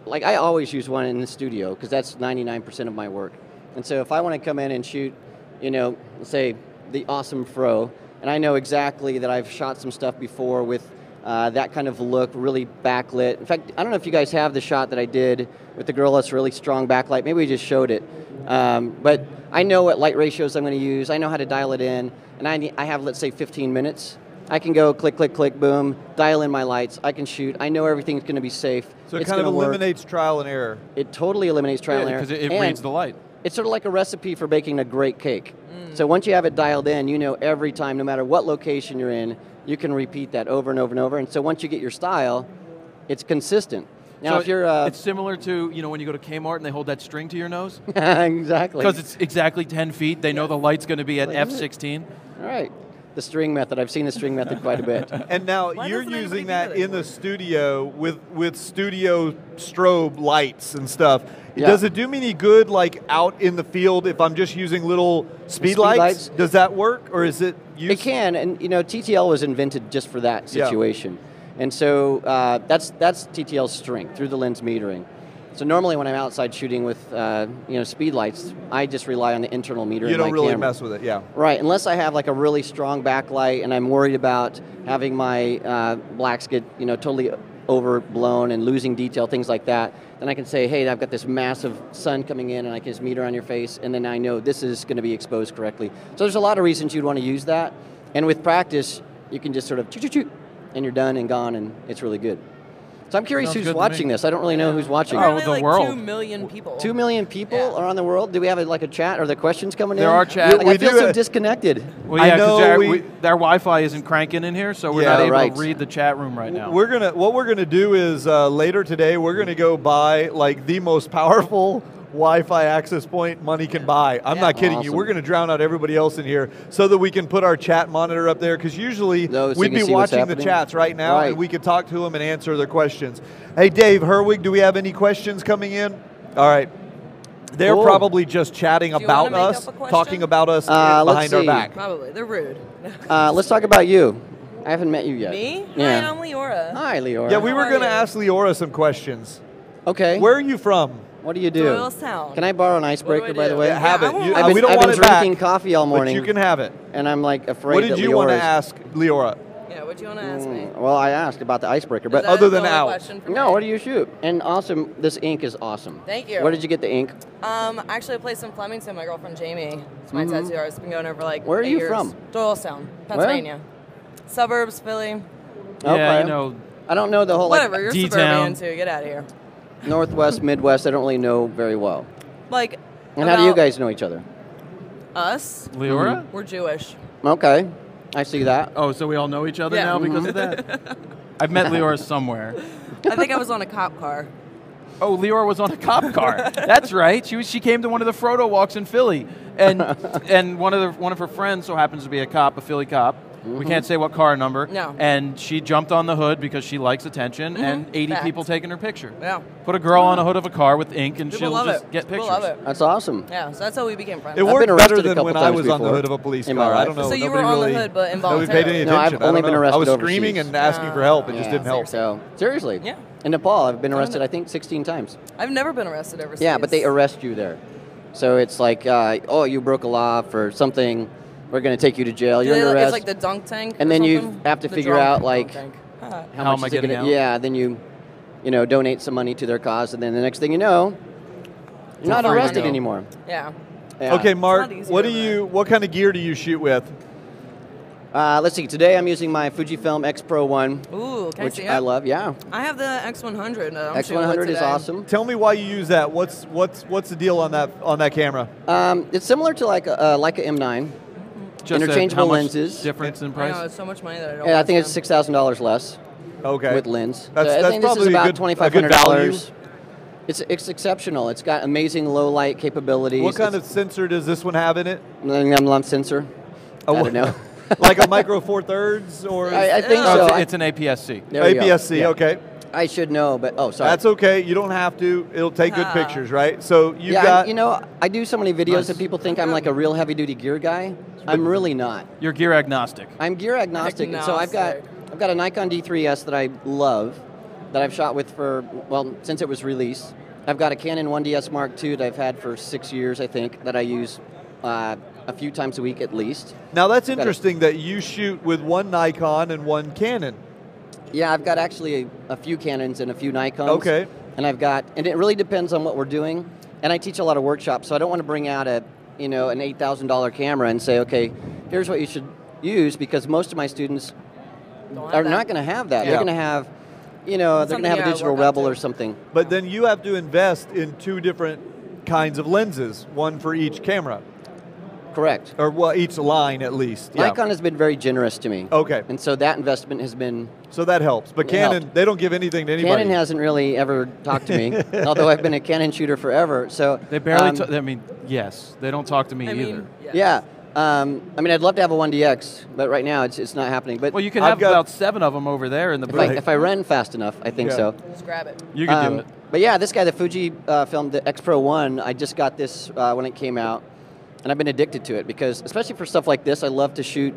like, I always use one in the studio because that's 99% of my work. And so if I want to come in and shoot, let's say the awesome Fro, and I know exactly that I've shot some stuff before with that kind of look, really backlit. In fact, I don't know if you guys have the shot that I did with the girl that's really strong backlight. Maybe we just showed it. But I know what light ratios I'm going to use. I know how to dial it in. And I have, let's say, 15 minutes. I can go click, click, click, boom, dial in my lights. I can shoot. I know everything's going to be safe. So it kind of eliminates trial and error. It totally eliminates trial and error. Because it reads the light. It's sort of like a recipe for baking a great cake. So once you have it dialed in, you know every time, no matter what location you're in, you can repeat that over and over and over. And so once you get your style, it's consistent. Now, so if you're... it's similar to, when you go to Kmart and they hold that string to your nose? Exactly. Because it's exactly 10 feet. They know the light's going to be at F16. All right. The string method. I've seen the string method quite a bit. And now you're using that in the studio with studio strobe lights and stuff. Yeah. Does it do me any good, like, out in the field if I'm just using little speed lights? Does that work, or is it used? It can, and TTL was invented just for that situation. Yeah. And so that's TTL's strength, through the lens metering. So normally when I'm outside shooting with speed lights, I just rely on the internal meter in my camera. You don't really mess with it, yeah. Right, unless I have like a really strong backlight and I'm worried about having my blacks get totally overblown and losing detail, things like that, then I can say, hey, I've got this massive sun coming in and I can just meter on your face, and then I know this is going to be exposed correctly. So there's a lot of reasons you'd want to use that, and with practice, you can just sort of choo-choo-choo, and you're done and gone, and it's really good. So I'm curious who's watching this. I don't really know who's watching. The world. 2 million people. 2 million people are on the world? Do we have a chat? Are there questions coming in? There are chats. I feel so disconnected. Well, yeah, because their Wi-Fi isn't cranking in here, so we're not able to read the chat room right now. What we're gonna do is later today we're gonna go buy like the most powerful Wi-Fi access point money can buy. I'm not kidding you. We're going to drown out everybody else in here so that we can put our chat monitor up there, because usually we'd be watching the chats right now and we could talk to them and answer their questions. Hey, Dave Herwig, do we have any questions coming in? All right. They're probably just chatting about us, talking about us behind our back. Probably. They're rude. Let's talk about you. I haven't met you yet. Me? Yeah. Hi, I'm Leora. Hi, Leora. Yeah, we were going to ask Leora some questions. Okay. Where are you from? What do you do? Doylestown. Can I borrow an icebreaker, by the way? Have it. I've been drinking coffee all morning. But you can have it. And I'm like afraid. What did you want to ask Leora? Yeah, what do you want to ask me? Well, I asked about the icebreaker, but other than out. No, what do you shoot? And awesome, this ink is awesome. Thank you. Where did you get the ink? Actually, I play some Flemington. My girlfriend Jamie. It's my tattoo artist. Been going over like Where are 8 you years. from? Doylestown, Pennsylvania. Suburbs, Philly. Yeah, okay. I don't know the whole whatever. You're D-town. suburban too. Get out of here. Northwest, Midwest. I don't really know very well. Like. And how do you guys know each other? Us. Leora? We're Jewish. Okay, I see that. Oh, so we all know each other now because of that? I've met Leora somewhere. I think I was on a cop car. Oh, Leora was on a cop car. That's right. She came to one of the Frodo walks in Philly, and one of her friends so happens to be a cop, a Philly cop. We can't say what car number. No. And she jumped on the hood because she likes attention, and 80 people taking her picture. Yeah. Put a girl on a hood of a car with ink, and People she'll love just it. get People pictures. love it. That's awesome. Yeah, so that's how we became friends. It worked better than when I was on the hood of a police car. I don't know. So you were on the hood, but involuntarily. Nobody paid any attention. No, I've only been arrested I was overseas. screaming and asking for help. It just didn't help. So seriously. Yeah. In Nepal, I've been arrested, I think, 16 times. I've never been arrested overseas. Yeah, but they arrest you there. So it's like, oh, you broke a law for something. We're going to take you to jail. You're under arrest. It's like the dunk tank. And then you have to figure out, like, how am I getting out? Yeah, then you donate some money to their cause, and then the next thing you know, you're not arrested anymore. Yeah. Okay, Mark, what kind of gear do you shoot with? Let's see. Today I'm using my Fujifilm X Pro 1, Ooh, can which I see I it? love. Yeah, I have the X100. X100 is awesome. Tell me why you use that. What's the deal on that camera? It's similar to like a M9. Just Interchangeable how much lenses. difference in I price? know, it's so much money that I don't Yeah, I think it's understand. $6,000 less. Okay. With lens. That's I think this is probably about a good value. $2,500. It's exceptional. It's got amazing low light capabilities. What kind of sensor does this one have in it? M sensor. I don't know. Like a micro four thirds or? I think No, so. it's an APS-C. There you go. APS-C. Yeah. Okay. I should know, but sorry. That's okay. You don't have to. It'll take good pictures, right? So you yeah, got. you know, I do so many videos that people think I'm like a real heavy duty gear guy. I'm really not. You're gear agnostic. I'm gear agnostic, and so I've got a Nikon D3S that I love, that I've shot with since it was released. I've got a Canon 1DS Mark II that I've had for 6 years, I think, that I use a few times a week at least. Now that's interesting that you shoot with one Nikon and one Canon. Yeah, I've got actually a few Canons and a few Nikons. Okay. And and it really depends on what we're doing. And I teach a lot of workshops, so I don't want to bring out an $8,000 camera and say, okay, here's what you should use, because most of my students are not going to have that. Yeah. They're going to have, they're going to have a Digital Rebel or something. But then you have to invest in two different kinds of lenses, one for each camera. Correct. Or each line at least. Nikon has been very generous to me. Okay. And so that investment has been... So that helps. But Canon, they don't give anything to anybody. Canon hasn't really ever talked to me, although I've been a Canon shooter forever. So they barely. Yes, they don't talk to me either. Yeah. I'd love to have a 1DX, but right now it's not happening. But well, you can have about 7 of them over there in the booth. If I run fast enough, I think so. Just grab it. You can do it. But yeah, this guy, the Fuji film, the X Pro 1, I just got this when it came out, and I've been addicted to it because, especially for stuff like this, I love to shoot.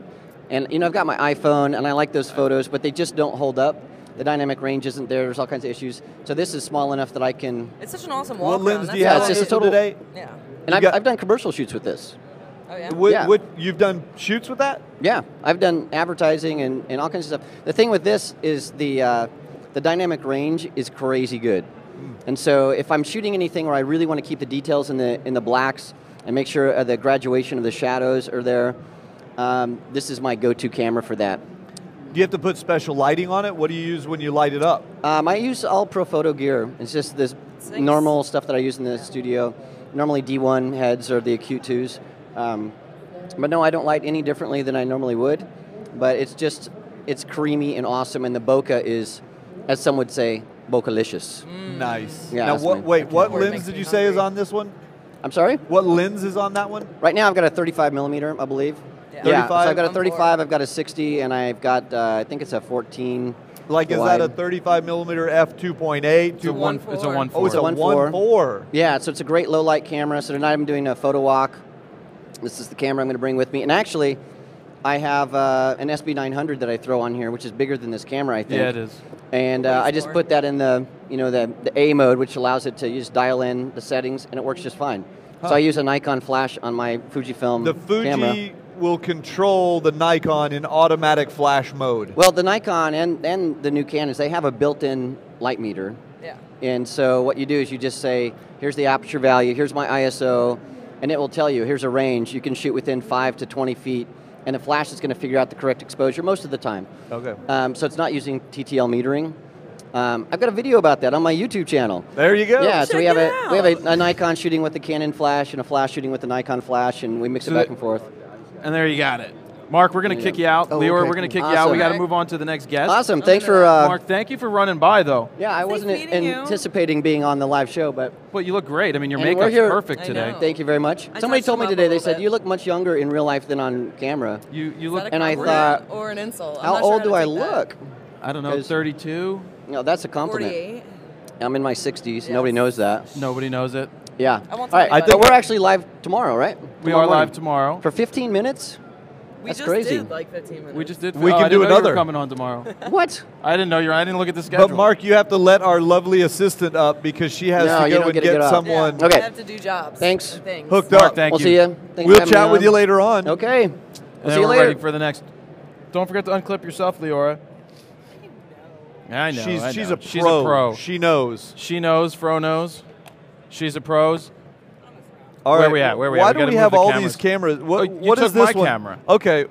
And I've got my iPhone, and I like those photos, but they just don't hold up. The dynamic range isn't there. There's all kinds of issues. So this is small enough that I can. It's such an awesome walk. What lens do you have? It's just a total today? Yeah. And I've done commercial shoots with this. Oh yeah. You've done shoots with that? Yeah, I've done advertising and all kinds of stuff. The thing with this is the dynamic range is crazy good. And so if I'm shooting anything where I really want to keep the details in the blacks and make sure the graduation of the shadows are there, this is my go-to camera for that. Do you have to put special lighting on it? What do you use when you light it up? I use all ProPhoto gear. It's just this normal stuff that I use in the studio. Normally D1 heads or the acute 2s. But no, I don't light any differently than I normally would. But it's creamy and awesome, and the bokeh is, as some would say, bokeh-licious. Nice. Yeah, now, what lens did you say is on this one? I'm sorry? What lens is on that one? Right now I've got a 35 millimeter, I believe. Yeah, so I've got a 35, I've got a 60, and I've got, I think it's a 14. Like, is that a 35 millimeter f2.8? It's a 1.4. Oh, it's a 1.4. Yeah, so it's a great low light camera. So tonight I'm doing a photo walk. This is the camera I'm going to bring with me. And actually, I have an SB900 that I throw on here, which is bigger than this camera, I think. Yeah, it is. And I just put that in the A mode, which allows it to just dial in the settings, and it works just fine. So I use a Nikon flash on my Fujifilm camera. The Fuji will control the Nikon in automatic flash mode. Well, the Nikon and the new Canons, they have a built-in light meter. Yeah. And so what you do is you just say, here's the aperture value, here's my ISO, and it will tell you, here's a range. You can shoot within 5 to 20 feet, and the flash is going to figure out the correct exposure most of the time. Okay. So it's not using TTL metering. I've got a video about that on my YouTube channel. There you go. Yeah, so we Check have it out. a Nikon shooting with the Canon flash and a flash shooting with the Nikon flash, and we mix it back and forth. And there you got it. Mark, we're going to kick you out. Oh, Leora, okay. we're going to kick you Awesome. out. We got to move on to the next guest. Awesome. Thanks for Mark, thank you for running by, though. Yeah, I wasn't meeting you. anticipating being on the live show, but Well, you look great. I mean, your And we're makeup's here- perfect I today. know. thank you very much. I Somebody touched told me him up today, a they little said, bit. you look much younger in real life than on camera. You Is that look. a And I compliment thought, or an insult? I'm How not sure old do to I take that. look? I don't know, 'Cause- 32. No, that's a compliment. 48. I'm in my 60s. Yes. Nobody knows that. Nobody knows it. Yeah. I won't All right, tell but anybody. we're actually live tomorrow, right? We Tomorrow are morning. live tomorrow. For 15 minutes? We That's just crazy. did like 15 minutes. We just did. We oh, can I do didn't know you another. were coming on tomorrow. What? I didn't know I didn't look at the schedule. But Mark, you have to let our lovely assistant up because she has No, to you go don't and get to get get up. someone Yeah, Okay. I have to do jobs. Thanks. and things. hooked Mark, up. thank We'll you. see you. Thanks for We'll having chat me with on. you later on. Okay. And We'll see then you we're later. ready for the next. Don't forget to unclip yourself, Leora. I know. She's I a know. pro. She's a pro. She knows. She knows. Fro knows. She's a pros. All Where right. we at? Where we Why at? We do gotta we move have the all cameras. these cameras? What, Oh, you what is took this my one? camera. Okay.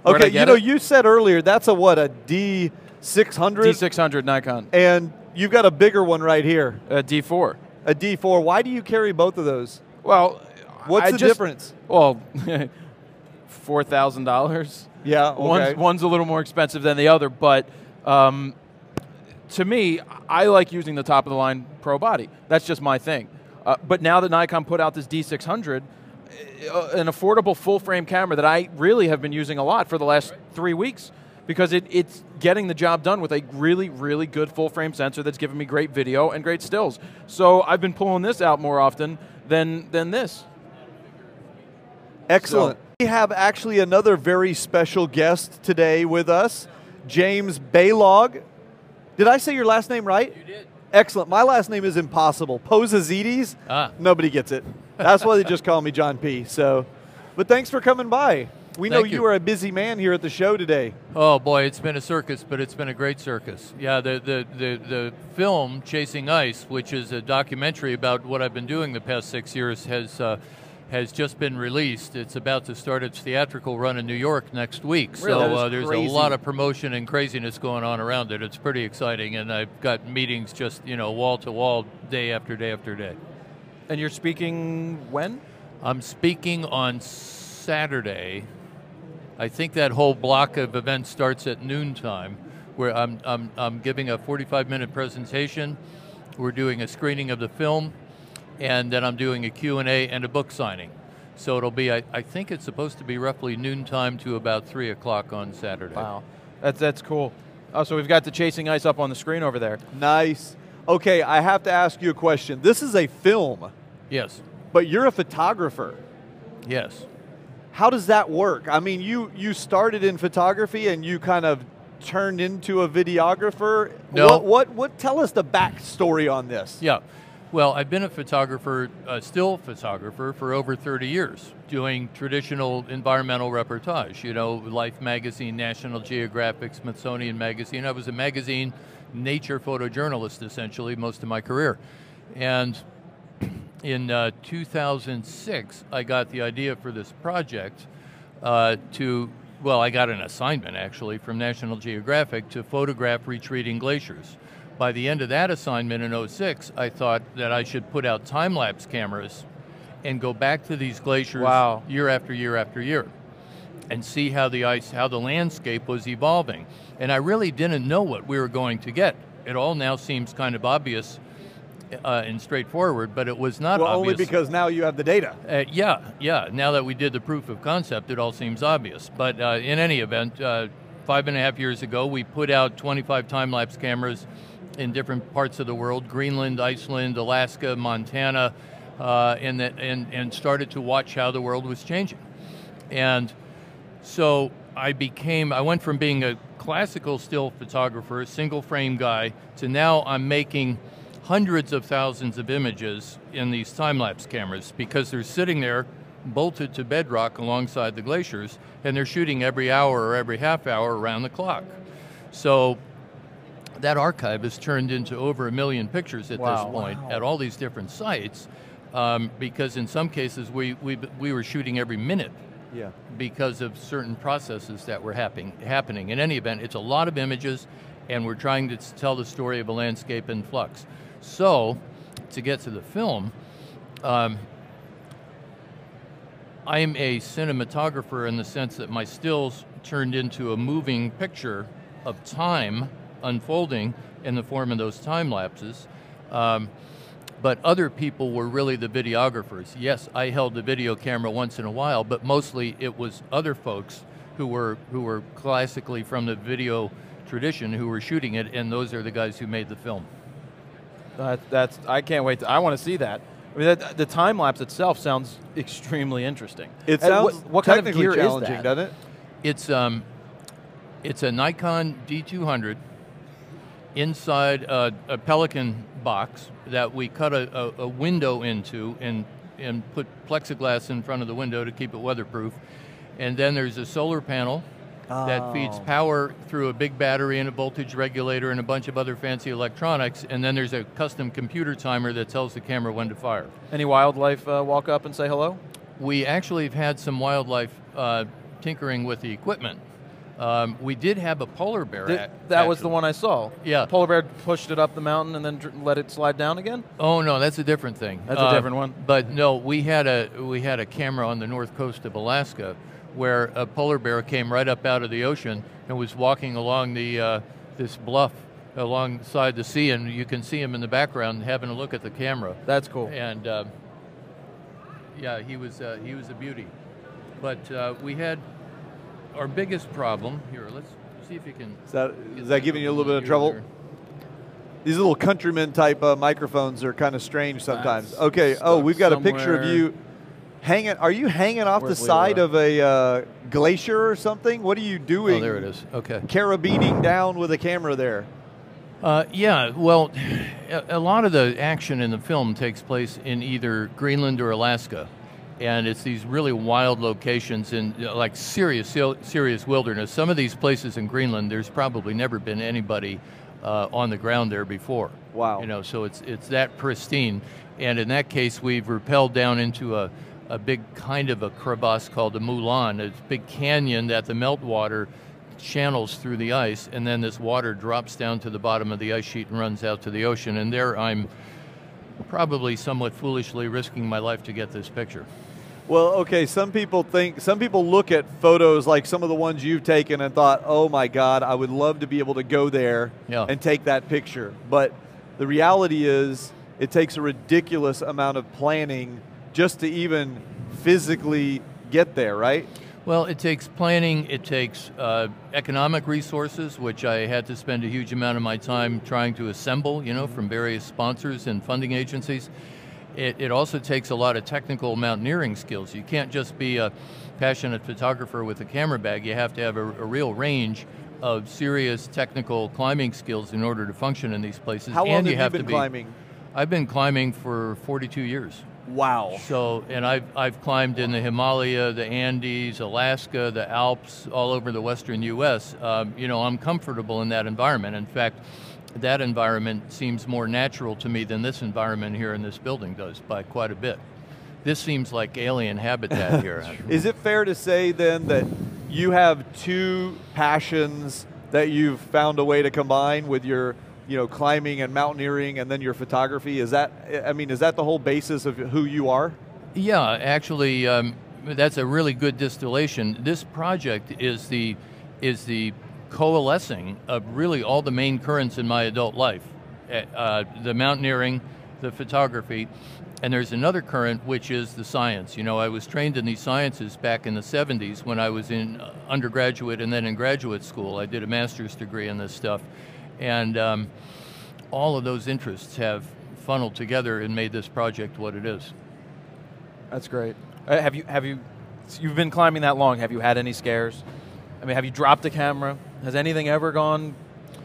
Where'd I Okay, get you know, it? you said earlier that's a what, a D600? D600 Nikon. And you've got a bigger one right here. A D4. A D4. Why do you carry both of those? Well, What's the difference? Well, $4,000. Yeah, okay. One's a little more expensive than the other, but to me, I like using the top of the line Pro body. That's just my thing. But now that Nikon put out this D600, an affordable full frame camera that I really have been using a lot for the last 3 weeks, because it's getting the job done with a really, really good full frame sensor that's giving me great video and great stills. So I've been pulling this out more often than this. Excellent. We have actually another very special guest today with us, James Baylog. Did I say your last name right? You did. Excellent. My last name is impossible. Posazides? Nobody gets it. That's why they just call me John P. So, but thanks for coming by. We know you are a busy man here at the show today. Oh boy, it's been a circus, but it's been a great circus. Yeah, the film Chasing Ice, which is a documentary about what I've been doing the past 6 years, has just been released. It's about to start its theatrical run in New York next week. Really? So there's a lot of promotion and craziness going on around it. It's pretty exciting, and I've got meetings just, wall to wall, day after day after day. And you're speaking when? I'm speaking on Saturday. I think that whole block of events starts at noontime, where I'm giving a 45-minute presentation. We're doing a screening of the film, and then I'm doing a Q&A and a book signing. So it'll be, I think it's supposed to be roughly noontime to about 3 o'clock on Saturday. Wow, that's cool. Oh, so we've got the Chasing Ice up on the screen over there. Nice. Okay, I have to ask you a question. This is a film. Yes. But you're a photographer. Yes. How does that work? I mean, you started in photography and you kind of turned into a videographer. No. What tell us the backstory on this? Yeah. Well, I've been a photographer, still photographer, for over 30 years, doing traditional environmental reportage, Life magazine, National Geographic, Smithsonian magazine. I was a magazine nature photojournalist, essentially, most of my career. And in 2006, I got the idea for this project I got an assignment, actually, from National Geographic to photograph retreating glaciers. By the end of that assignment in 2006, I thought that I should put out time-lapse cameras and go back to these glaciers year after year after year and see how the landscape was evolving. And I really didn't know what we were going to get. It all now seems kind of obvious and straightforward, but it was not obvious. Only because now you have the data. Yeah. Now that we did the proof of concept, it all seems obvious. But in any event, 5.5 years ago, we put out 25 time-lapse cameras in different parts of the world: Greenland, Iceland, Alaska, Montana, and started to watch how the world was changing. And so I went from being a classical still photographer, a single frame guy, to now I'm making hundreds of thousands of images in these time-lapse cameras, because they're sitting there bolted to bedrock alongside the glaciers, and they're shooting every hour or every half hour around the clock. So that archive has turned into over 1 million pictures at this point at all these different sites, because in some cases we were shooting every minute because of certain processes that were happening. In any event, it's a lot of images, and we're trying to tell the story of a landscape in flux. So, to get to the film, I'm a cinematographer in the sense that my stills turned into a moving picture of time unfolding in the form of those time lapses. But other people were really the videographers. Yes, I held the video camera once in a while, but mostly it was other folks who were classically from the video tradition who were shooting it, and those are the guys who made the film. I can't wait. I want to see that. I mean, the time lapse itself sounds extremely interesting. It sounds what kind of gear challenging, is that? doesn't it? It's a Nikon D200 inside a Pelican box that we cut a window into and put plexiglass in front of the window to keep it weatherproof. And then there's a solar panel that feeds power through a big battery and a voltage regulator and a bunch of other fancy electronics. And then there's a custom computer timer that tells the camera when to fire. Any wildlife walk up and say hello? We actually have had some wildlife tinkering with the equipment. We did have a polar bear. That was the one I saw. Yeah. Polar bear pushed it up the mountain and then let it slide down again? Oh no, that's a different thing. That's a different one. But no, we had a camera on the north coast of Alaska where a polar bear came right up out of the ocean and was walking along the this bluff alongside the sea, and you can see him in the background having a look at the camera. That's cool. And yeah, he was a beauty. But we had our biggest problem here. Let's see if you can. Is that giving you a little bit of trouble? There. These little countryman type microphones are kind of strange sometimes. Okay. Oh, we've got a picture of you hanging. Are you hanging off the side of a glacier or something? What are you doing? Oh, there it is. Okay. Carabining down with a camera there. Yeah, well, a lot of the action in the film takes place in either Greenland or Alaska, and it's these really wild locations in like serious wilderness. Some of these places in Greenland, there's probably never been anybody on the ground there before. Wow. You know, so it's that pristine, and in that case, we've rappelled down into a big kind of a crevasse called the Moulin, a big canyon that the meltwater channels through the ice, and then this water drops down to the bottom of the ice sheet and runs out to the ocean. And there I'm probably somewhat foolishly risking my life to get this picture. Well, okay, some people look at photos like some of the ones you've taken and thought, oh my God, I would love to be able to go there and take that picture. But the reality is it takes a ridiculous amount of planning just to even physically get there, right? Well, it takes planning, it takes economic resources, which I had to spend a huge amount of my time trying to assemble, you know, from various sponsors and funding agencies. It also takes a lot of technical mountaineering skills. You can't just be a passionate photographer with a camera bag. You have to have a real range of serious technical climbing skills in order to function in these places. How long have you been climbing? I've been climbing for 42 years. Wow. So, and I've climbed in the Himalaya, the Andes, Alaska, the Alps, all over the western U.S. You know, I'm comfortable in that environment. In fact, that environment seems more natural to me than this environment here in this building does by quite a bit. This seems like alien habitat here. Is it fair to say then that you have two passions that you've found a way to combine with your climbing and mountaineering and then your photography? Is that the whole basis of who you are? Yeah, actually, that's a really good distillation. This project is the coalescing of really all the main currents in my adult life. The mountaineering, the photography, and there's another current which is the science. You know, I was trained in these sciences back in the 70s when I was in undergraduate and then in graduate school. I did a master's degree in this stuff. And all of those interests have funneled together and made this project what it is. That's great. You've been climbing that long. Have you had any scares? I mean, have you dropped a camera? Has anything ever gone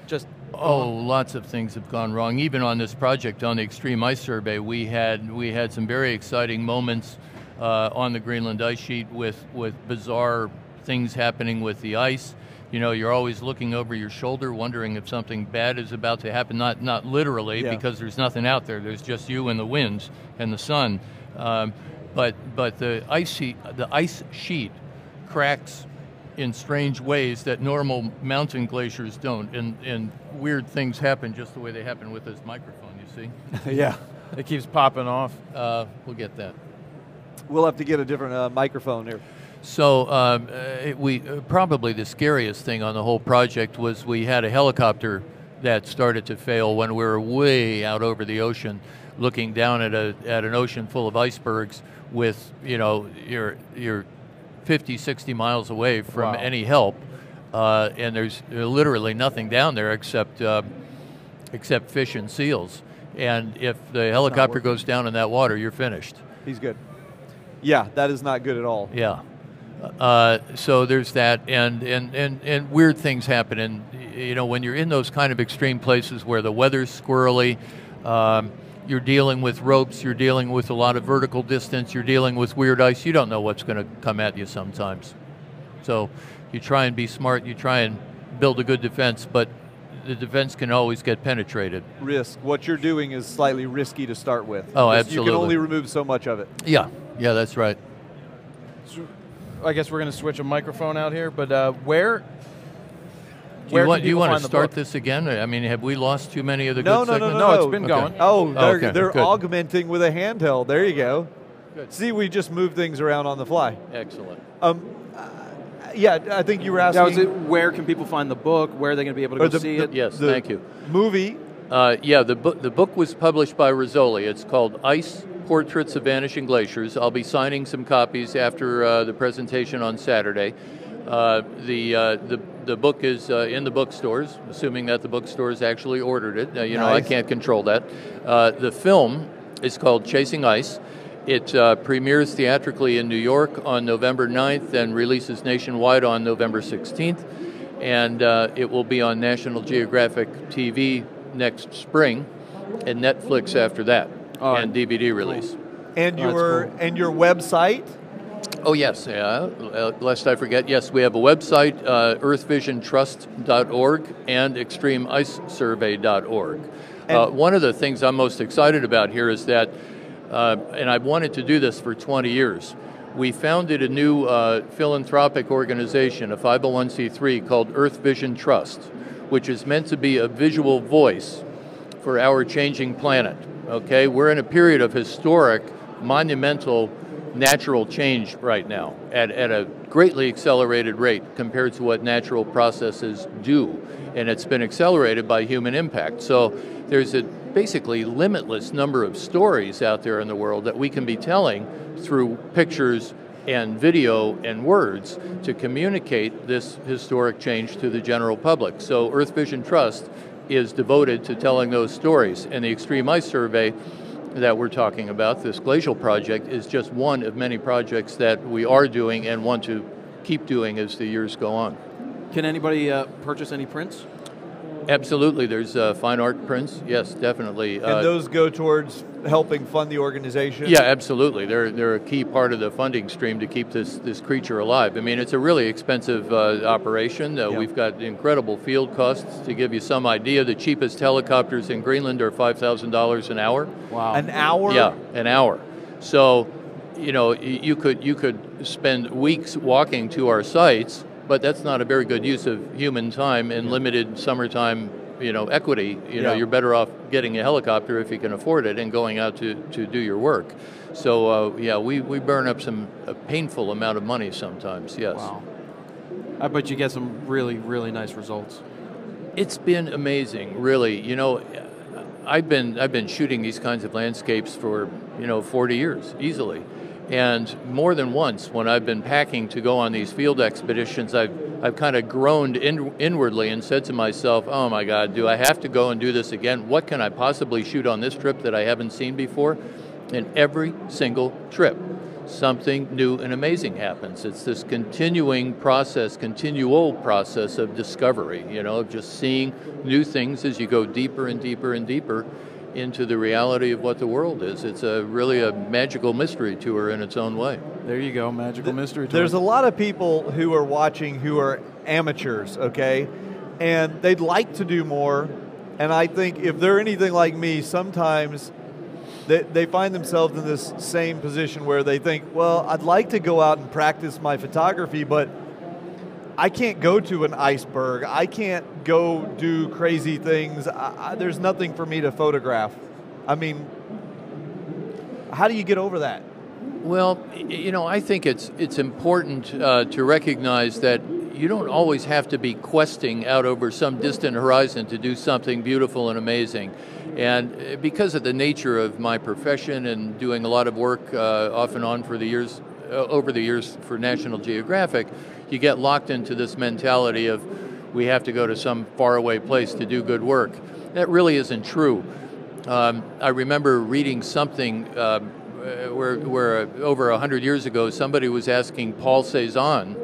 just? Oh, lots of things have gone wrong. Even on this project, on the Extreme Ice Survey, we had some very exciting moments on the Greenland ice sheet with bizarre things happening with the ice. You know, you're always looking over your shoulder, wondering if something bad is about to happen. Not literally, because there's nothing out there. There's just you and the winds and the sun. But the ice sheet cracks in strange ways that normal mountain glaciers don't, and weird things happen just the way they happen with this microphone. You see? Yeah, it keeps popping off. We'll get that. We'll have to get a different microphone here. So probably the scariest thing on the whole project was we had a helicopter that started to fail when we were way out over the ocean, looking down at an ocean full of icebergs with, you know, you're 50, 60 miles away from any help, and there's literally nothing down there except fish and seals. And if the helicopter goes down in that water, you're finished. He's good. Yeah, that is not good at all. Yeah. So there's that, and weird things happen. And you know, when you're in those kind of extreme places where the weather's squirrely, you're dealing with ropes, you're dealing with a lot of vertical distance, you're dealing with weird ice. You don't know what's going to come at you sometimes. So you try and be smart. You try and build a good defense, but the defense can always get penetrated. Risk. What you're doing is slightly risky to start with. Oh, absolutely. You can only remove so much of it. Yeah, that's right. So I guess we're going to switch a microphone out here, but where Where Do can you people want find to the start book? this again? I mean, have we lost too many of the No, good no, segments? No, it's been going. Oh, they're Okay, good. augmenting with a handheld. There you go. Good. See, we just move things around on the fly. Excellent. Yeah, I think you were asking. That was it. Where can people find the book? Where are they going to be able to go see it? Yes, the thank you. Movie. Yeah, the book was published by Rizzoli. It's called Ice: Portraits of Vanishing Glaciers. I'll be signing some copies after the presentation on Saturday. The book is in the bookstores, assuming that the bookstores actually ordered it. You know, I can't control that. The film is called Chasing Ice. It premieres theatrically in New York on November 9th and releases nationwide on November 16th. And it will be on National Geographic TV next spring and Netflix after that, and DVD release. And and your website? Oh, yes. Lest I forget, yes, we have a website, earthvisiontrust.org and extremeIceSurvey.org. One of the things I'm most excited about here is that, and I've wanted to do this for 20 years, we founded a new philanthropic organization, a 501c3 called Earth Vision Trust, which is meant to be a visual voice for our changing planet. Okay, we're in a period of historic, monumental natural change right now at a greatly accelerated rate compared to what natural processes do. And it's been accelerated by human impact. So there's a basically limitless number of stories out there in the world that we can be telling through pictures and video and words to communicate this historic change to the general public. So Earth Vision Trust is devoted to telling those stories. And the Extreme Ice Survey that we're talking about, this glacial project, is just one of many projects that we are doing and want to keep doing as the years go on. Can anybody purchase any prints? Absolutely. There's fine art prints. Yes, definitely. And those go towards helping fund the organization? Yeah, absolutely. They're a key part of the funding stream to keep this creature alive. I mean, it's a really expensive operation. We've got incredible field costs. To give you some idea, the cheapest helicopters in Greenland are $5,000 an hour. Wow. An hour? Yeah, an hour. So, you know, you could spend weeks walking to our sites, but that's not a very good use of human time in limited summertime, equity. You're better off getting a helicopter if you can afford it and going out to do your work. So, we burn up a painful amount of money sometimes, yes. Wow. I bet you get some really, really nice results. It's been amazing, really. I've been shooting these kinds of landscapes for, 40 years, easily. And more than once, when I've been packing to go on these field expeditions, I've kind of groaned inwardly and said to myself, oh my God, do I have to go and do this again? What can I possibly shoot on this trip that I haven't seen before? And every single trip, something new and amazing happens. It's this continual process of discovery, just seeing new things as you go deeper and deeper and deeper into the reality of what the world is. It's really a magical mystery tour in its own way. There you go, magical mystery tour. There's a lot of people who are watching who are amateurs, okay? And they'd like to do more. And I think if they're anything like me, sometimes they find themselves in this same position where they think, well, I'd like to go out and practice my photography, but I can't go to an iceberg. I can't go do crazy things. There's nothing for me to photograph. I mean, how do you get over that? Well, I think it's important to recognize that you don't always have to be questing out over some distant horizon to do something beautiful and amazing. And because of the nature of my profession and doing a lot of work off and on for the years, over the years for National Geographic, you get locked into this mentality of we have to go to some faraway place to do good work. That really isn't true. I remember reading something where over 100 years ago, somebody was asking Paul Cézanne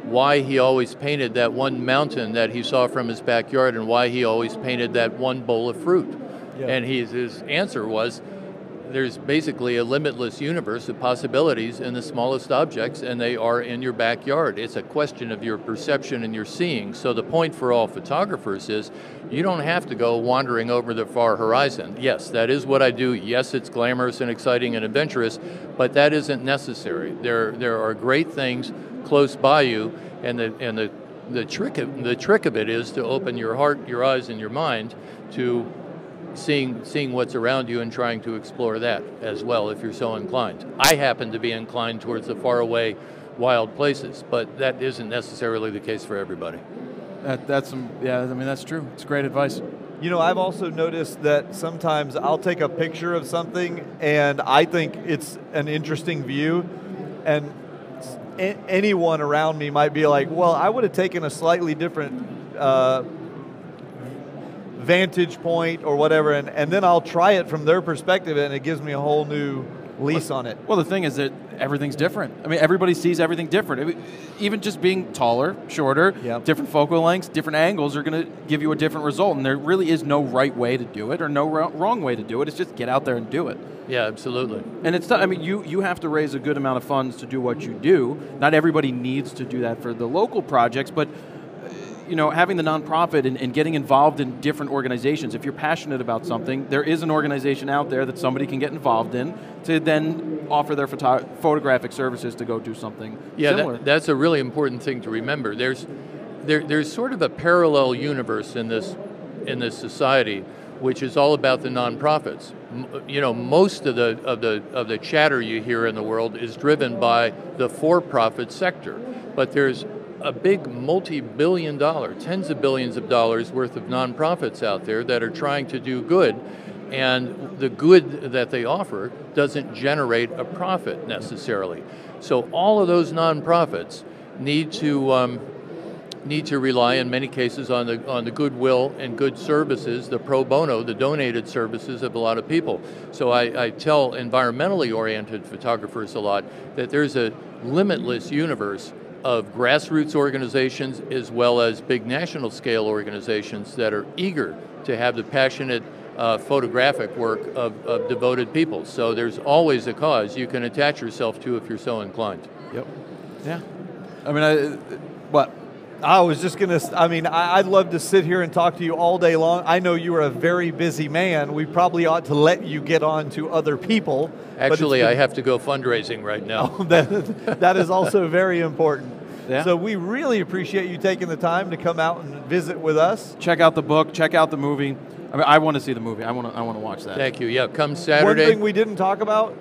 why he always painted that one mountain that he saw from his backyard and why he always painted that one bowl of fruit. Yeah. And his answer was, there's basically a limitless universe of possibilities in the smallest objects, and they are in your backyard. It's a question of your perception and your seeing. So the point for all photographers is you don't have to go wandering over the far horizon. Yes, that is what I do. Yes, it's glamorous and exciting and adventurous, but that isn't necessary. There are great things close by you, and the the trick of it is to open your heart, your eyes, and your mind to seeing what's around you and trying to explore that as well if you're so inclined. I happen to be inclined towards the faraway, wild places, but that isn't necessarily the case for everybody. That's true. It's great advice. You know, I've also noticed that sometimes I'll take a picture of something and I think it's an interesting view, and anyone around me might be like, well, I would have taken a slightly different vantage point or whatever, and then I'll try it from their perspective, and it gives me a whole new lease on it. Well, the thing is that everything's different. I mean, everybody sees everything different. I mean, even just being taller, shorter, different focal lengths, different angles are going to give you a different result, and there really is no right way to do it or no wrong way to do it. It's just get out there and do it. Yeah, absolutely. And it's, I mean, you have to raise a good amount of funds to do what you do. Not everybody needs to do that for the local projects, but you know, having the nonprofit and getting involved in different organizations. If you're passionate about something, there is an organization out there that somebody can get involved in to then offer their photographic services to go do something similar. That's a really important thing to remember. There's sort of a parallel universe in this society, which is all about the nonprofits. You know, most of the chatter you hear in the world is driven by the for-profit sector, but there's a big multi-billion-dollar, tens of billions of dollars worth of nonprofits out there that are trying to do good, and the good that they offer doesn't generate a profit necessarily. So all of those nonprofits need to rely in many cases on the goodwill and good services, the pro bono, the donated services of a lot of people. So I tell environmentally oriented photographers a lot that there's a limitless universe of grassroots organizations as well as big national scale organizations that are eager to have the passionate photographic work of devoted people. So there's always a cause you can attach yourself to if you're so inclined. Yep. Yeah. I mean, I was just going to, I'd love to sit here and talk to you all day long. I know you are a very busy man. We probably ought to let you get on to other people. Actually, I have to go fundraising right now. Oh, that is also very important. Yeah. So we really appreciate you taking the time to come out and visit with us. Check out the book, check out the movie. I mean, I want to see the movie. I want to watch that. Thank you. Yeah, come Saturday. One thing we didn't talk about,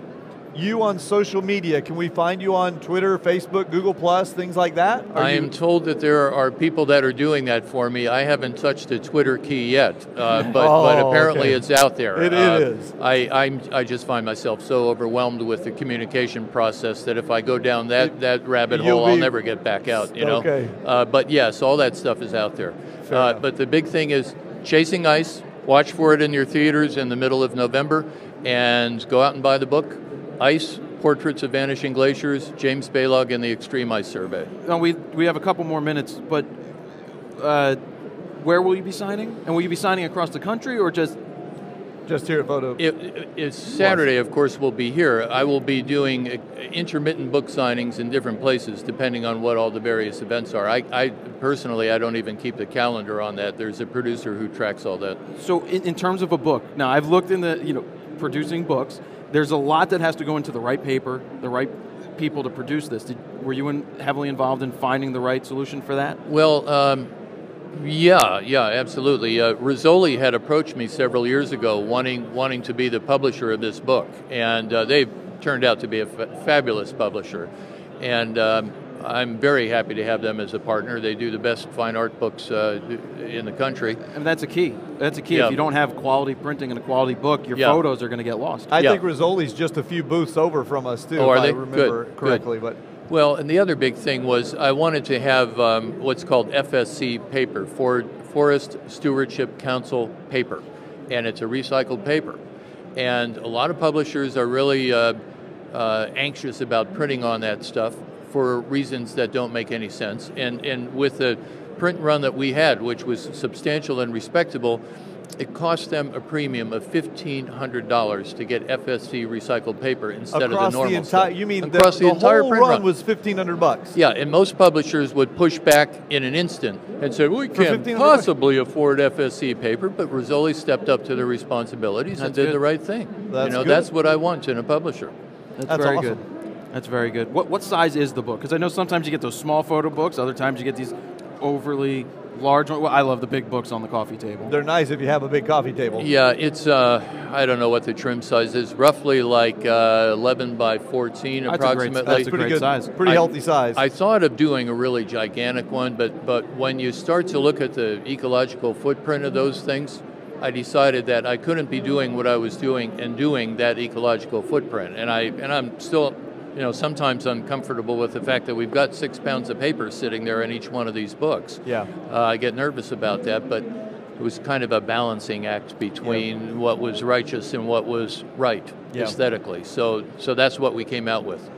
you on social media. Can we find you on Twitter, Facebook, Google+, things like that? I am told that there are people that are doing that for me. I haven't touched the Twitter key yet, but apparently it's out there. It is. I just find myself so overwhelmed with the communication process that if I go down that rabbit hole, I'll never get back out. You know. Okay. But yes, all that stuff is out there. But the big thing is Chasing Ice. Watch for it in your theaters in the middle of November, and go out and buy the book. Ice, Portraits of Vanishing Glaciers, James Balog, and the Extreme Ice Survey. Now we have a couple more minutes, but where will you be signing? And will you be signing across the country or just here at Photo? It's Saturday, of course, we'll be here. I will be doing intermittent book signings in different places, depending on what all the various events are. I personally, I don't even keep the calendar on that. There's a producer who tracks all that. So in terms of a book, now I've looked in producing books. There's a lot that has to go into the right paper, the right people to produce this. Were you heavily involved in finding the right solution for that? Well, yeah, absolutely. Rizzoli had approached me several years ago wanting to be the publisher of this book, and they've turned out to be a fabulous publisher. And I'm very happy to have them as a partner. They do the best fine art books in the country. And that's a key. That's a key. Yeah. If you don't have quality printing and a quality book, your photos are going to get lost. I think Rizzoli's just a few booths over from us, too, if I remember correctly. Good. Well, and the other big thing was I wanted to have what's called FSC paper, Forest Stewardship Council paper, and it's a recycled paper. And a lot of publishers are really anxious about printing on that stuff for reasons that don't make any sense. And with the print run that we had, which was substantial and respectable, it cost them a premium of $1,500 to get FSC recycled paper instead of the normal stuff. You mean across the entire whole print run was $1,500? Yeah, and most publishers would push back in an instant and say, we can't possibly afford FSC paper, but Rizzoli stepped up to their responsibilities and did the right thing. That's what I want in a publisher. That's very awesome. Good. That's very good. What size is the book? Because I know sometimes you get those small photo books, other times you get these overly large one? Well, I love the big books on the coffee table. They're nice if you have a big coffee table. Yeah, it's, I don't know what the trim size is, roughly like 11 by 14 approximately. That's a great size. Pretty healthy size. I thought of doing a really gigantic one, but when you start to look at the ecological footprint of those things, I decided that I couldn't be doing what I was doing and doing that ecological footprint. And I'm still, sometimes uncomfortable with the fact that we've got 6 pounds of paper sitting there in each one of these books. Yeah. I get nervous about that, but it was kind of a balancing act between what was righteous and what was right aesthetically. So that's what we came out with.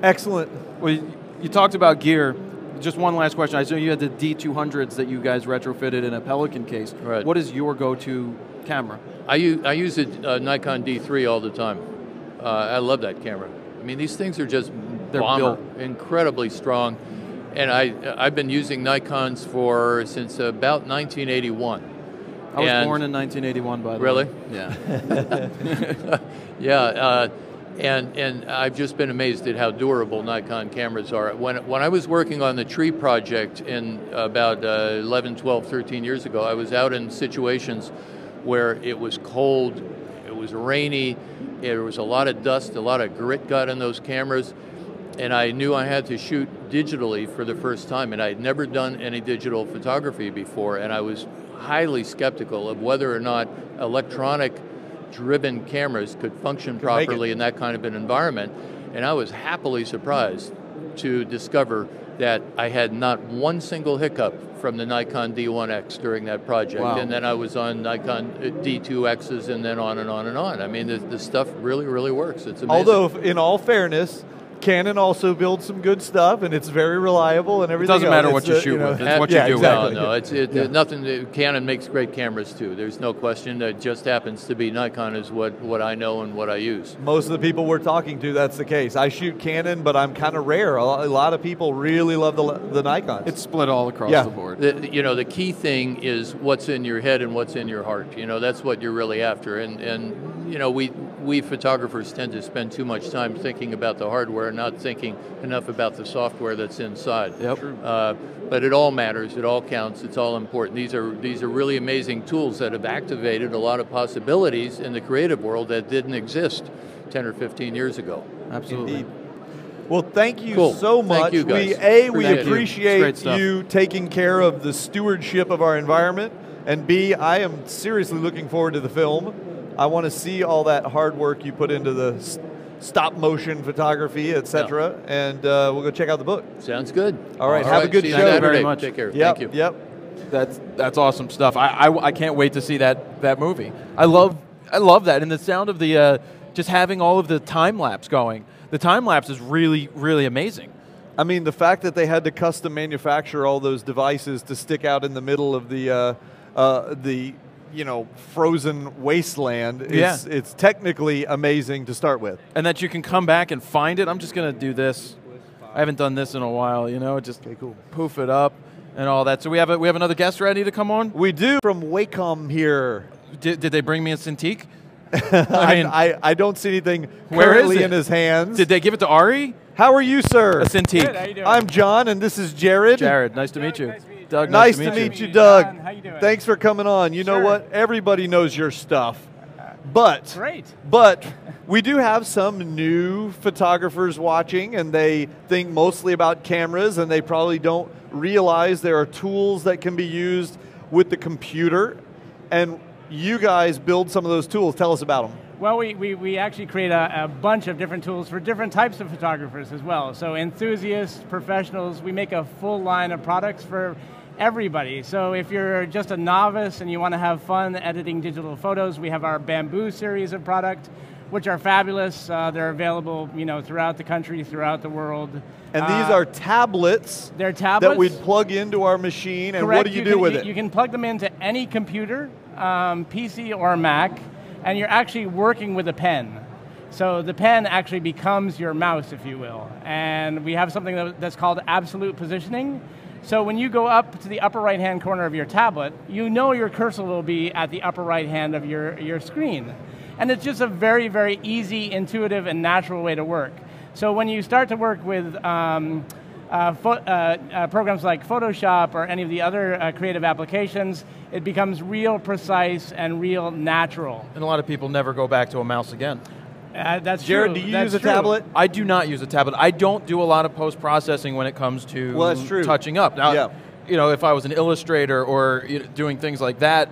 Excellent. Well, you talked about gear. Just one last question. I saw you had the D200s that you guys retrofitted in a Pelican case. Right. What is your go-to camera? I use a Nikon D3 all the time. I love that camera. I mean, these things are just bomber, incredibly strong. And I've been using Nikons since about 1981. I was born in 1981, by the way. Really? Yeah. Yeah. And I've just been amazed at how durable Nikon cameras are. When I was working on the tree project in about 11, 12, 13 years ago, I was out in situations where it was cold, it was rainy, there was a lot of dust, a lot of grit got in those cameras, and I knew I had to shoot digitally for the first time, and I had never done any digital photography before, and I was highly skeptical of whether or not electronic driven cameras could function properly in that kind of an environment. And I was happily surprised to discover that I had not one single hiccup from the Nikon D1X during that project. Wow. And then I was on Nikon D2Xs and then on and on and on. I mean, the stuff really, really works. It's amazing. Although, in all fairness, Canon also builds some good stuff, and it's very reliable and everything. It doesn't matter what you shoot with; it's what you do. Exactly. No, it's nothing. Canon makes great cameras too. There's no question. It just happens to be Nikon is what I know and what I use. Most of the people we're talking to, that's the case. I shoot Canon, but I'm kind of rare. A lot of people really love the Nikons. It's split all across the board. The key thing is what's in your head and what's in your heart. That's what you're really after. And we photographers tend to spend too much time thinking about the hardware, not thinking enough about the software that's inside. Yep. But it all matters. It all counts. It's all important. These are really amazing tools that have activated a lot of possibilities in the creative world that didn't exist 10 or 15 years ago. Absolutely. Indeed. Well, thank you so much. Thank you, guys. We appreciate you taking care of the stewardship of our environment, and B, I am seriously looking forward to the film. I want to see all that hard work you put into the stop motion photography, etc. And we'll go check out the book. Sounds good. All right, have a good show. Thank you very much. Take care. Yep, Thank you. Yep. That's awesome stuff. I can't wait to see that movie. I love that, and the sound of the just having all of the time lapse going. The time lapse is really, really amazing. I mean, the fact that they had to custom manufacture all those devices to stick out in the middle of the frozen wasteland, it's technically amazing to start with. And that you can come back and find it. I'm just going to do this. I haven't done this in a while, just poof it up and all that. So we have another guest ready to come on? We do, from Wacom here. Did they bring me a Cintiq? I don't see anything currently in his hands. Did they give it to Ari? How are you, sir? A Cintiq. Good, how you doing? I'm John, and this is Jared. Jared, nice to meet you. Doug, nice to meet you, Doug. John, how you doing? Thanks for coming on. You know what? Everybody knows your stuff. But we do have some new photographers watching, and they think mostly about cameras, and they probably don't realize there are tools that can be used with the computer. And you guys build some of those tools. Tell us about them. Well, we actually create a bunch of different tools for different types of photographers as well. So enthusiasts, professionals, we make a full line of products for everybody. So if you're just a novice and you want to have fun editing digital photos, we have our Bamboo series of product, which are fabulous. They're available, throughout the country, throughout the world. And these are tablets. They're tablets that we'd plug into our machine. And correct. What do you do with it? You can plug them into any computer, PC or Mac, and you're actually working with a pen. So the pen actually becomes your mouse, if you will. And we have something that's called absolute positioning. So when you go up to the upper right-hand corner of your tablet, your cursor will be at the upper right-hand of your screen. And it's just a very, very easy, intuitive, and natural way to work. So when you start to work with programs like Photoshop or any of the other creative applications, it becomes real precise and real natural. And a lot of people never go back to a mouse again. That's Jared, true. do you That's use a true. tablet? I do not use a tablet. I don't do a lot of post-processing when it comes to Well, that's true. touching up. Now, Yeah. you know, if I was an illustrator or doing things like that,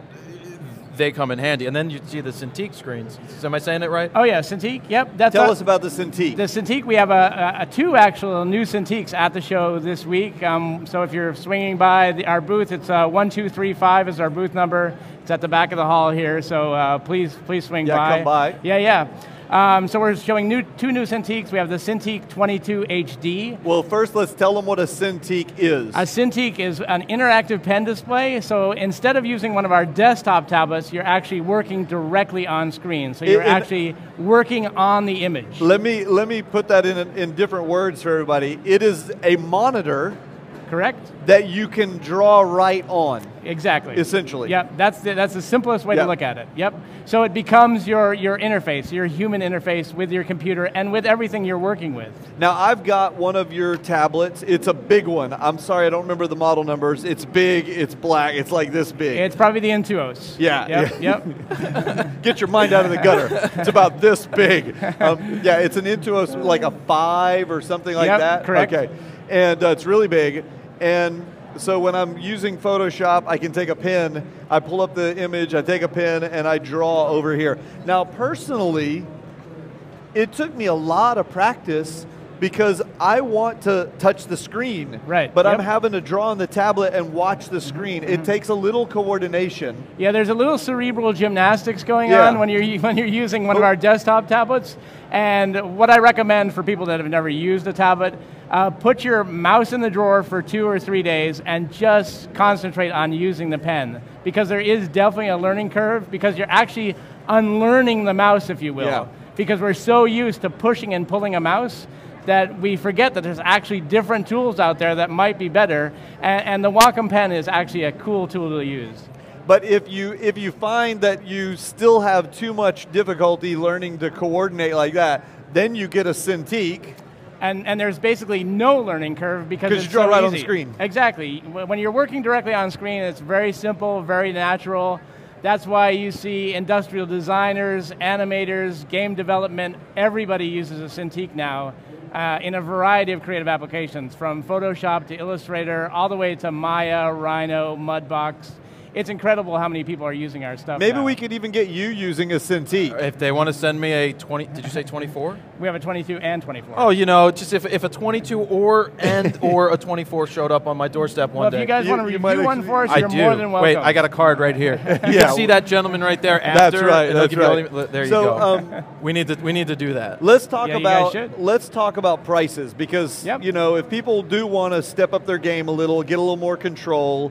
they come in handy. And then you see the Cintiq screens. Am I saying it right? Oh yeah, Cintiq, yep. That's Tell us about the Cintiq. The Cintiq, we have two actual new Cintiqs at the show this week. So if you're swinging by our booth, it's 1235 is our booth number. It's at the back of the hall here, so please swing by. Yeah, come by. Yeah. So we're showing two new Cintiqs. We have the Cintiq 22 HD. Well, first let's tell them what a Cintiq is. A Cintiq is an interactive pen display, so instead of using one of our desktop tablets, you're actually working directly on screen. So you're actually working on the image. Let me put that in different words for everybody. It is a monitor. Correct. That you can draw right on. Exactly. Essentially. Yep, that's the simplest way to look at it. Yep. So it becomes your interface, your human interface with your computer and with everything you're working with. Now I've got one of your tablets. It's a big one. I'm sorry, I don't remember the model numbers. It's big, it's black, it's like this big. It's probably the Intuos. Yeah. Yep. Get your mind out of the gutter. It's about this big. Yeah, it's an Intuos, like a 5 or something like that. Correct. Okay. And it's really big. And so when I'm using Photoshop, I can take a pen, I pull up the image, I take a pen, and I draw over here. Now, personally, it took me a lot of practice because I want to touch the screen. Right. But I'm having to draw on the tablet and watch the screen. It takes a little coordination. Yeah, there's a little cerebral gymnastics going on when you're using one of our desktop tablets. And what I recommend for people that have never used a tablet, put your mouse in the drawer for 2 or 3 days and just concentrate on using the pen. Because there is definitely a learning curve, because you're actually unlearning the mouse, if you will. Yeah. Because we're so used to pushing and pulling a mouse that we forget that there's actually different tools out there that might be better, and the Wacom pen is actually a cool tool to use. But if you find that you still have too much difficulty learning to coordinate like that, then you get a Cintiq. And there's basically no learning curve because it's you draw so right easy. on the screen. Exactly. When you're working directly on screen, it's very simple, very natural. That's why you see industrial designers, animators, game development, everybody uses a Cintiq now in a variety of creative applications, from Photoshop to Illustrator, all the way to Maya, Rhino, Mudbox. It's incredible how many people are using our stuff Maybe now. we could even get you using a Cintiq. If they want to send me a 20, did you say 24? We have a 22 and 24. Oh, you know, just if a 22 or a 24 showed up on my doorstep one well, day. if you guys want to review one for us, you're more than welcome. Wait, I got a card right here. You can see that gentleman right there after. That's right. That's right. There you go. We need to do that. Let's talk about prices, because you know, if people do want to step up their game a little, get a little more control,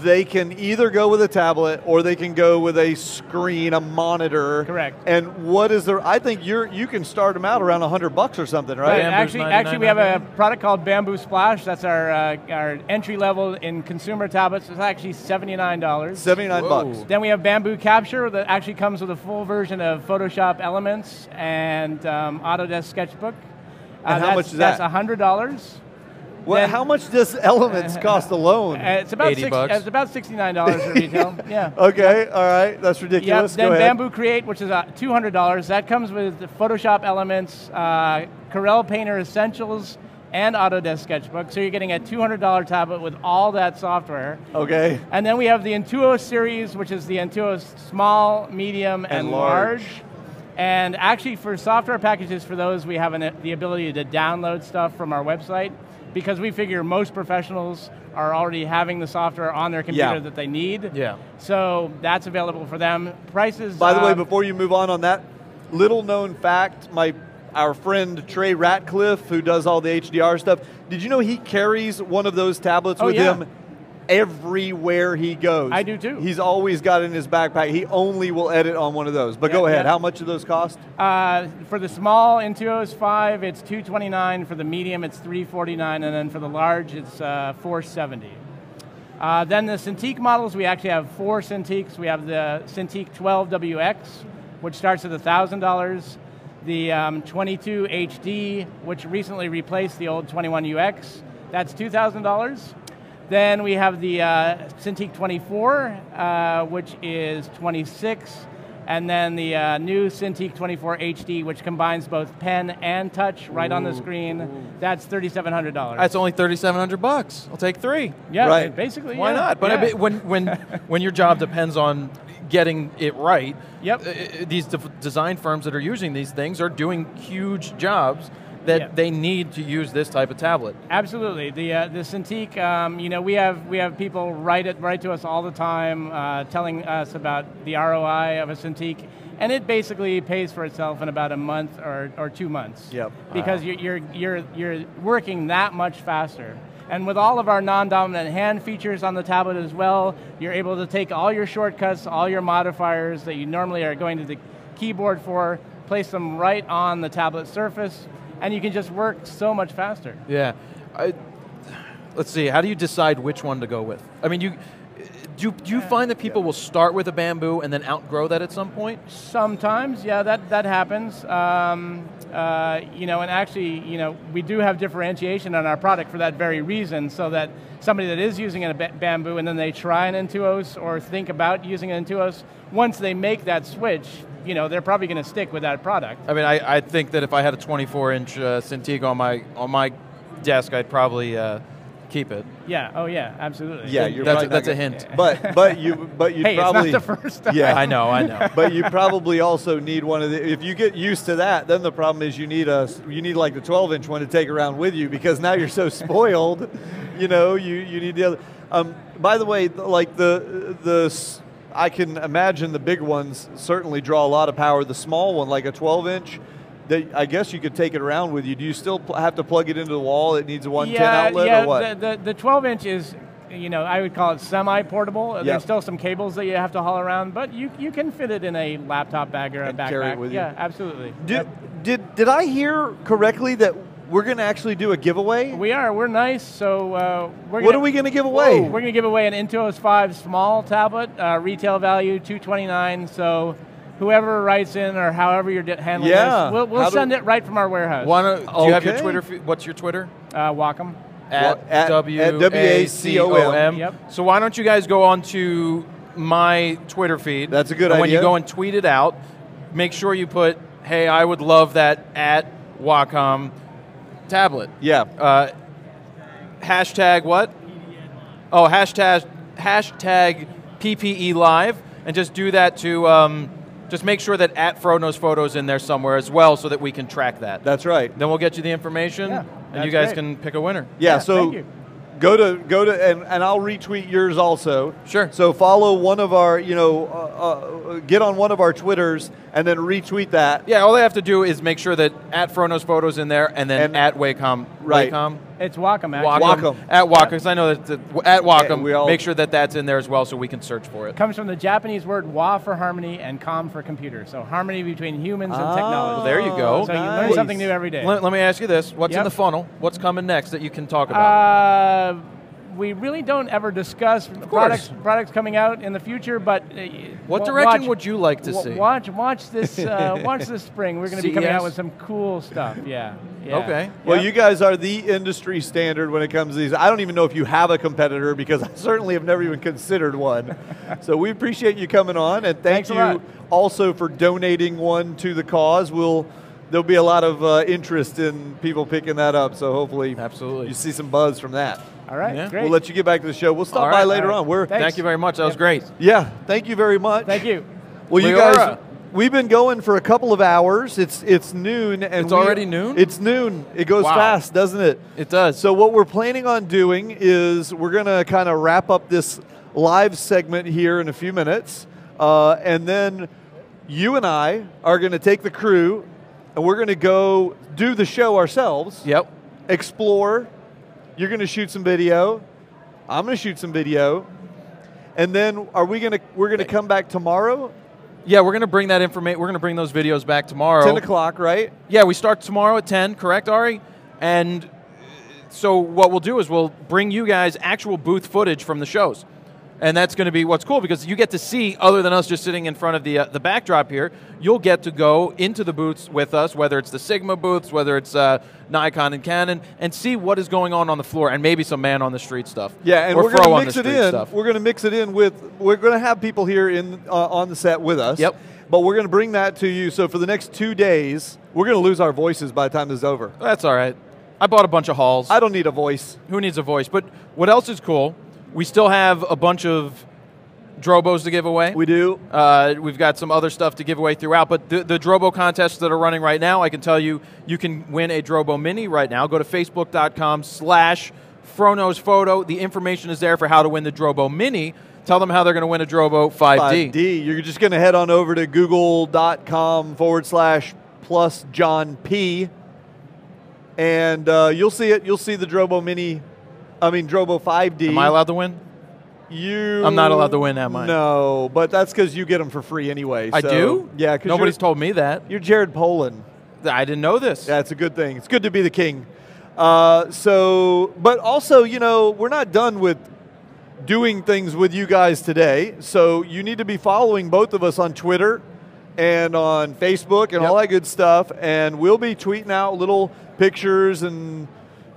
they can either go with a tablet or they can go with a screen, a monitor. Correct. And what is there? I think you can start them out around $100 or something, right? Actually, we have a product called Bamboo Splash. That's our entry level in consumer tablets. It's actually $79. $79. Then we have Bamboo Capture that actually comes with a full version of Photoshop Elements and Autodesk Sketchbook. And how much is that? That's $100. Well, how much does Elements cost alone? It's about $80. It's about $69 at retail. Yeah. Okay. All right. That's ridiculous. Then Go ahead. Bamboo Create, which is $200. That comes with the Photoshop Elements, Corel Painter Essentials, and Autodesk Sketchbook. So you're getting a $200 tablet with all that software. Okay. And then we have the Intuos series, which is the Intuos Small, Medium, and Large. And actually, for software packages for those, we have the ability to download stuff from our website, because we figure most professionals are already having the software on their computer that they need. Yeah. So that's available for them. Prices. By the way, before you move on that, little known fact, our friend Trey Ratcliffe, who does all the HDR stuff, did you know he carries one of those tablets with him everywhere he goes? I do too. He's always got it in his backpack. He only will edit on one of those. But go ahead. How much do those cost? For the small Intuos 5, it's $229. For the medium, it's $349, and then for the large, it's $470. Then the Cintiq models, we actually have 4 Cintiqs. We have the Cintiq 12WX, which starts at $1,000. The 22 HD, which recently replaced the old 21UX. That's $2,000. Then we have the Cintiq 24, which is $26,000. And then the new Cintiq 24 HD, which combines both pen and touch right on the screen. That's $3,700. That's only $3,700. I'll take 3. Yeah, Right. basically. Why yeah. not? But yeah. I mean, when your job depends on getting it right, these design firms that are using these things are doing huge jobs that they need to use this type of tablet. Absolutely, the Cintiq. You know, we have people write to us all the time, telling us about the ROI of a Cintiq, and it basically pays for itself in about a month or 2 months. Yep. Because you're working that much faster. And with all of our non-dominant hand features on the tablet as well, you're able to take all your shortcuts, all your modifiers that you normally are going to the keyboard for, place them right on the tablet surface, and you can just work so much faster. Yeah. Let's see, how do you decide which one to go with? I mean, do you find that people will start with a Bamboo and then outgrow that at some point? Sometimes, yeah, that happens. You know, and actually, you know, we do have differentiation on our product for that very reason, so that somebody that is using a Bamboo and then they try an Intuos or think about using an Intuos, once they make that switch, you know, they're probably going to stick with that product. I mean, I think that if I had a 24-inch Cintiq on my desk, I'd probably keep it. Yeah. Oh, yeah. Absolutely. Yeah, that's a hint. But you hey, probably, it's not the first time. Yeah, I know. But you probably also need one of the. If you get used to that, then the problem is you need like the 12-inch one to take around with you, because now you're so spoiled. You know, you need the other. By the way, like the I can imagine the big ones certainly draw a lot of power. The small one, like a 12-inch. I guess you could take it around with you. Do you still have to plug it into the wall? It needs a 110 outlet or what? The 12-inch is, you know, I would call it semi-portable. Yep. There's still some cables that you have to haul around, but you can fit it in a laptop bag or a backpack. Carry it with you. Yeah, absolutely. Did I hear correctly that we're going to actually do a giveaway? We are. We're nice. So what are we going to give away? We're going to give away an Intuos 5 small tablet, retail value $229. So whoever writes in or however you're handling this, we'll send it right from our warehouse. Do you have your Twitter? What's your Twitter? Wacom. At WACOM. Yep. So why don't you guys go on to my Twitter feed? That's a good idea. idea. When you go and tweet it out, make sure you put, hey, I would love that at Wacom tablet. Yeah. Hashtag what? Oh, hashtag PPE Live, and just do that to, just make sure that at FroKnowsPhoto is in there somewhere as well, so that we can track that. That's right. Then we'll get you the information, and you guys can pick a winner. Yeah, so thank you. go to and I'll retweet yours also. Sure. So follow one of our, get on one of our Twitters and then retweet that. Yeah, all they have to do is make sure that at FroKnowsPhoto is in there, and then at Wacom. Right. Wacom? It's Wacom, Wacom. At Wacom, because I know that at Wacom, Yeah, make sure that that's in there as well, so we can search for it. Comes from the Japanese word wa for harmony and com for computer. So harmony between humans and technology. Well, there you go. So you learn something new every day. Let me ask you this. What's in the funnel? What's coming next that you can talk about? We really don't ever discuss products coming out in the future, but what direction would you like to see? Watch this watch this spring. We're going to be coming out with some cool stuff. Yeah. Okay. Well, you guys are the industry standard when it comes to these. I don't even know if you have a competitor, because I certainly have never even considered one. So we appreciate you coming on, and thank you also for donating one to the cause. There'll be a lot of interest in people picking that up, so hopefully you see some buzz from that. All right, great. We'll let you get back to the show. We'll stop by later on. Thank you very much. That was great. Yeah, thank you very much. Thank you. Well, you guys, we've been going for a couple of hours. It's noon. And it's already noon? It's noon. It goes fast, doesn't it? It does. So what we're planning on doing is we're going to kind of wrap up this live segment here in a few minutes. And then you and I are going to take the crew, and we're going to go do the show ourselves. Yep. Explore. You're going to shoot some video. I'm going to shoot some video. And then we're going to come back tomorrow? Yeah, we're going to bring that information. We're going to bring those videos back tomorrow. 10 o'clock, right? Yeah, we start tomorrow at 10, correct, Ari? And so what we'll do is we'll bring you guys actual booth footage from the shows. And that's going to be what's cool, because you get to see, other than us just sitting in front of the backdrop here, you'll get to go into the booths with us, whether it's the Sigma booths, whether it's Nikon and Canon, and see what is going on the floor, and maybe some man on the street stuff. Yeah, and or we're going to on mix the it street in. stuff. We're going to mix it in with. We're going to have people here in on the set with us. Yep. But we're going to bring that to you. So for the next 2 days, we're going to lose our voices by the time this is over. That's all right. I bought a bunch of hauls. I don't need a voice. Who needs a voice? But what else is cool? We still have a bunch of Drobos to give away. We do. We've got some other stuff to give away throughout, but the Drobo contests that are running right now, I can tell you, you can win a Drobo Mini right now. Go to facebook.com/FroKnowsPhoto. The information is there for how to win the Drobo Mini. Tell them how they're going to win a Drobo 5D. 5D. You're just going to head on over to google.com/+John P. And you'll see it. You'll see the Drobo Mini, Drobo 5D. Am I allowed to win? I'm not allowed to win, am I? No, but that's because you get them for free anyway. I do? Yeah, because nobody's told me that. You're Jared Polin. I didn't know this. Yeah, it's a good thing. It's good to be the king. But also, we're not done with doing things with you guys today. So you need to be following both of us on Twitter and on Facebook and all that good stuff. And we'll be tweeting out little pictures and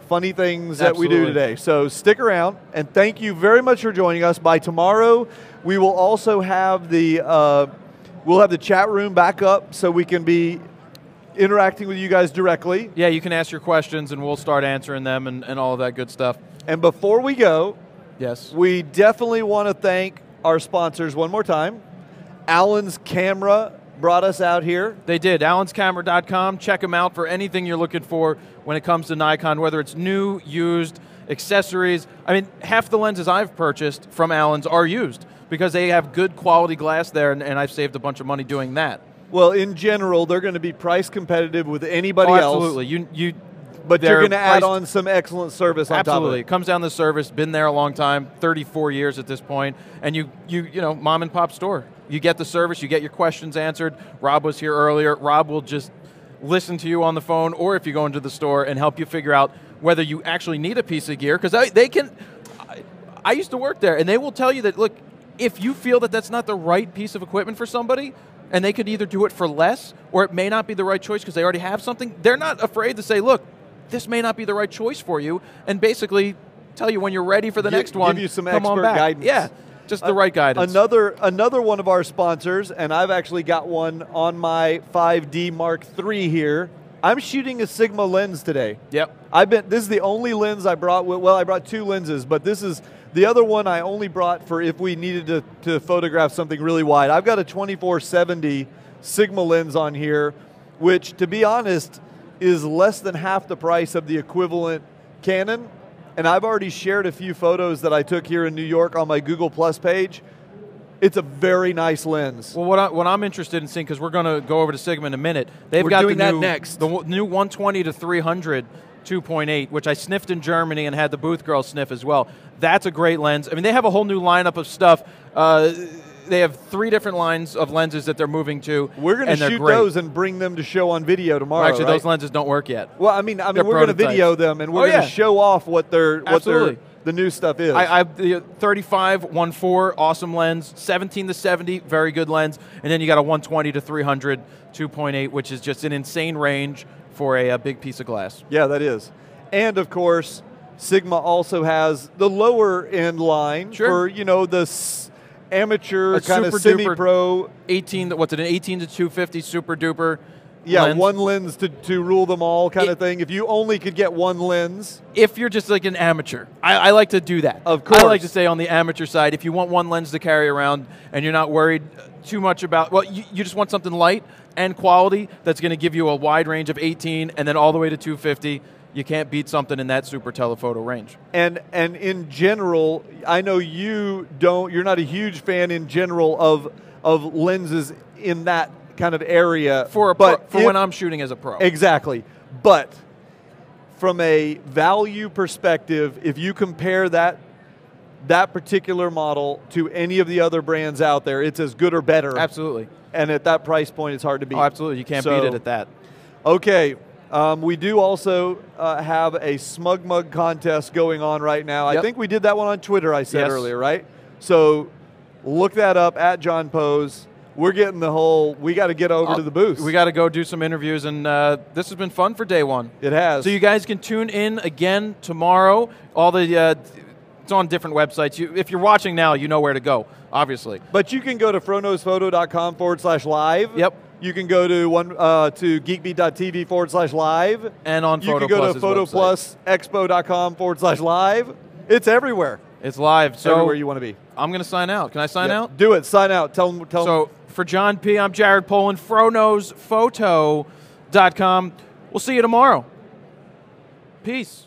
funny things that we do today. So stick around, and thank you very much for joining us. By tomorrow, we will also have we'll have the chat room back up so we can be interacting with you guys directly. Yeah, you can ask your questions, and we'll start answering them and all of that good stuff. And before we go, yes, we definitely want to thank our sponsors one more time. Allen's Camera brought us out here. They did. allenscamera.com. Check them out for anything you're looking for when it comes to Nikon, whether it's new, used, accessories. I mean, half the lenses I've purchased from Allen's are used because they have good quality glass there, and I've saved a bunch of money doing that. Well, in general, they're going to be price competitive with anybody else. Absolutely. But you're going to add on some excellent service on top of it. Absolutely. It comes down to service. Been there a long time, 34 years at this point, and you mom and pop store. You get the service, you get your questions answered. Rob was here earlier. Rob will just listen to you on the phone, or if you go into the store, and help you figure out whether you actually need a piece of gear, because they can. I used to work there, and they will tell you that, look, if you feel that that's not the right piece of equipment for somebody, and they could either do it for less, or it may not be the right choice because they already have something, they're not afraid to say, look, this may not be the right choice for you, and basically tell you when you're ready for the next one. Give you some come expert on back. guidance. Yeah, just the right guidance. Another one of our sponsors, and I've actually got one on my 5D Mark III here. I'm shooting a Sigma lens today. Yep. This is the only lens I brought. Well, I brought two lenses, but this is the other one I only brought for if we needed to photograph something really wide. I've got a 24-70 Sigma lens on here, which, to be honest, is less than half the price of the equivalent Canon. And I've already shared a few photos that I took here in New York on my Google Plus page. It's a very nice lens. Well, what I'm interested in seeing, because we're going to go over to Sigma in a minute. We're doing that next. The new 120 to 300 2.8, which I sniffed in Germany and had the booth girl sniff as well. That's a great lens. I mean, they have a whole new lineup of stuff. They have 3 different lines of lenses that they're moving to. We're going to shoot those and bring them to show on video tomorrow. Well, actually, right? Those lenses don't work yet. Well, I mean, we're going to video them and we're going to show off what the new stuff is. I have the 35 1.4, awesome lens. 17 to 70, very good lens, and then you got a 120 to 300 2.8, which is just an insane range for a big piece of glass. Yeah, that is. And of course, Sigma also has the lower end line for the amateur kind of semi-pro 18. What's it? An 18 to 250 super duper. Yeah, lens. one lens to rule them all kind of thing. If you only could get one lens. If you're just like an amateur. I like to do that. Of course. I like to stay on the amateur side. If you want one lens to carry around and you're not worried too much about, well, you just want something light and quality that's going to give you a wide range of 18 and then all the way to 250. You can't beat something in that super telephoto range. And in general, I know you're not a huge fan in general of lenses in that kind of area for when I'm shooting as a pro. Exactly. But from a value perspective, if you compare that particular model to any of the other brands out there, it's as good or better. Absolutely. And at that price point, it's hard to beat. Oh, absolutely. You can't beat it at that. Okay. We do also have a Smug Mug contest going on right now. Yep. I think we did that one on Twitter, I said earlier, right? So look that up at John Pose. We're getting the whole, we got to get over to the booth. We got to go do some interviews, and this has been fun for day one. It has. So you guys can tune in again tomorrow. All the it's on different websites. If you're watching now, you know where to go, obviously. But you can go to FroKnowsPhoto.com/live. Yep. You can go to geekbeat.tv/live. And on You can go to photoplusexpo.com/live. It's everywhere. It's live. So everywhere you want to be. I'm going to sign out. Can I sign out? Do it. Sign out. Tell them. So for John P., I'm Jared Polin, FroKnowsPhoto.com. We'll see you tomorrow. Peace.